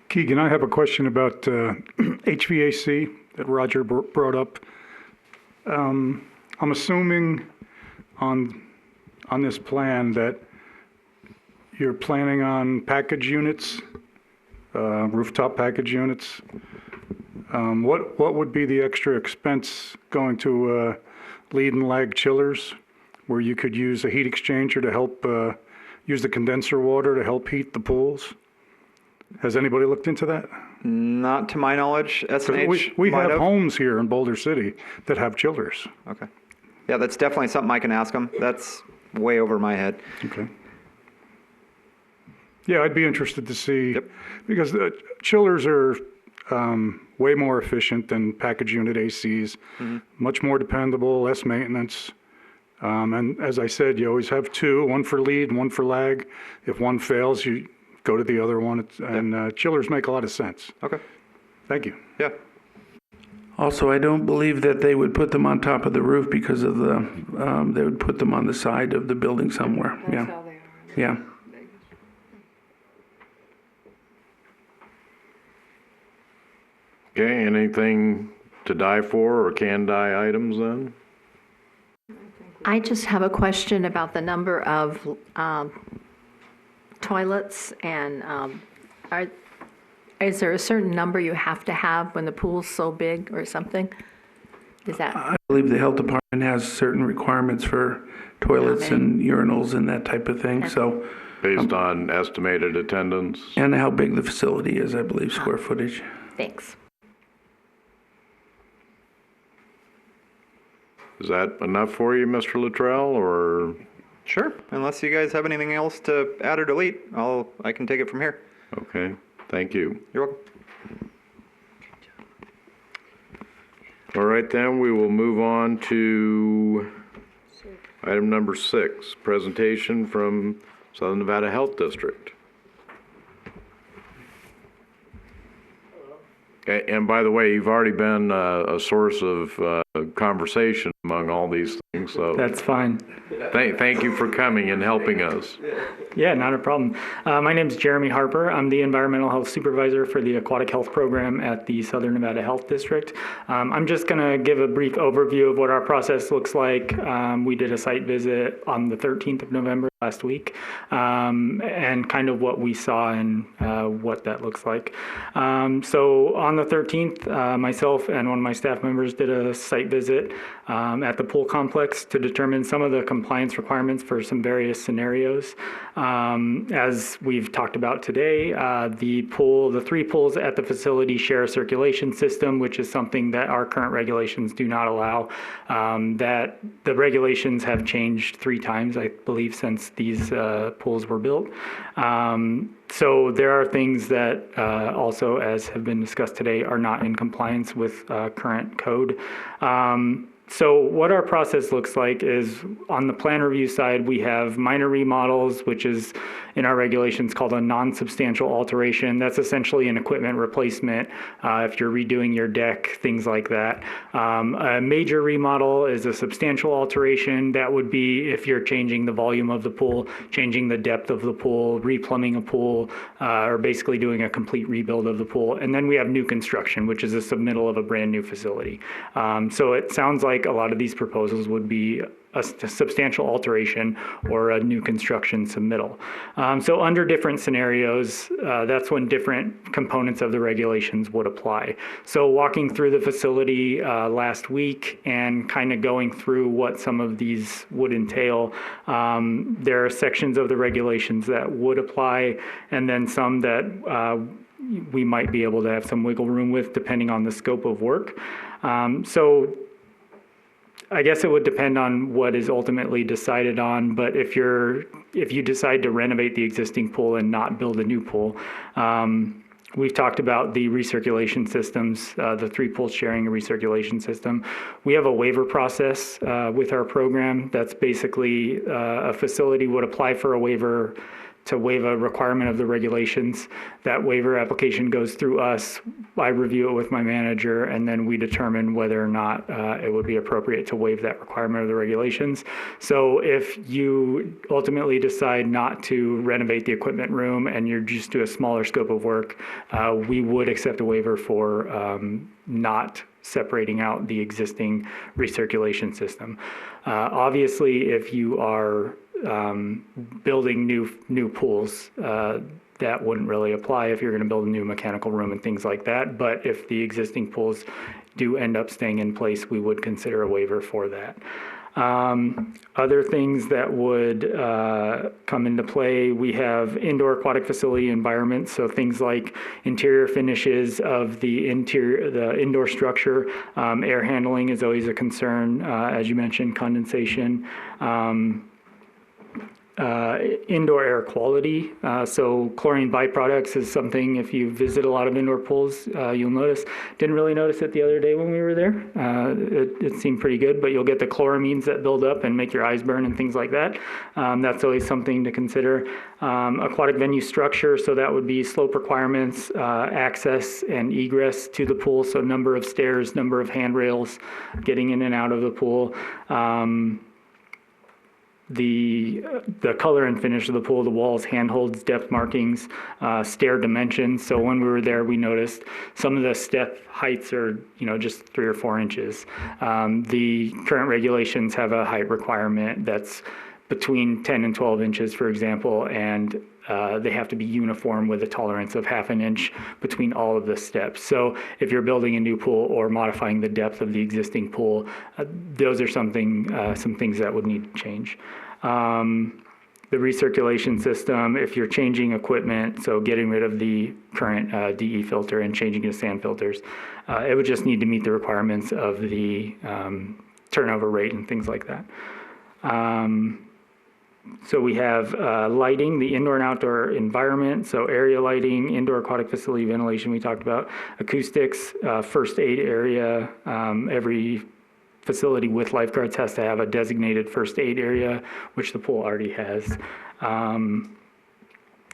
Keegan, I have a question about HVAC that Roger brought up. I'm assuming on this plan that you're planning on package units, rooftop package units. What would be the extra expense going to lead and lag chillers, where you could use a heat exchanger to help use the condenser water to help heat the pools? Has anybody looked into that? Not to my knowledge. SNH We might have homes here in Boulder City that have chillers. Okay. Yeah, that's definitely something I can ask them. That's way over my head. Okay. Yeah, I'd be interested to see, because the chillers are way more efficient than package unit ACs, much more dependable, less maintenance. And as I said, you always have 2, one for lead, one for lag. If one fails, you go to the other one, and chillers make a lot of sense. Okay. Thank you. Yeah. Also, I don't believe that they would put them on top of the roof because of they would put them on the side of the building somewhere. That's how they are. Yeah. Okay, anything to die for or can die items then? I just have a question about the number of toilets, and is there a certain number you have to have when the pool's so big or something? Is that? I believe the health department has certain requirements for toilets and urinals and that type of thing, so. Based on estimated attendance? And how big the facility is, I believe, square footage. Thanks. Is that enough for you, Mr. Luttrell, or? Sure. Unless you guys have anything else to add or delete, I can take it from here. Okay, thank you. You're welcome. All right, then, we will move on to item number 6, presentation from Southern Nevada Health District. Okay, and by the way, you've already been a source of conversation among all these things, so. That's fine. Thank you for coming and helping us. Yeah, not a problem. My name is Jeremy Harper. I'm the Environmental Health Supervisor for the Aquatic Health Program at the Southern Nevada Health District. I'm just going to give a brief overview of what our process looks like. We did a site visit on the 13th of November last week, and kind of what we saw and what that looks like. So on the 13th, myself and one of my staff members did a site visit at the pool complex to determine some of the compliance requirements for some various scenarios. As we've talked about today, the 3 pools at the facility share a circulation system, which is something that our current regulations do not allow. That the regulations have changed 3 times, I believe, since these pools were built. So there are things that also, as have been discussed today, are not in compliance with current code. So what our process looks like is, on the plan review side, we have minor remodels, which is in our regulations called a non-substantial alteration. That's essentially an equipment replacement if you're redoing your deck, things like that. A major remodel is a substantial alteration. That would be if you're changing the volume of the pool, changing the depth of the pool, replumbing a pool, or basically doing a complete rebuild of the pool. And then we have new construction, which is a submittal of a brand new facility. So it sounds like a lot of these proposals would be a substantial alteration or a new construction submittal. So under different scenarios, that's when different components of the regulations would apply. So walking through the facility last week and kind of going through what some of these would entail, there are sections of the regulations that would apply, and then some that we might be able to have some wiggle room with depending on the scope of work. So I guess it would depend on what is ultimately decided on, but if you decide to renovate the existing pool and not build a new pool, we've talked about the recirculation systems, the 3 pools sharing a recirculation system. We have a waiver process with our program. That's basically a facility would apply for a waiver to waive a requirement of the regulations. That waiver application goes through us. I review it with my manager, and then we determine whether or not it would be appropriate to waive that requirement of the regulations. So if you ultimately decide not to renovate the equipment room and you're just do a smaller scope of work, we would accept a waiver for not separating out the existing recirculation system. Obviously, if you are building new pools, that wouldn't really apply if you're going to build a new mechanical room and things like that. But if the existing pools do end up staying in place, we would consider a waiver for that. Other things that would come into play, we have indoor aquatic facility environments, so things like interior finishes of the indoor structure. Air handling is always a concern, as you mentioned, condensation. Indoor air quality, so chlorine byproducts is something, if you visit a lot of indoor pools, you'll notice. Didn't really notice it the other day when we were there. It seemed pretty good, but you'll get the chloramines that build up and make your eyes burn and things like that. That's always something to consider. Aquatic venue structure, so that would be slope requirements, access and egress to the pool, so number of stairs, number of handrails, getting in and out of the pool. The color and finish of the pool, the walls, handholds, depth markings, stair dimensions. So when we were there, we noticed some of the step heights are, just 3 or 4 inches. The current regulations have a height requirement that's between 10 and 12 inches, for example, and they have to be uniform with a tolerance of 1/2 inch between all of the steps. So if you're building a new pool or modifying the depth of the existing pool, those are some things that would need to change. The recirculation system, if you're changing equipment, so getting rid of the current DE filter and changing to sand filters, it would just need to meet the requirements of the turnover rate and things like that. So we have lighting, the indoor and outdoor environment, so area lighting, indoor aquatic facility ventilation we talked about, acoustics, first aid area. Every facility with lifeguards has to have a designated first aid area, which the pool already has.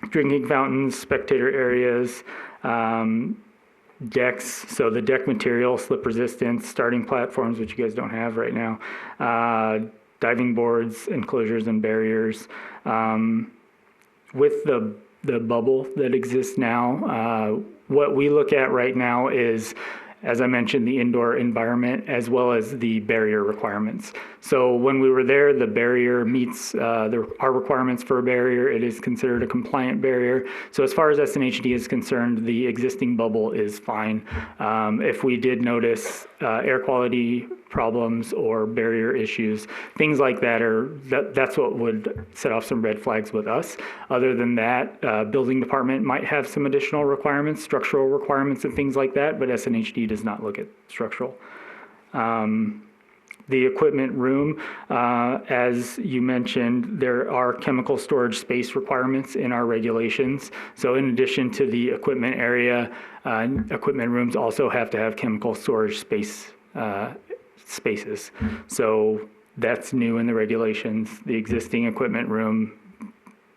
Drinking fountains, spectator areas, decks, so the deck material, slip resistance, starting platforms, which you guys don't have right now, diving boards, enclosures, and barriers. With the bubble that exists now, what we look at right now is, as I mentioned, the indoor environment as well as the barrier requirements. So when we were there, the barrier meets our requirements for a barrier. It is considered a compliant barrier. So as far as SNHD is concerned, the existing bubble is fine. If we did notice air quality problems or barrier issues, things like that's what would set off some red flags with us. Other than that, building department might have some additional requirements, structural requirements and things like that, but SNHD does not look at structural. The equipment room, as you mentioned, there are chemical storage space requirements in our regulations. So in addition to the equipment area, equipment rooms also have to have chemical storage spaces. So that's new in the regulations. The existing equipment room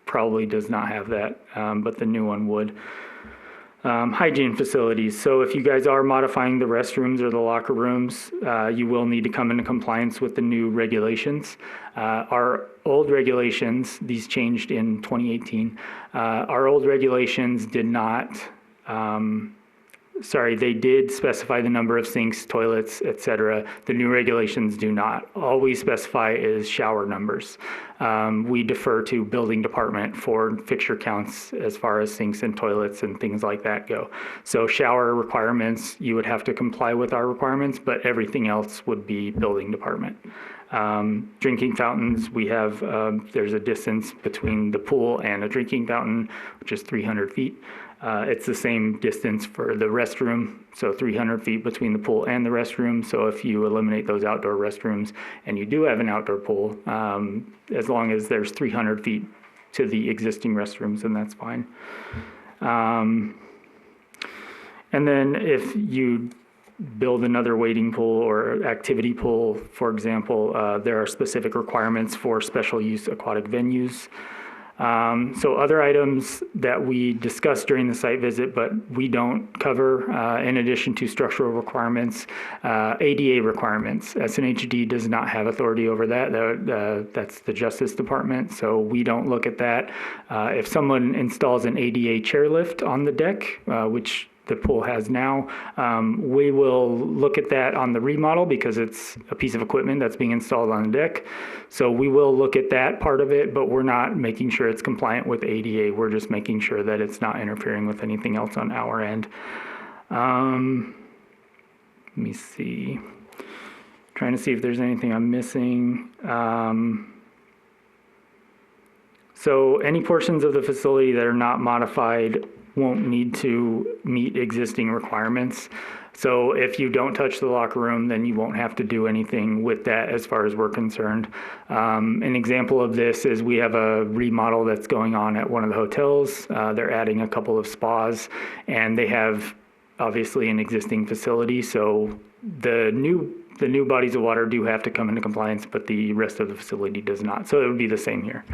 probably does not have that, but the new one would. Hygiene facilities. So if you guys are modifying the restrooms or the locker rooms, you will need to come into compliance with the new regulations. Our old regulations, these changed in 2018. Our old regulations did not, they did specify the number of sinks, toilets, etc. The new regulations do not. All we specify is shower numbers. We defer to building department for fixture counts as far as sinks and toilets and things like that go. So shower requirements, you would have to comply with our requirements, but everything else would be building department. Drinking fountains, we have, there's a distance between the pool and a drinking fountain, which is 300 feet. It's the same distance for the restroom, so 300 feet between the pool and the restroom. So if you eliminate those outdoor restrooms and you do have an outdoor pool, as long as there's 300 feet to the existing restrooms, then that's fine. And then if you build another wading pool or activity pool, for example, there are specific requirements for special use aquatic venues. So other items that we discussed during the site visit, but we don't cover, in addition to structural requirements, ADA requirements. SNHD does not have authority over that. That's the Justice Department, so we don't look at that. If someone installs an ADA chairlift on the deck, which the pool has now, we will look at that on the remodel because it's a piece of equipment that's being installed on the deck. So we will look at that part of it, but we're not making sure it's compliant with ADA. We're just making sure that it's not interfering with anything else on our end. Let me see. Trying to see if there's anything I'm missing. So any portions of the facility that are not modified won't need to meet existing requirements. So if you don't touch the locker room, then you won't have to do anything with that as far as we're concerned. An example of this is we have a remodel that's going on at one of the hotels. They're adding a couple of spas, and they have obviously an existing facility. So the new bodies of water do have to come into compliance, but the rest of the facility does not. So it would be the same here.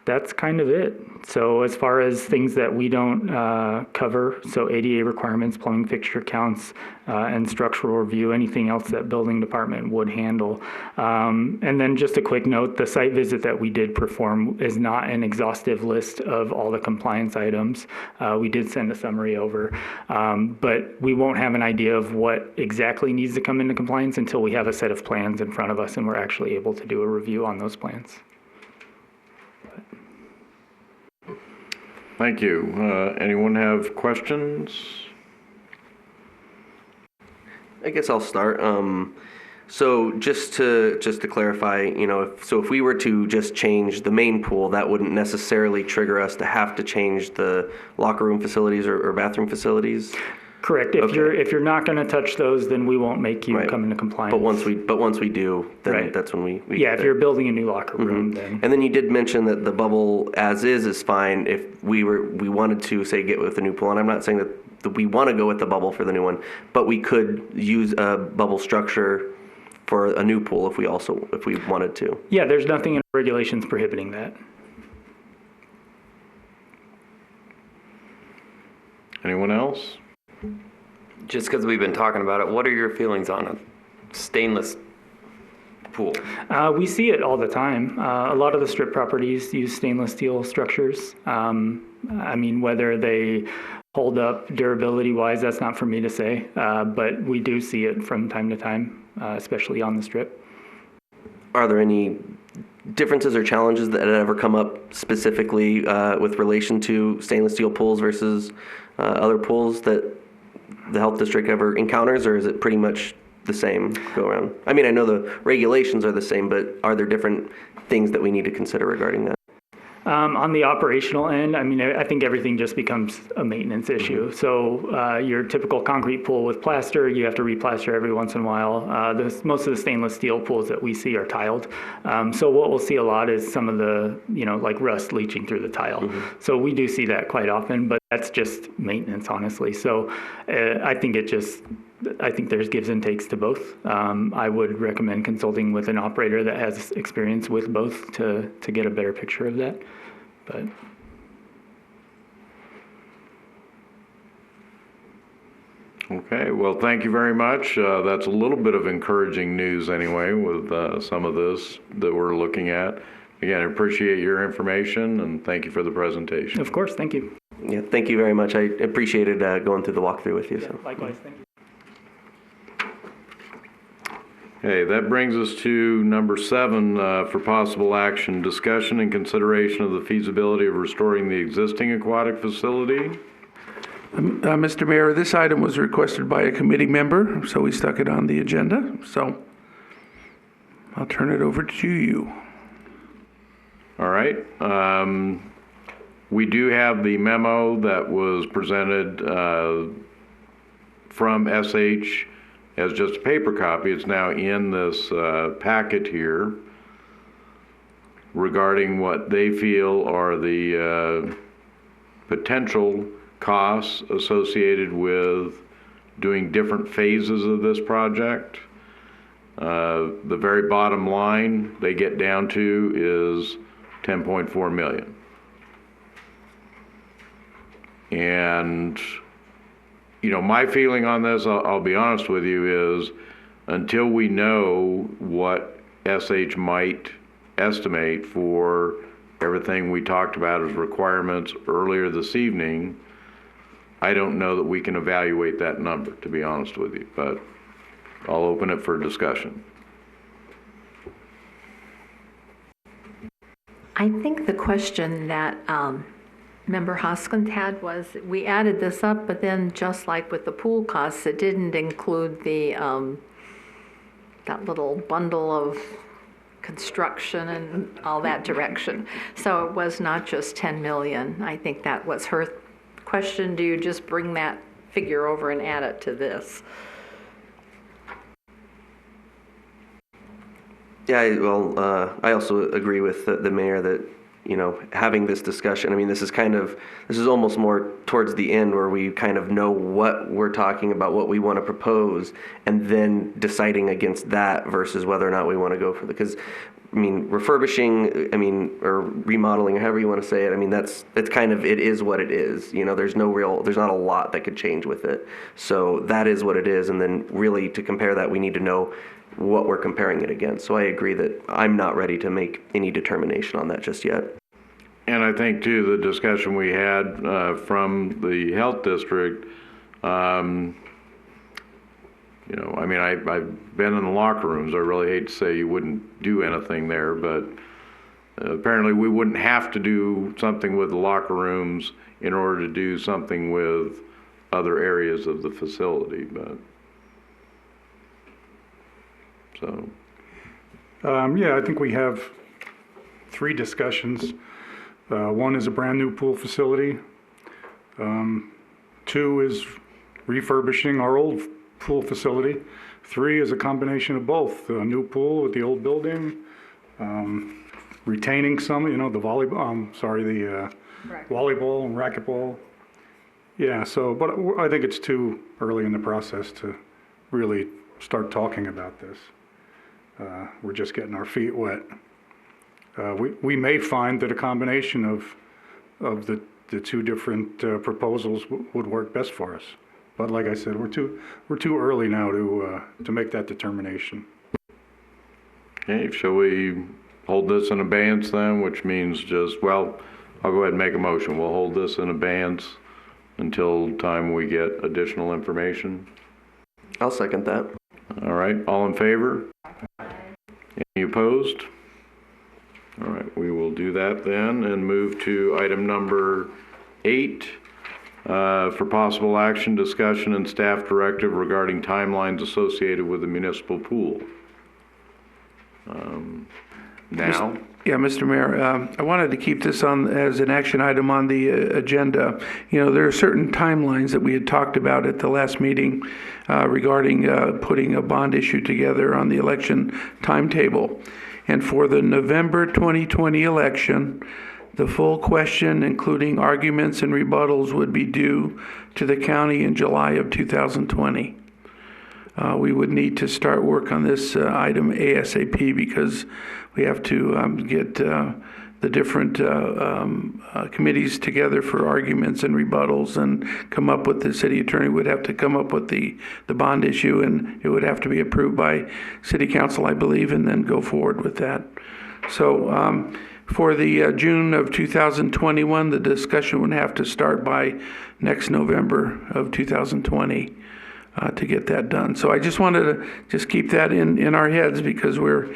That's kind of it. So as far as things that we don't cover, so ADA requirements, plumbing fixture counts, and structural review, anything else that building department would handle. And then just a quick note, the site visit that we did perform is not an exhaustive list of all the compliance items. We did send a summary over, but we won't have an idea of what exactly needs to come into compliance until we have a set of plans in front of us and we're actually able to do a review on those plans. Thank you. Anyone have questions? I guess I'll start. So just to clarify, if we were to just change the main pool, that wouldn't necessarily trigger us to have to change the locker room facilities or bathroom facilities? Correct. If you're not going to touch those, then we won't make you come into compliance. But once we do, then that's when we yeah. If you're building a new locker room, then. And then you did mention that the bubble as is fine if we wanted to say get with the new pool. And I'm not saying that we want to go with the bubble for the new one, but we could use a bubble structure for a new pool if we wanted to. Yeah, there's nothing in regulations prohibiting that. Anyone else? Just because we've been talking about it, what are your feelings on a stainless pool? We see it all the time. A lot of the strip properties use stainless steel structures. I mean, whether they hold up durability-wise, that's not for me to say, but we do see it from time to time, especially on the strip. Are there any differences or challenges that ever come up specifically with relation to stainless steel pools versus other pools that the health district ever encounters, or is it pretty much the same go around? I mean, I know the regulations are the same, but are there different things that we need to consider regarding that? On the operational end, I mean, I think everything just becomes a maintenance issue. So your typical concrete pool with plaster, you have to replaster every once in a while. Most of the stainless steel pools that we see are tiled. So what we'll see a lot is some of the, like rust leaching through the tile. So we do see that quite often, but that's just maintenance, honestly. So I think there's gives and takes to both. I would recommend consulting with an operator that has experience with both to get a better picture of that. But Okay, well, thank you very much. That's a little bit of encouraging news anyway with some of this that we're looking at. Again, I appreciate your information and thank you for the presentation. Of course, thank you. Yeah, thank you very much. I appreciated going through the walkthrough with you. Yeah, likewise, thank you. Okay, that brings us to number 7 for possible action, discussion and consideration of the feasibility of restoring the existing aquatic facility. Mr. Mayor, this item was requested by a committee member, so we stuck it on the agenda. So I'll turn it over to you. All right. We do have the memo that was presented from SH as just a paper copy. It's now in this packet here regarding what they feel are the potential costs associated with doing different phases of this project. The very bottom line they get down to is 10.4 million. And, you know, my feeling on this, I'll be honest with you, is until we know what SH might estimate for everything we talked about as requirements earlier this evening, I don't know that we can evaluate that number, to be honest with you, but I'll open it for discussion. I think the question that Member Hoskins had was, we added this up, but then just like with the pool costs, it didn't include the that little bundle of construction and all that direction. So it was not just 10 million. I think that was her question. Do you just bring that figure over and add it to this? Yeah, well, I also agree with the mayor that, you know, having this discussion, I mean, this is almost more towards the end where we kind of know what we're talking about, what we want to propose, and then deciding against that versus whether or not we want to go for the, because, I mean, refurbishing, I mean, or remodeling, or however you want to say it, I mean, it's kind of, it is what it is. You know, there's not a lot that could change with it. So that is what it is. And then really to compare that, we need to know what we're comparing it against. So I agree that I'm not ready to make any determination on that just yet. And I think too, the discussion we had from the health district, you know, I mean, I've been in the locker rooms. I really hate to say you wouldn't do anything there, but apparently we wouldn't have to do something with the locker rooms in order to do something with other areas of the facility, but so. Yeah, I think we have 3 discussions. One is a brand new pool facility. 2 is refurbishing our old pool facility. 3 is a combination of both, a new pool with the old building, retaining some, you know, the volleyball and racquetball. Yeah, so, but I think it's too early in the process to really start talking about this. We're just getting our feet wet. We may find that a combination of the 2 different proposals would work best for us. But like I said, we're too early now to make that determination. Okay, shall we hold this in abeyance then, which means just, well, I'll go ahead and make a motion. We'll hold this in abeyance until time we get additional information. I'll second that. All right, all in favor? Any opposed? All right, we will do that then and move to item number 8 for possible action, discussion, and staff directive regarding timelines associated with the municipal pool. Now. Yeah, Mr. Mayor, I wanted to keep this on as an action item on the agenda. You know, there are certain timelines that we had talked about at the last meeting regarding putting a bond issue together on the election timetable. And for the November 2020 election, the full question, including arguments and rebuttals, would be due to the county in July of 2020. We would need to start work on this item ASAP because we have to get the different committees together for arguments and rebuttals and come up with, the city attorney would have to come up with the bond issue, and it would have to be approved by city council, I believe, and then go forward with that. So for the June of 2021, the discussion would have to start by next November of 2020. To get that done. So I just wanted to just keep that in our heads because we're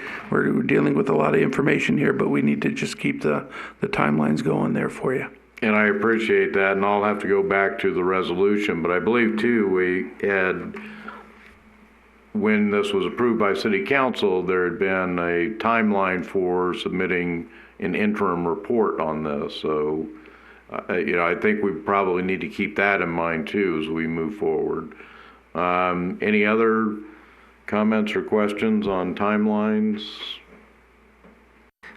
dealing with a lot of information here, but we need to just keep the timelines going there for you. And I appreciate that, and I'll have to go back to the resolution, but I believe too we had, when this was approved by City Council, there had been a timeline for submitting an interim report on this. So I think we probably need to keep that in mind too as we move forward. Any other comments or questions on timelines?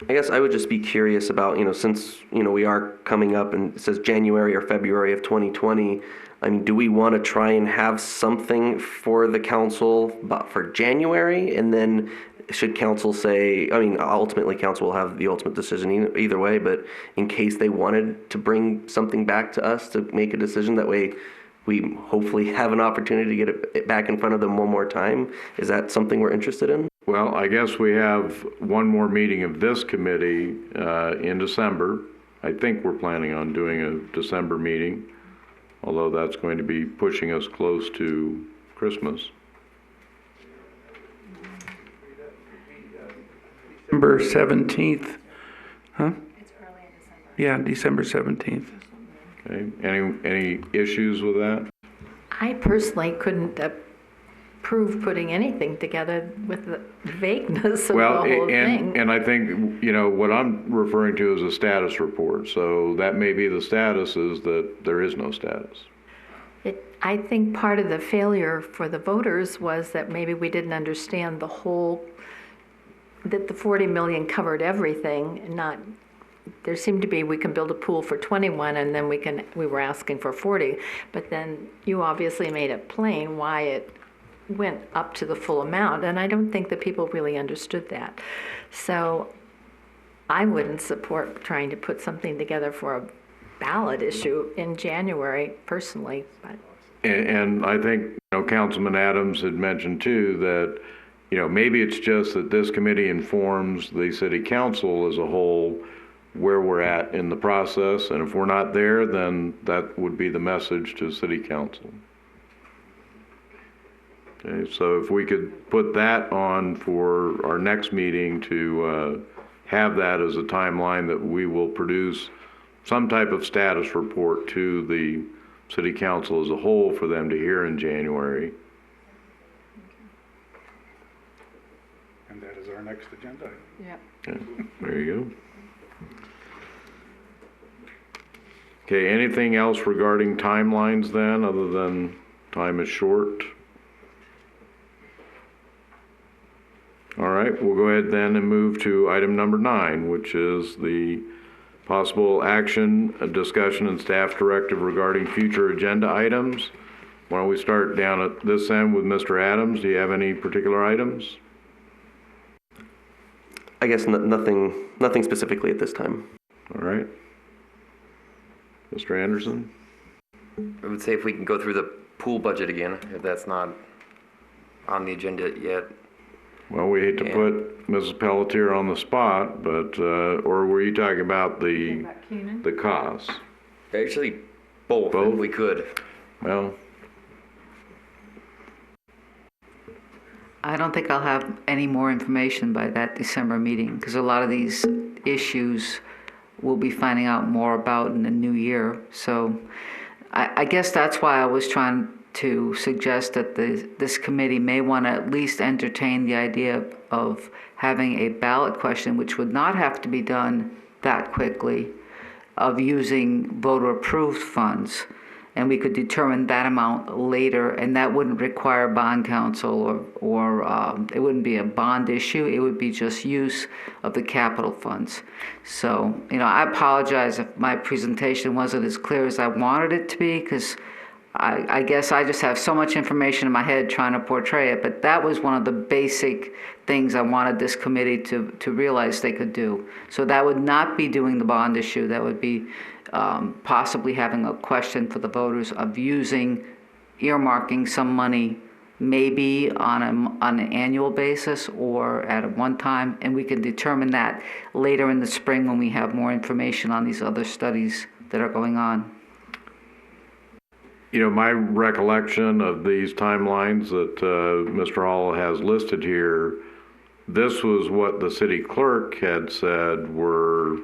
I guess I would just be curious about, since, we are coming up and it says January or February of 2020, I mean, do we want to try and have something for the council for January? And then should council say, ultimately council will have the ultimate decision either way, but in case they wanted to bring something back to us to make a decision, that way we hopefully have an opportunity to get it back in front of them one more time. Is that something we're interested in? Well, I guess we have one more meeting of this committee in December. I think we're planning on doing a December meeting, although that's going to be pushing us close to Christmas. December 17th, huh? It's early in December. Yeah, December 17th. Okay, any issues with that? I personally couldn't approve putting anything together with the vagueness of the whole thing. And I think, what I'm referring to is a status report. So that may be the status is that there is no status. I think part of the failure for the voters was that maybe we didn't understand that the 40 million covered everything, and there seemed to be, we can build a pool for 21 and then we were asking for 40, but then you obviously made it plain why it went up to the full amount, and I don't think that people really understood that. So I wouldn't support trying to put something together for a ballot issue in January personally, but. And I think, Councilman Adams had mentioned too that, maybe it's just that this committee informs the city council as a whole where we're at in the process, and if we're not there, then that would be the message to city council. Okay, so if we could put that on for our next meeting to have that as a timeline that we will produce some type of status report to the city council as a whole for them to hear in January. And that is our next agenda. Yeah. Okay, there you go. Okay, anything else regarding timelines then, other than time is short? All right, we'll go ahead then and move to item number 9, which is the possible action, a discussion and staff directive regarding future agenda items. Why don't we start down at this end with Mr. Adams? Do you have any particular items? I guess nothing specifically at this time. All right. Mr. Anderson? I would say if we can go through the pool budget again, if that's not on the agenda yet. Well, we hate to put Mrs. Pelletier on the spot, but, or were you talking about the costs? Actually, both, if we could. Well, I don't think I'll have any more information by that December meeting, because a lot of these issues we'll be finding out more about in the new year. So I guess that's why I was trying to suggest that this committee may want to at least entertain the idea of having a ballot question, which would not have to be done that quickly, of using voter-approved funds. And we could determine that amount later, and that wouldn't require bond counsel or it wouldn't be a bond issue. It would be just use of the capital funds. So, I apologize if my presentation wasn't as clear as I wanted it to be, because I guess I just have so much information in my head trying to portray it, but that was one of the basic things I wanted this committee to realize they could do. So that would not be doing the bond issue. That would be possibly having a question for the voters of earmarking some money, maybe on an annual basis or at a one time, and we can determine that later in the spring when we have more information on these other studies that are going on. My recollection of these timelines that Mr. Hall has listed here, this was what the city clerk had said were.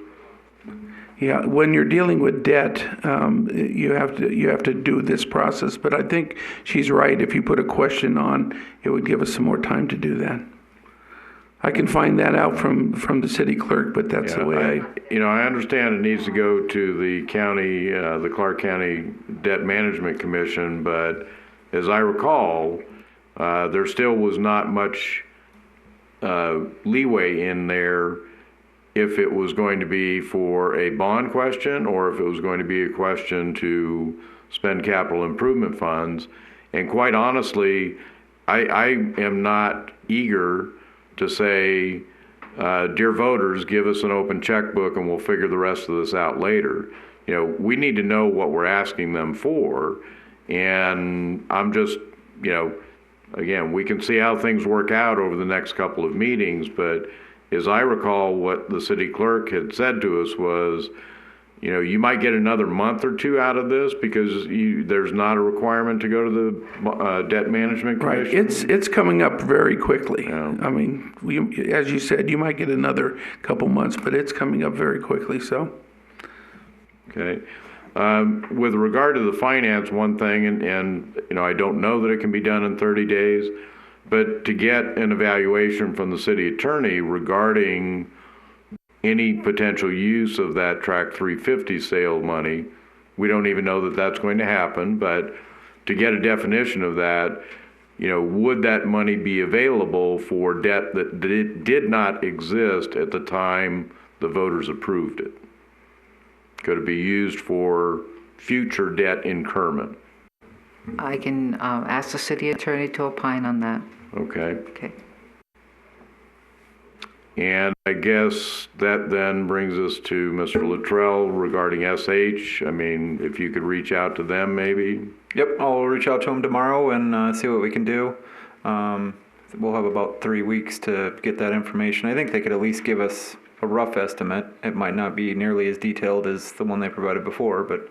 Yeah, when you're dealing with debt, you have to do this process. But I think she's right. If you put a question on, it would give us some more time to do that. I can find that out from the city clerk, but that's the way I understand it needs to go to the county, the Clark County Debt Management Commission, but as I recall, there still was not much leeway in there if it was going to be for a bond question or if it was going to be a question to spend capital improvement funds. And quite honestly, I am not eager to say, dear voters, give us an open checkbook and we'll figure the rest of this out later. We need to know what we're asking them for. And I'm just, again, we can see how things work out over the next couple of meetings, but as I recall, what the city clerk had said to us was, you might get another month or two out of this because there's not a requirement to go to the Debt Management Commission. Right. It's coming up very quickly. Yeah. I mean, as you said, you might get another couple months, but it's coming up very quickly. So. Okay. With regard to the finance, one thing, and I don't know that it can be done in 30 days, but to get an evaluation from the city attorney regarding any potential use of that Track 350 sale money, we don't even know that that's going to happen, but to get a definition of that, would that money be available for debt that did not exist at the time the voters approved it? Could it be used for future debt incurment? I can ask the city attorney to opine on that. Okay. Okay. And I guess that then brings us to Mr. Luttrell regarding SH. I mean, if you could reach out to them maybe. Yep, I'll reach out to them tomorrow and see what we can do. We'll have about 3 weeks to get that information. I think they could at least give us a rough estimate. It might not be nearly as detailed as the one they provided before, but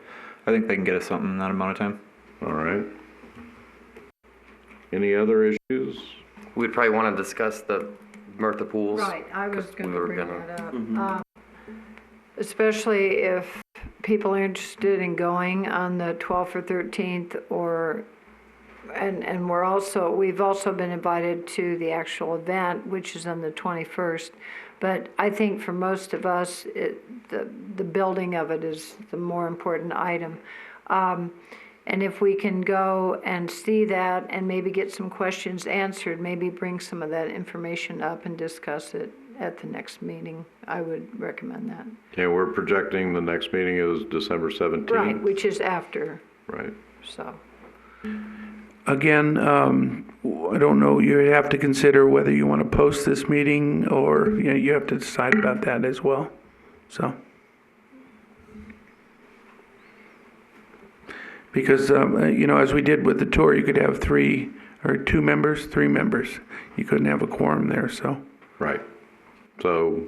I think they can get us something in that amount of time. All right. Any other issues? We'd probably want to discuss the Mirtha pools. Right, I was going to bring that up. Mm-hmm. Especially if people are interested in going on the 12th or 13th, and we've also been invited to the actual event, which is on the 21st. But I think for most of us, the building of it is the more important item. And if we can go and see that and maybe get some questions answered, maybe bring some of that information up and discuss it at the next meeting, I would recommend that. Okay, we're projecting the next meeting is December 17th. Right, which is after. Right. So. Again, I don't know, you have to consider whether you want to post this meeting or you have to decide about that as well. So. Because, as we did with the tour, you could have 3 members. You couldn't have a quorum there, so. Right. So.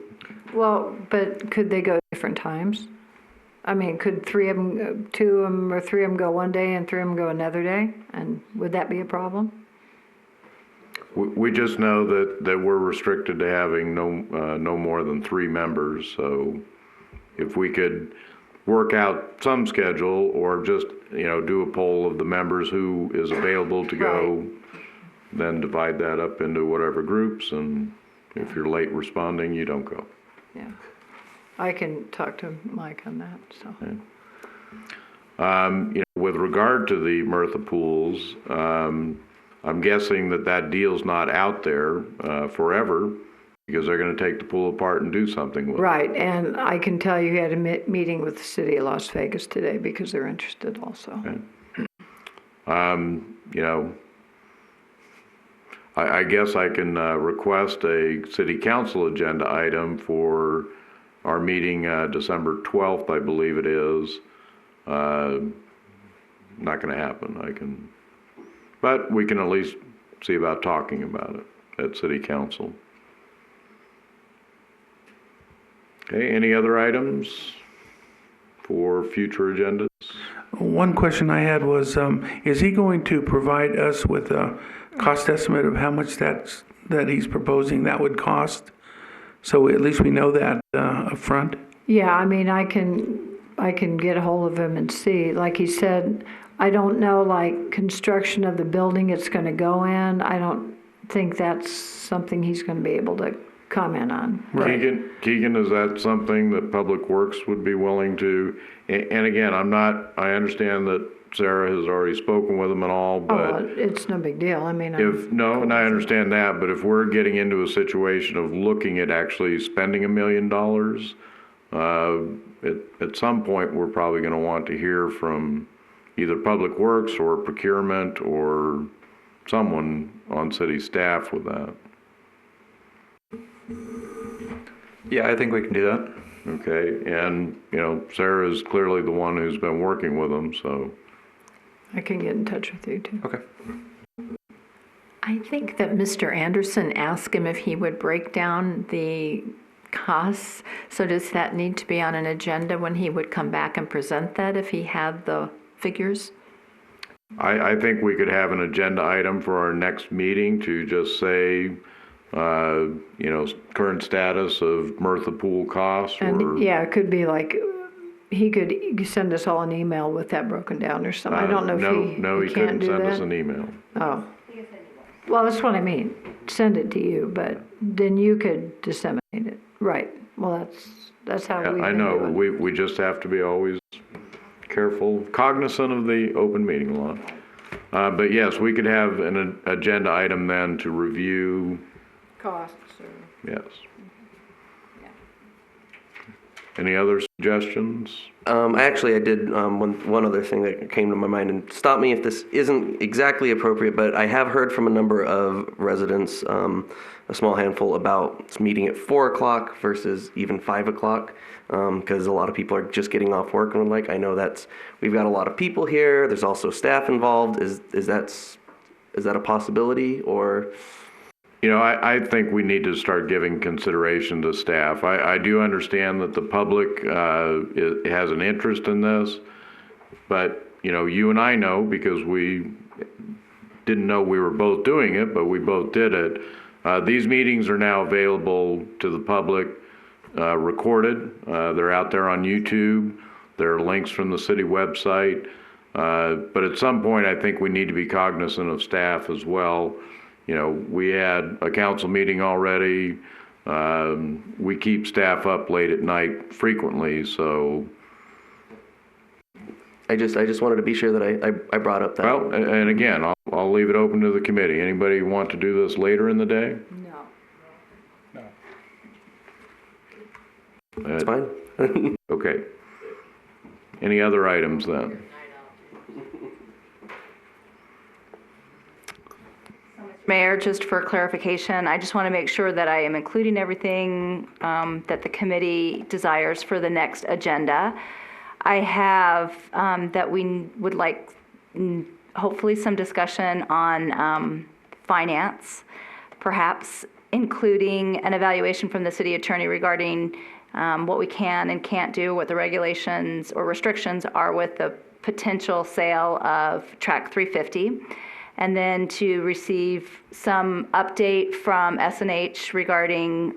Well, but could they go different times? I mean, could 2 of them or 3 of them go one day and 3 of them go another day? And would that be a problem? We just know that we're restricted to having no more than 3 members. So if we could work out some schedule or just, do a poll of the members who is available to go, right. Then divide that up into whatever groups, and if you're late responding, you don't go. Yeah. I can talk to Mike on that, so. Okay. With regard to the Mirtha pools, I'm guessing that deal's not out there forever, because they're going to take the pool apart and do something with it. Right, and I can tell you had a meeting with the city of Las Vegas today because they're interested also. Okay. I guess I can request a city council agenda item for our meeting December 12th, I believe it is. Not going to happen. But we can at least see about talking about it at city council. Okay, any other items for future agendas? One question I had was, is he going to provide us with a cost estimate of how much that he's proposing that would cost? So at least we know that up front? Yeah, I mean, I can get a hold of him and see. Like he said, I don't know, like, construction of the building it's going to go in. I don't think that's something he's going to be able to comment on. Keegan, is that something that Public Works would be willing to, and again, I understand that Sarah has already spoken with them and all, but It's no big deal. I mean, and I understand that, but if we're getting into a situation of looking at actually spending $1 million, at some point, we're probably going to want to hear from either Public Works or procurement or someone on city staff with that. Yeah, I think we can do that. Okay, and, Sarah is clearly the one who's been working with them, so. I can get in touch with you too. Okay. I think that Mr. Anderson asked him if he would break down the costs. So does that need to be on an agenda when he would come back and present that if he had the figures? I think we could have an agenda item for our next meeting to just say, current status of Mirtha Pool costs. And yeah, it could be like, he could send us all an email with that broken down or something. I don't know if he couldn't send us an email. Oh. Well, that's what I mean. Send it to you, but then you could disseminate it. Right. Well, that's how we. I know. We just have to be always careful, cognizant of the open meeting law. But yes, we could have an agenda item then to review costs. Yes. Any other suggestions? I did one other thing that came to my mind, and stop me if this isn't exactly appropriate, but I have heard from a number of residents, a small handful, about meeting at 4 o'clock versus even 5 o'clock, because a lot of people are just getting off work, and I'm like, I know we've got a lot of people here, there's also staff involved, is that a possibility, or? I think we need to start giving consideration to staff. I do understand that the public has an interest in this, but, you and I know, because we didn't know we were both doing it, but we both did it. These meetings are now available to the public, recorded. They're out there on YouTube. There are links from the city website. But at some point, I think we need to be cognizant of staff as well. We had a council meeting already. We keep staff up late at night frequently, so. I just wanted to be sure that I brought up that. Well, and again, I'll leave it open to the committee. Anybody want to do this later in the day? No. It's fine. Okay. Any other items then? Mayor, just for clarification, I just want to make sure that I am including everything that the committee desires for the next agenda. I have that we would like hopefully some discussion on finance, perhaps including an evaluation from the city attorney regarding what we can and can't do, what the regulations or restrictions are with the potential sale of Track 350. And then to receive some update from S&H regarding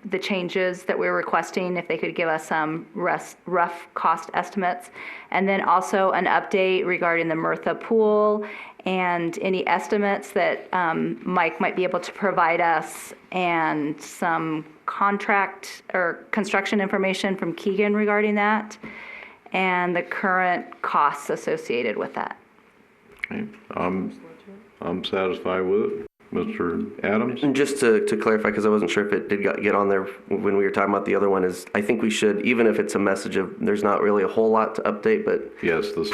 the changes that we're requesting, if they could give us some rough cost estimates. And then also an update regarding the Mirtha Pool and any estimates that Mike might be able to provide us, and some contract or construction information from Keegan regarding that, and the current costs associated with that. Okay. I'm satisfied with it. Mr. Adams? And just to clarify, because I wasn't sure if it did get on there when we were talking about the other one, is I think we should, even if it's a message of there's not really a whole lot to update, but yes, the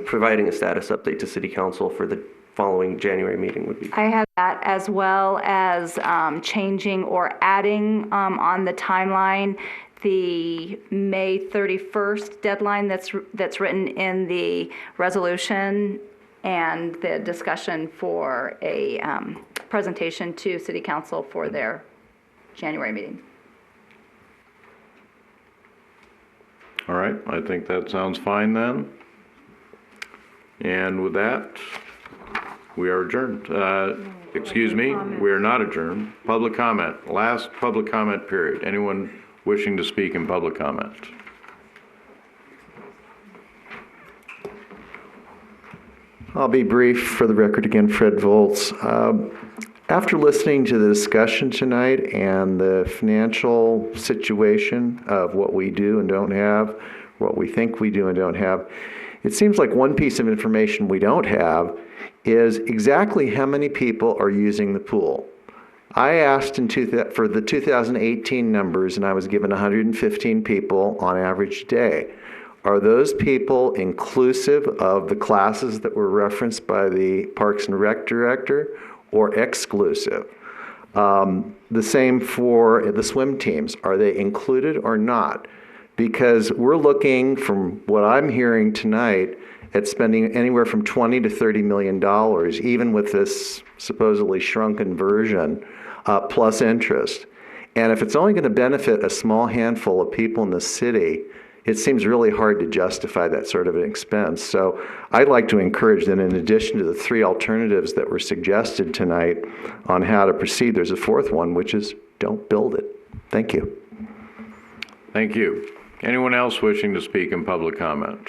providing a status update to City Council for the following January meeting would be. I have that, as well as changing or adding on the timeline the May 31st deadline that's written in the resolution, and the discussion for a presentation to City Council for their January meeting. All right, I think that sounds fine then. And with that, we are adjourned. Excuse me, we are not adjourned. Public comment, last public comment period. Anyone wishing to speak in public comment? I'll be brief. For the record again, Fred Volz. After listening to the discussion tonight and the financial situation of what we do and don't have, what we think we do and don't have, it seems like one piece of information we don't have is exactly how many people are using the pool. I asked for the 2018 numbers, and I was given 115 people on average a day. Are those people inclusive of the classes that were referenced by the Parks and Rec director, or exclusive? The same for the swim teams. Are they included or not? Because we're looking, from what I'm hearing tonight, at spending anywhere from $20 to $30 million, even with this supposedly shrunken version, plus interest. And if it's only going to benefit a small handful of people in the city, it seems really hard to justify that sort of an expense. So I'd like to encourage that in addition to the 3 alternatives that were suggested tonight on how to proceed, there's a 4th one, which is don't build it. Thank you. Thank you. Anyone else wishing to speak in public comment?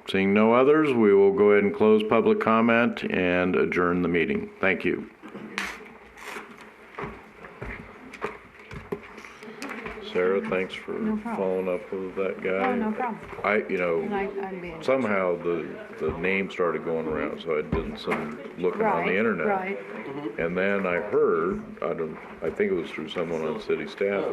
Seeing no others, we will go ahead and close public comment and adjourn the meeting. Thank you. Sarah, thanks for following up with that guy. Oh, no problem. I'm being Somehow the name started going around, so I did some looking on the internet. Right. And then I heard, I think it was through someone on city staff,